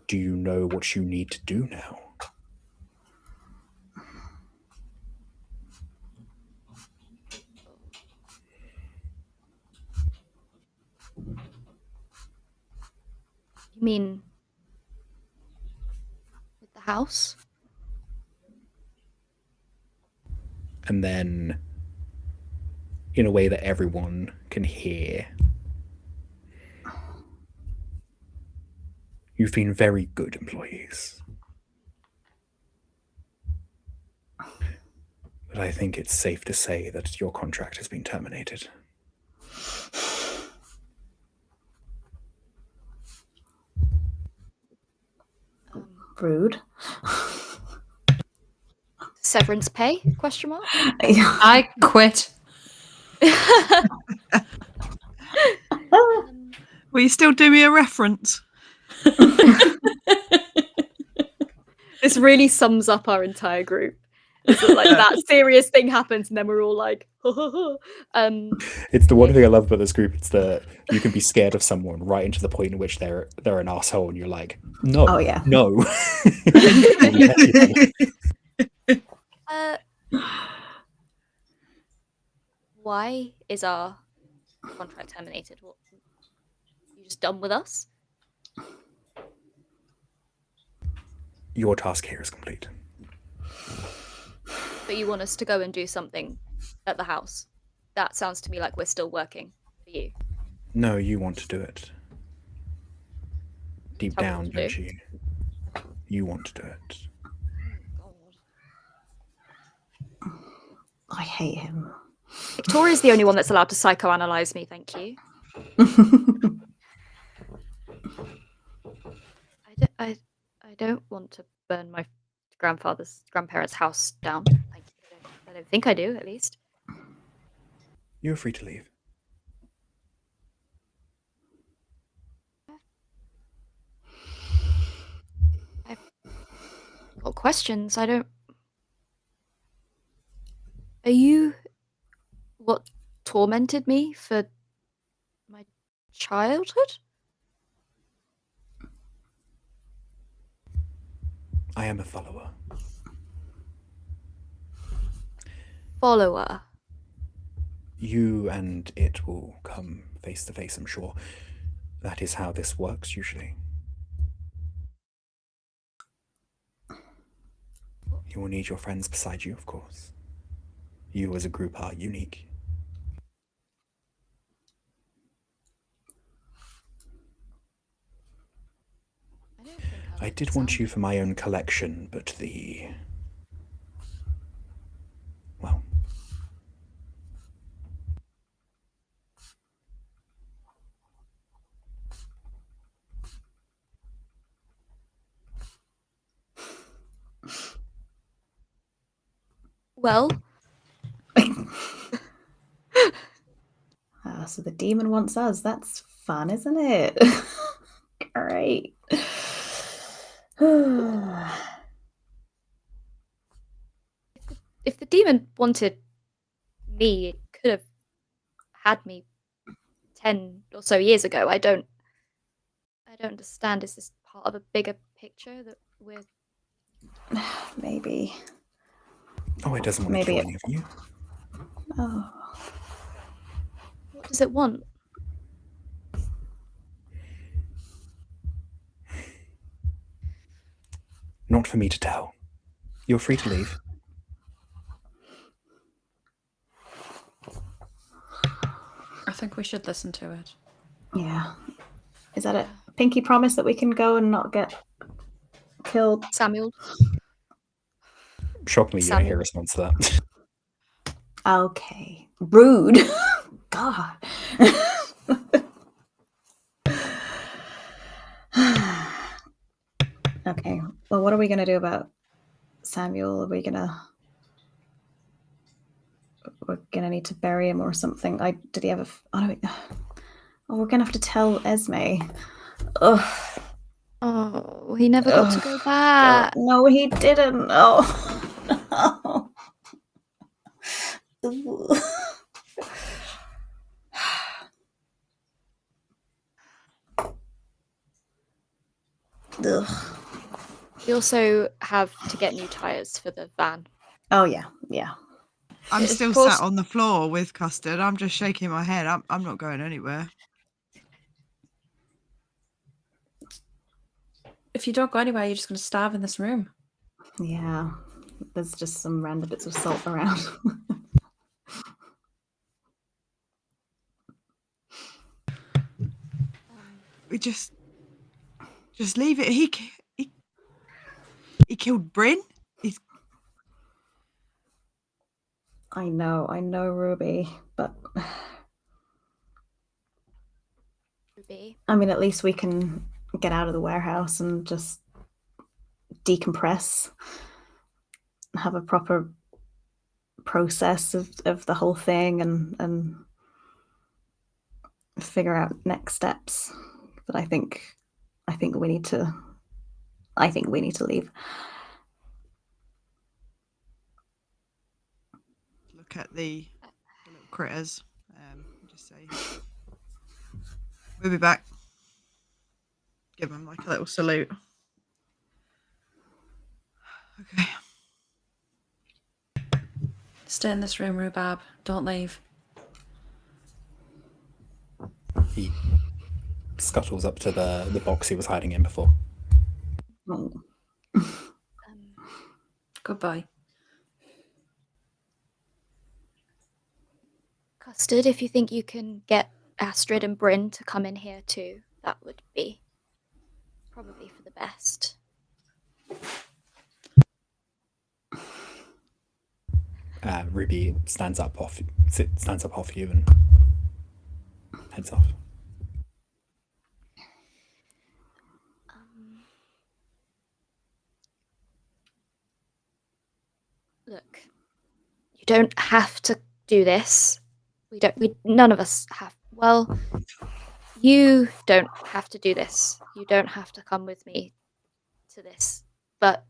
Do you know what you need to do now? You mean with the house? And then, in a way that everyone can hear, you've been very good employees. But I think it's safe to say that your contract has been terminated. Rude. Severance pay? Question mark. I quit. Will you still do me a reference? this really sums up our entire group. Is that, like, that serious thing happens, and then we're all like, It's the one thing I love about this group. It's that you can be scared of someone right into the point in which they're an asshole, and you're like, no, Oh, yeah. no. Why is our contract terminated? What, you just done with us? Your task here is complete. But you want us to go and do something at the house? That sounds to me like we're still working for you. No, you want to do it. Deep Tell me down, what to don't do. you? You want to do it. I hate him. Victoria's the only one that's allowed to psychoanalyze me, thank you. I don't want to burn my grandparents' house down. Thank you. I don't think I do, at least. You're free to leave. I've got questions. I don't... Are you what tormented me for my childhood? I am a follower. Follower. You and it will come face to face, I'm sure. That is how this works, usually. You will need your friends beside you, of course. You as a group are unique. I did want you for my own collection, but well... Well... So the demon wants us. That's fun, isn't it? Great. If the demon wanted me, it could have had me 10 or so years ago. I don't understand. Is this part of a bigger picture that we're... Maybe. Oh, it doesn't want to kill any of you. Oh. What does it want? Not for me to tell. You're free to leave. I think we should listen to it. Yeah. Is that a pinky promise that we can go and not get killed? Samuel? Shockingly, you don't hear a response to that. Okay. Rude. God. Okay. Well, what are we going to do about Samuel? We're going to need to bury him or something. Did he have a... Oh, we're going to have to tell Esme. Ugh. Oh, he never got to go back. No, he didn't. Oh. No. Ugh. We also have to get new tires for the van. Oh, yeah. I'm still sat on the floor with Custard. I'm just shaking my head. I'm not going anywhere. If you don't go anywhere, you're just going to starve in this room. Yeah. There's just some random bits of salt around. We just leave it. He killed Bryn. I know, Ruby, but Ruby. I mean, at least we can get out of the warehouse and just decompress, have a proper process of the whole thing, and figure out next steps. But I think we need to leave. look at the little critters. Just say, we'll be back. Give them like a little salute. Okay. Stay in this room, Rhubarb. Don't leave. He scuttles up to the box he was hiding in before. Oh. Goodbye. Custard, if you think you can get Astrid and Bryn to come in here too, that would be probably for the best. Ruby stands up off you and heads off. Look, you don't have to do this. None of us have. Well, you don't have to do this. You don't have to come with me to this. But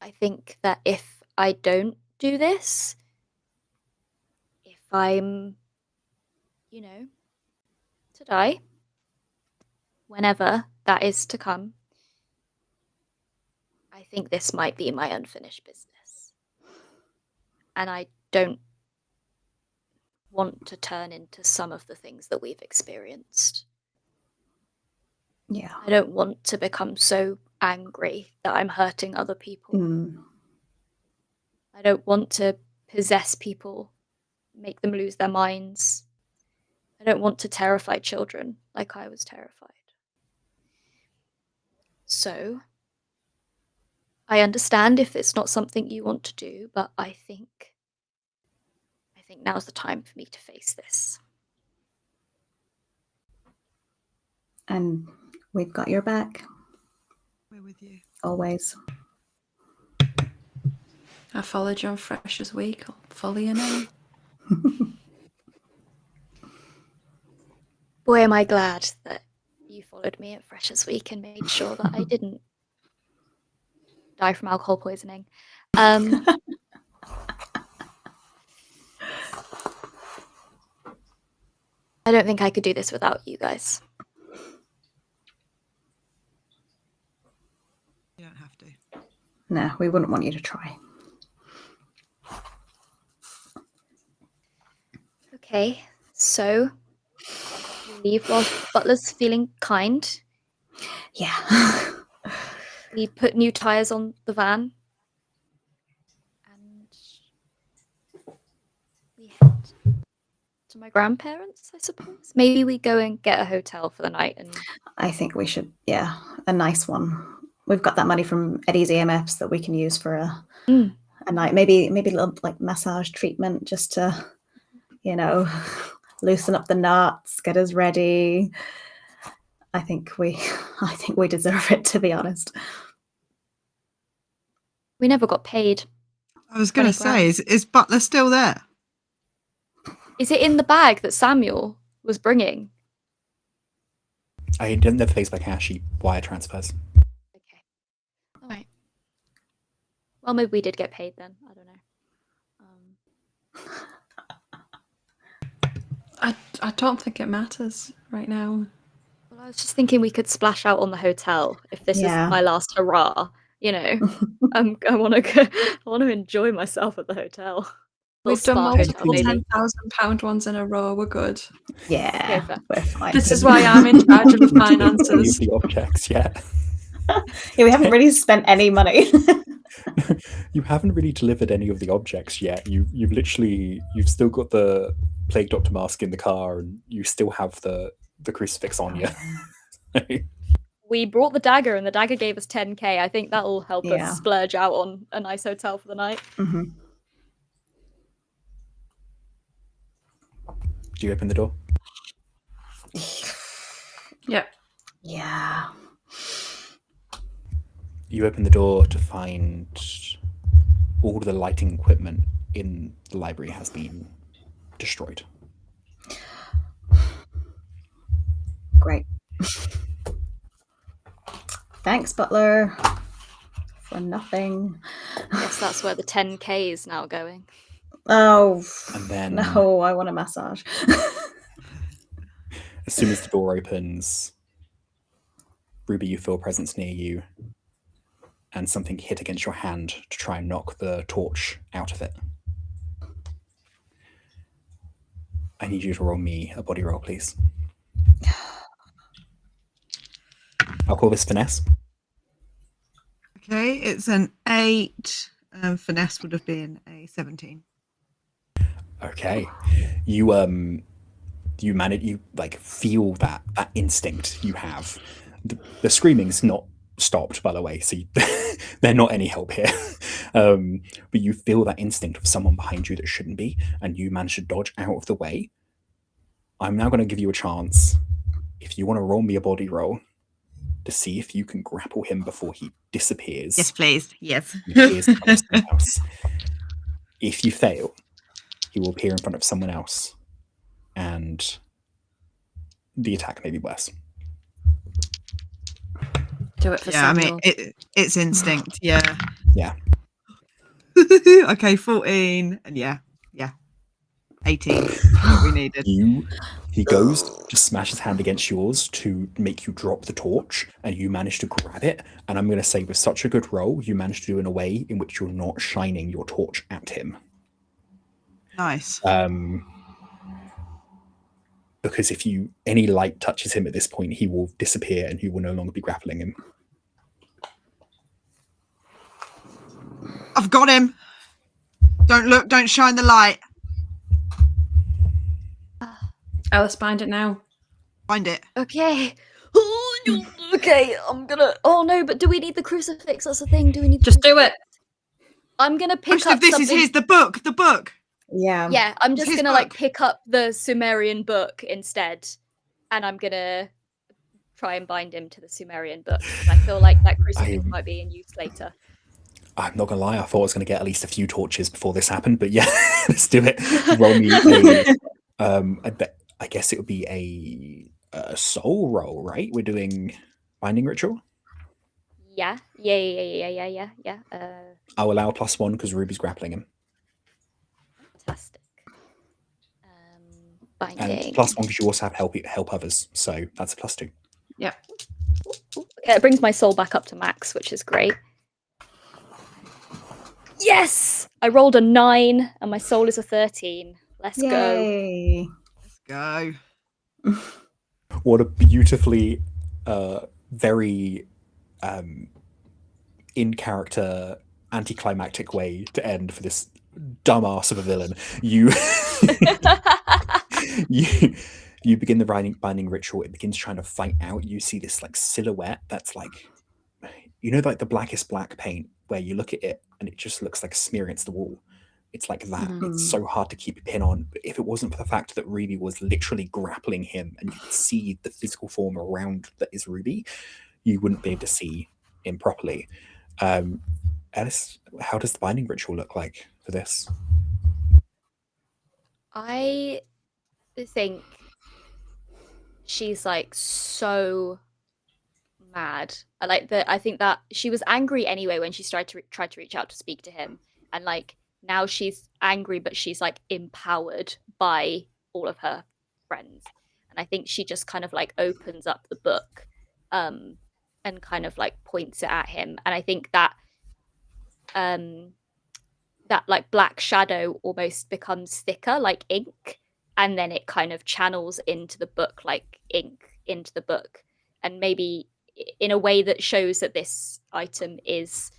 I think that if I don't do this, if I'm, to die, whenever that is to come, I think this might be my unfinished business. And I don't want to turn into some of the things that we've experienced. Yeah. I don't want to become so angry that I'm hurting other people. I don't want to possess people, make them lose their minds. I don't want to terrify children like I was terrified. So, I understand if it's not something you want to do, but I think now's the time for me to face this. And we've got your back. We're with you. Always. I followed you on Freshers Week. I'll follow you now. Boy, am I glad that you followed me at Freshers Week and made sure that I didn't die from alcohol poisoning. I don't think I could do this without you guys. You don't have to. No, we wouldn't want you to try. Okay, so we leave while Butler's feeling kind. Yeah. We put new tires on the van. And we head to my grandparents, I suppose. Maybe we go and get a hotel for the night. And I think we should, a nice one. We've got that money from Eddie's EMFs that we can use for a night. Maybe a little like massage treatment just to, loosen up the knots, get us ready. I think we deserve it, to be honest. We never got paid. I was going to say, is Butler still there? Is it in the bag that Samuel was bringing? I didn't never face by cash. He wire transfers. Okay. All right. Well, maybe we did get paid then. I don't know. I don't think it matters right now. Well, I was just thinking we could splash out on the hotel if this is my last hurrah. I want to enjoy myself at the hotel. We've done multiple £10,000 ones in a row. We're good. Yeah, we're fine. This is why I'm in charge of the finances. The objects yet. Yeah, we haven't really spent any money. You haven't really delivered any of the objects yet. You've still got the Plague Doctor mask in the car, and you still have the crucifix on you. We brought the dagger, and the dagger gave us 10k. I think that'll help us splurge out on a nice hotel for the night. Mm-hmm. Do you open the door? Yeah. Yeah. You open the door to find all the lighting equipment in the library has been destroyed. Great. Thanks, Butler, for nothing. Guess that's where the 10K is now going. Oh, And then no, I want a massage. as soon as the door opens, Ruby, you feel a presence near you, and something hit against your hand to try and knock the torch out of it. I need you to roll me a body roll, please. I'll call this finesse. Okay, it's an 8. Finesse would have been a 17. Okay, you manage, you like feel that instinct you have. The screaming's not stopped, by the way, so they're not any help here. But you feel that instinct of someone behind you that shouldn't be, and you manage to dodge out of the way. I'm now going to give you a chance, if you want to roll me a body roll, to see if you can grapple him before he disappears. Yes, please. Yes. If you fail, he will appear in front of someone else, and the attack may be worse. Do it for Yeah, Samuel. I mean, it's instinct. Yeah. Yeah. Okay, 14. And yeah. 18. What we needed. He goes to smash his hand against yours to make you drop the torch, and you manage to grab it. And I'm going to say, with such a good roll, you manage to do it in a way in which you're not shining your torch at him. Nice. Because if any light touches him at this point, he will disappear and you will no longer be grappling him. I've got him. Don't look, don't shine the light. Ellis, bind it now. Find it. Okay. Okay, I'm gonna. Oh no, but do we need the crucifix? That's the thing. Do we need? Just do it. I'm gonna pick Actually, up. this something... is his. The book. Yeah. Yeah, I'm just His gonna like book. pick up the Sumerian book instead, and I'm gonna try and bind him to the Sumerian book. I feel like that crucifix might be in use later. I'm not gonna lie, I thought I was gonna get at least a few torches before this happened, but yeah, let's do it. Roll me I guess it would be a soul roll, right? We're doing binding ritual. Yeah. I'll allow +1 because Ruby's grappling him. Fantastic. Binding. And +1 because you also have help others, so that's a +2. Yeah. Okay, it brings my soul back up to max, which is great. Yes! I rolled a 9 and my soul is a 13. Let's Yay. Go. What a beautifully, very in character, anticlimactic way to end for this dumbass of a villain. You begin the binding ritual. It begins trying to fight out. You see this like silhouette that's like, like the blackest black paint, where you look at it and it just looks like a smear against the wall. It's like that. It's so hard to keep a pin on. But if it wasn't for the fact that Ruby was literally grappling him and you could see the physical form around that is Ruby, you wouldn't be able to see him properly. Ellis, how does the binding ritual look like for this? I think she's like so mad. I think that she was angry anyway when she tried to reach out to speak to him, and like now she's angry, but she's like empowered by all of her friends. And I think she just kind of like opens up the book and kind of like points it at him. And I think that that like black shadow almost becomes thicker like ink, and then it kind of channels into the book like ink into the book, and maybe in a way that shows that this item is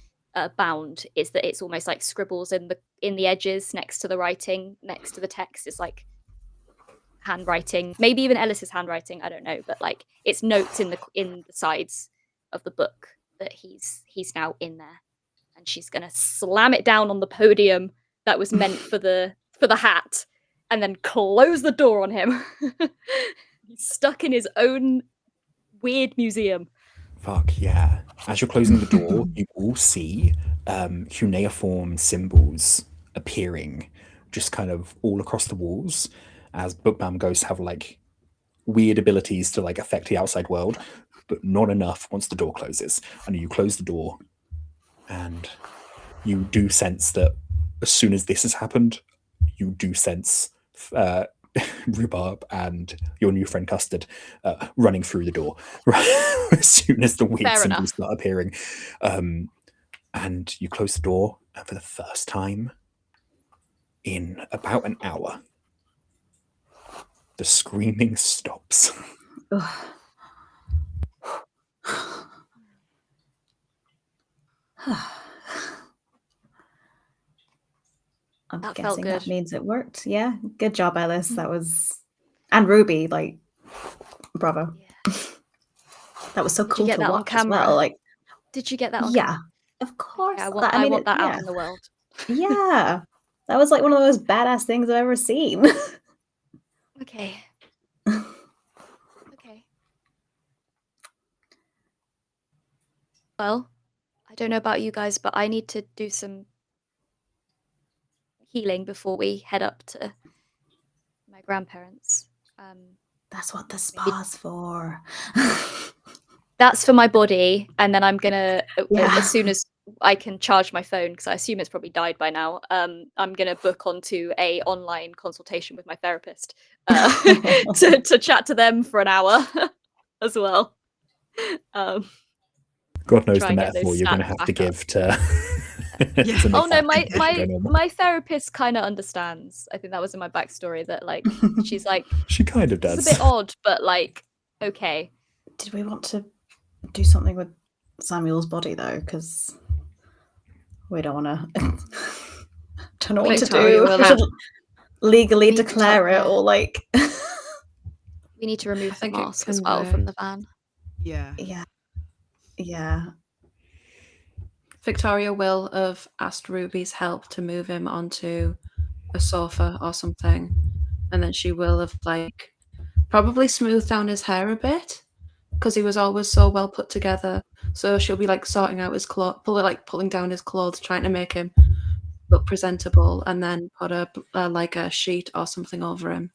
bound, is that it's almost like scribbles in the edges next to the writing, next to the text is like handwriting, maybe even Ellis's handwriting, I don't know, but like it's notes in the sides of the book that he's now in there, and she's gonna slam it down on the podium that was meant for the hat, and then close the door on him. He's stuck in his own weird museum. Fuck yeah. As you're closing the door, you all see cuneiform symbols appearing just kind of all across the walls, as bookbound ghosts have like weird abilities to like affect the outside world, but not enough once the door closes. And you close the door, and you do sense that as soon as this has happened, you do sense Rhubarb and your new friend Custard running through the door as soon as the weird Fair symbols enough. start appearing. And you close the door, and for the first time in about an hour, the screaming stops. I'm That felt guessing that good. means it worked. Yeah, good job, Ellis. That was, and Ruby, like, bravo. That was so Did you cool get to that on watch as well. camera? Like, Did you get that on yeah, camera? of course. Okay, I mean, want that yeah. out in the world. Yeah, that was like one of the most badass things I've ever seen. Okay. Okay. Well, I don't know about you guys, but I need to do some healing before we head up to my grandparents. That's what the spa's for. That's for my body, and then I'm gonna Yeah. as soon as I can charge my phone, because I assume it's probably died by now. I'm gonna book onto a online consultation with my therapist to chat to them for an hour as well. God knows Try the and get metaphor those you're going to stats have back to up. give to. Yeah. to Oh no, make that go normal. my therapist kind of understands. I think that was in my backstory that like she's like She kind of it's does. a bit odd, but like okay. Did we want to do something with Samuel's body though? Because we don't want to. Don't know what to Victoria do. will We should have- legally We need to declare talk, it, yeah. or like. We need to remove the think it mask as can well work. from the van. Yeah. Yeah. Victoria will have asked Ruby's help to move him onto a sofa or something, and then she will have like probably smoothed down his hair a bit because he was always so well put together. So she'll be like sorting out his clothes, pulling down his clothes, trying to make him look presentable, and then put like a sheet or something over him.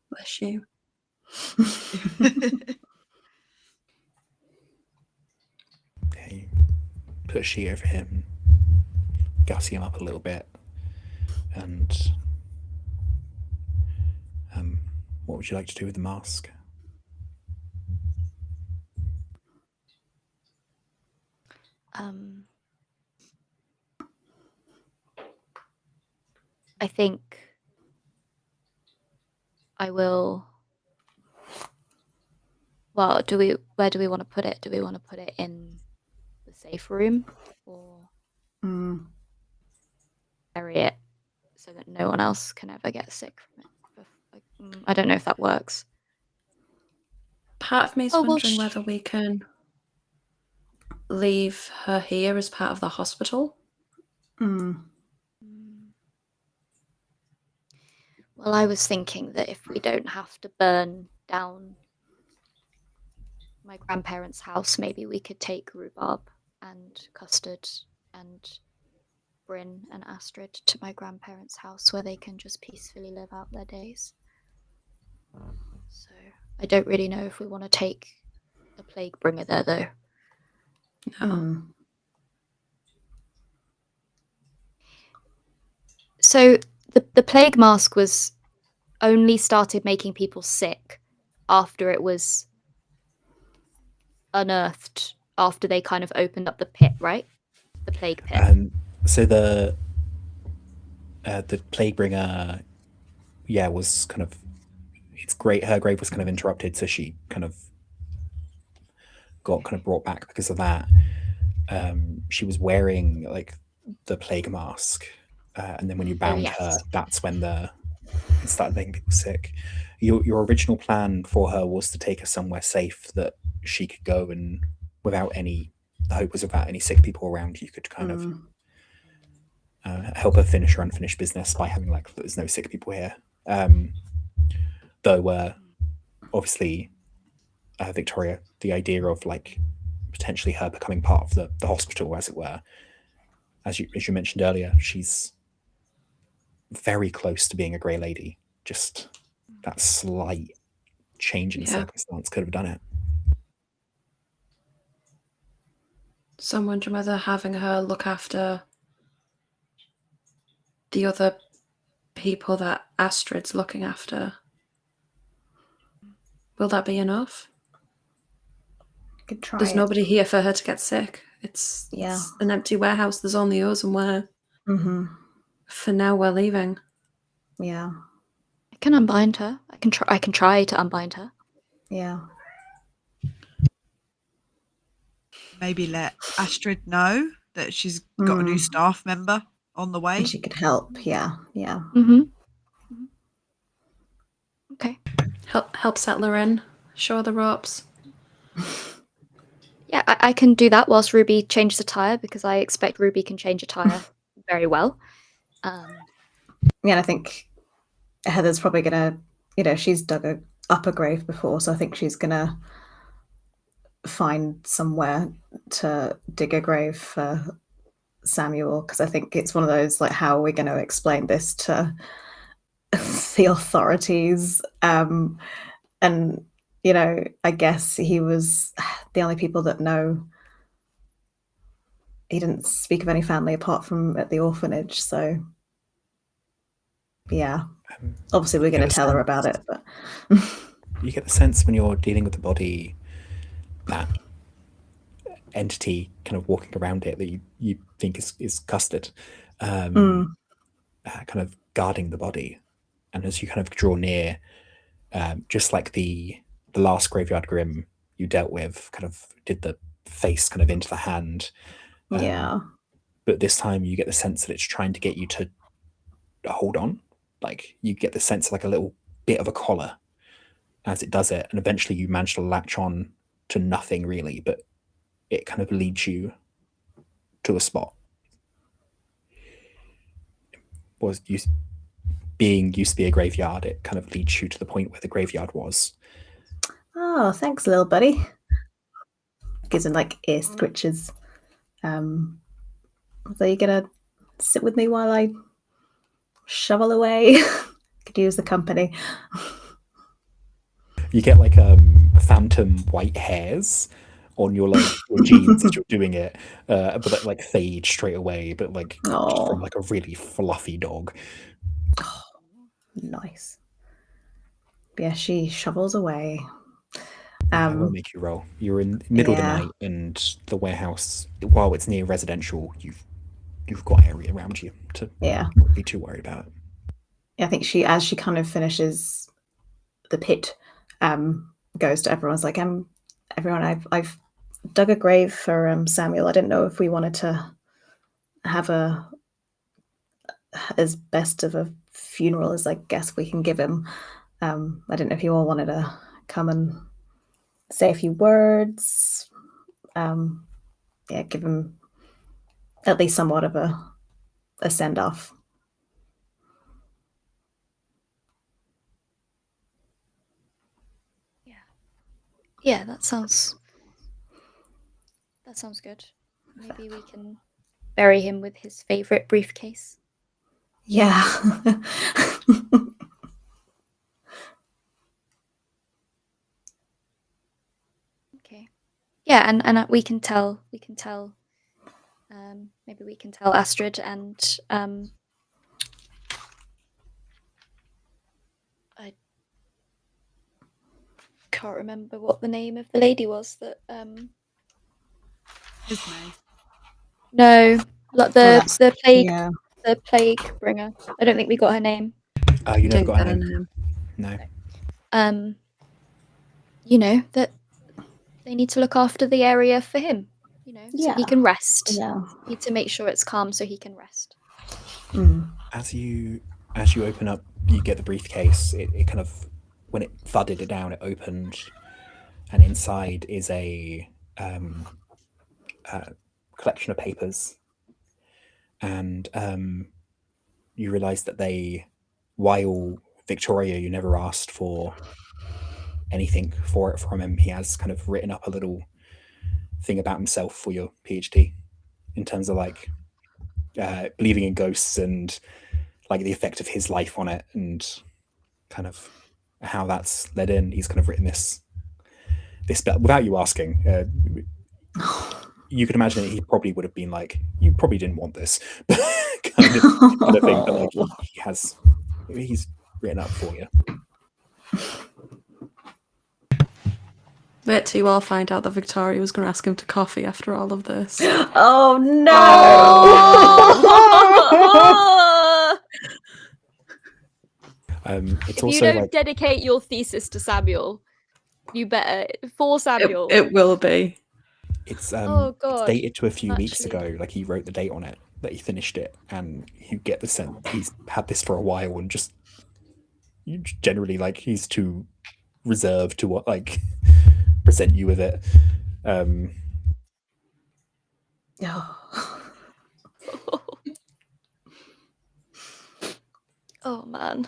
Bless you. Okay, put a sheet over him, gassing him up a little bit, and what would you like to do with the mask? I think I will. Well, where do we want to put it? Do we want to put it in the safe room or bury it so that no one else can ever get sick from it? I don't know if that works. Part of me is Oh, well, wondering whether we can leave her here as part of the hospital. Well, I was thinking that if we don't have to burn down my grandparents' house, maybe we could take Rhubarb and Custard and Bryn and Astrid to my grandparents' house where they can just peacefully live out their days. So I don't really know if we want to take a plague bringer there, though. No. So the plague mask was only started making people sick after it was unearthed, after they kind of opened up the pit, right? The plague pit. So the plague bringer, was kind of her grave was kind of interrupted, so she kind of got kind of brought back because of that. She was wearing like the plague mask, and then when you bound her, that's when it started making people sick. Your original plan for her was to take her somewhere safe that she could go, and without any sick people around, you could kind of help her finish her unfinished business by having like there's no sick people here. Though obviously Victoria, the idea of like potentially her becoming part of the hospital, as it were, as you mentioned earlier, she's very close to being a grey lady. Just that slight change in circumstance could have done it. So I'm wondering whether having her look after the other people that Astrid's looking after, will that be enough? Could try. There's nobody here for her to get sick. It's an empty warehouse. There's only us, and we're for now we're leaving. Yeah. I can unbind her. I can try to unbind her. Yeah. Maybe let Astrid know that she's got a new staff member on the way. And she could help. Yeah. Yeah. Okay. Help settle her in. Show her the ropes. Yeah, I can do that whilst Ruby changes a tire, because I expect Ruby can change a tire very well. Yeah, and I think Heather's probably gonna, she's dug up a grave before, so I think she's gonna find somewhere to dig a grave for Samuel, because I think it's one of those, like, how are we going to explain this to the authorities? And I guess he was the only people that know. He didn't speak of any family apart from at the orphanage, so yeah. Obviously, we're going to tell her about it, but you get the sense when you're dealing with the body, that entity kind of walking around it that you think is custard, kind of guarding the body. And as you kind of draw near, just like the last graveyard grim you dealt with, kind of did the face kind of into the hand. But this time you get the sense that it's trying to get you to hold on. Like, you get the sense of like a little bit of a collar as it does it, and eventually you manage to latch on to nothing really, but it kind of leads you to a spot. Used to be a graveyard, it kind of leads you to the point where the graveyard was. Oh, thanks, little buddy. Gives him like ear scritches. So you're gonna sit with me while I shovel away? Could use the company. You get like phantom white hairs on your your jeans as you're doing it, but that like fade straight away, but like just from like a really fluffy dog. Oh, nice. Yeah, she shovels away. I won't make you roll. You're in the middle of the night, and the warehouse, while it's near residential, you've got area around you to not be too worried about it. Yeah, I think as she kind of finishes the pit, goes to everyone's like, everyone, I've dug a grave for Samuel. I didn't know if we wanted to have as best of a funeral as I guess we can give him. I didn't know if you all wanted to come and say a few words. Give him at least somewhat of a send-off. Yeah, that sounds good. Maybe we can bury him with his favorite briefcase. Yeah. Okay. Yeah, and we can tell. Maybe we can tell Astrid and I can't remember what the name of the lady was that Ismay. No, like the plague the plague bringer. I don't think we got her name. You never got her name. No. That they need to look after the area for him, so he can rest. Yeah. Need to make sure it's calm so he can rest. As you open up, you get the briefcase. It kind of, when it thudded it down, it opened, and inside is a collection of papers. And you realise that while Victoria, you never asked for anything for it from him, he has kind of written up a little thing about himself for your PhD, in terms of like believing in ghosts and like the effect of his life on it, and kind of how that's led in. He's kind of written this spell without you asking. You could imagine that he probably would have been like, "You probably didn't want this," kind of thing. But like he's written up for you. Wait till you all find out that Victoria was going to ask him to coffee after all of this. Oh no! It's If also you don't like dedicate your thesis to Samuel, you better for Samuel. It will be. it's Oh, it's God. dated to a few weeks Actually. ago. Like he wrote the date on it that he finished it, and you get the sense he's had this for a while, and just generally like he's too reserved to what like present you with it. Oh man.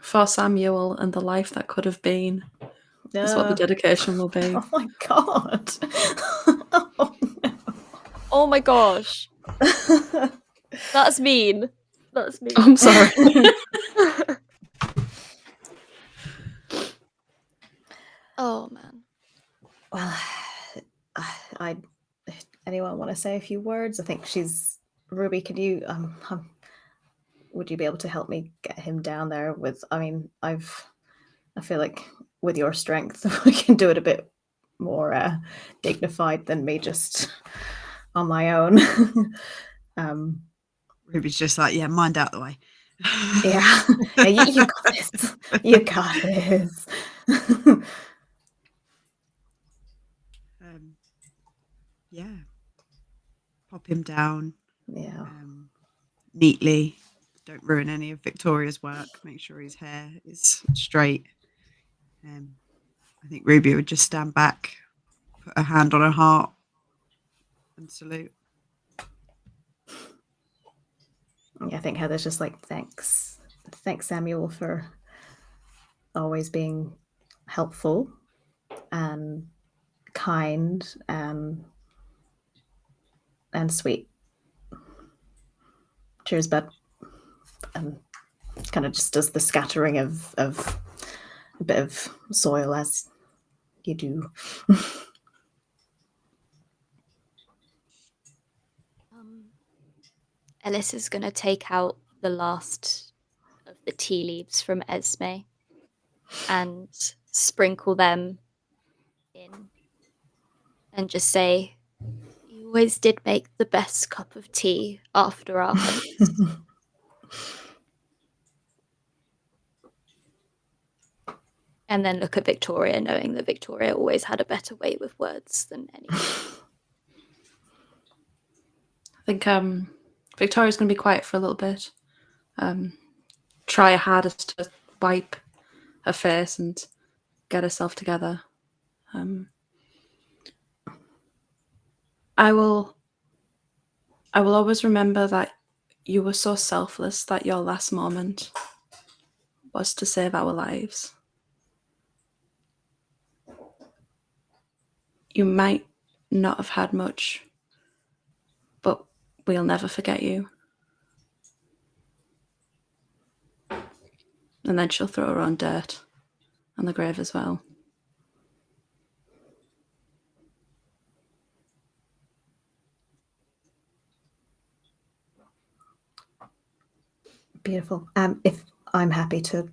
For Samuel and the life that could have been. That's what the dedication will be. Oh my god. Oh my gosh. That's mean. That's mean. I'm sorry. Oh man. Well, I anyone want to say a few words? I think she's Ruby. Can you would you be able to help me get him down there? With I feel like with your strength, we can do it a bit more dignified than me just on my own. Ruby's just like, yeah, mind out the way. Yeah, you got this. You got this. Yeah. Pop him down. Yeah. Neatly. Don't ruin any of Victoria's work. Make sure his hair is straight. I think Ruby would just stand back, put a hand on her heart, and salute. Yeah, I think Heather's just like, thanks Samuel for always being helpful and kind and sweet. Cheers, bud. And kind of just does the scattering of a bit of soil as you do. Ellis is going to take out the last of the tea leaves from Esme and sprinkle them in and just say, "You always did make the best cup of tea after our fights." And then look at Victoria, knowing that Victoria always had a better way with words than anyone. I think Victoria's going to be quiet for a little bit. Try her hardest to wipe her face and get herself together. I will always remember that you were so selfless that your last moment was to save our lives. You might not have had much, but we'll never forget you. And then she'll throw her own dirt on the grave as well. Beautiful. If I'm happy to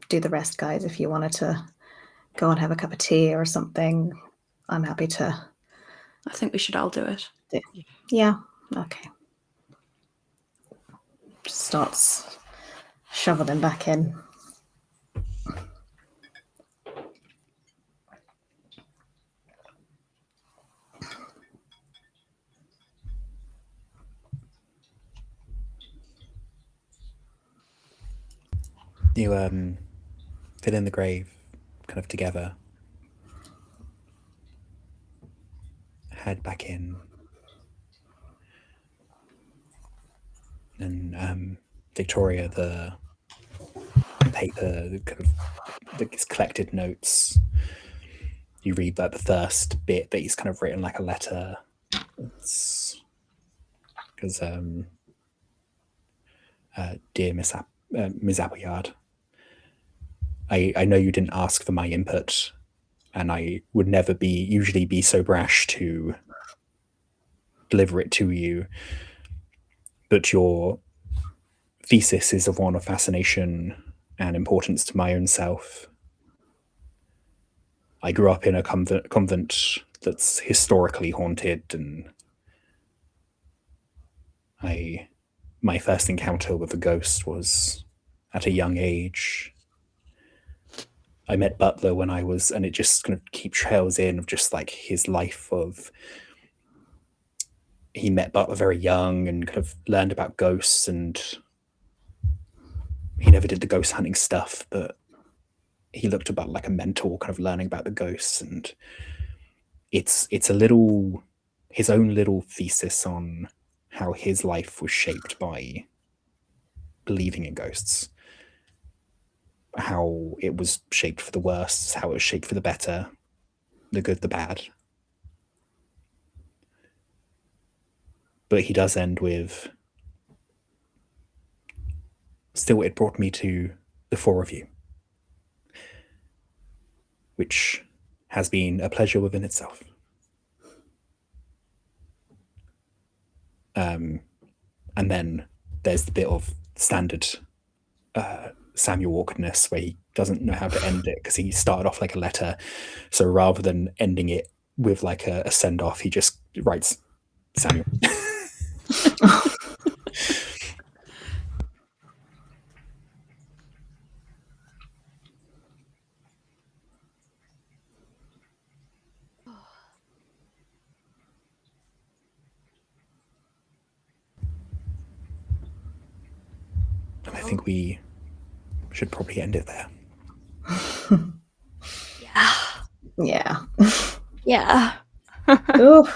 do the rest, guys, if you wanted to go and have a cup of tea or something, I'm happy to. I think we should all do it. Yeah. Okay. Just starts shoveling back in. You fill in the grave kind of together, head back in, and Victoria, the paper, the kind of the collected notes, you read like the first bit that he's kind of written like a letter. It's because dear Miss Appleyard, I know you didn't ask for my input, and I would never usually be so brash to deliver it to you. But your thesis is of one of fascination and importance to my own self. I grew up in a convent that's historically haunted, and my first encounter with a ghost was at a young age. I met Butler when I was, and it just kind of keeps trails in of just like his life of, he met Butler very young and kind of learned about ghosts, and he never did the ghost hunting stuff, but he looked about like a mentor kind of learning about the ghosts, and it's a little, his own little thesis on how his life was shaped by believing in ghosts, how it was shaped for the worse, how it was shaped for the better, the good, the bad. But he does end with, still it brought me to the four of you, which has been a pleasure within itself. And then there's the bit of standard Samuel awkwardness where he doesn't know how to end it because he started off like a letter. So rather than ending it with like a send-off, he just writes Samuel. And I think we should probably end it there. Yeah. Yeah. Ooh.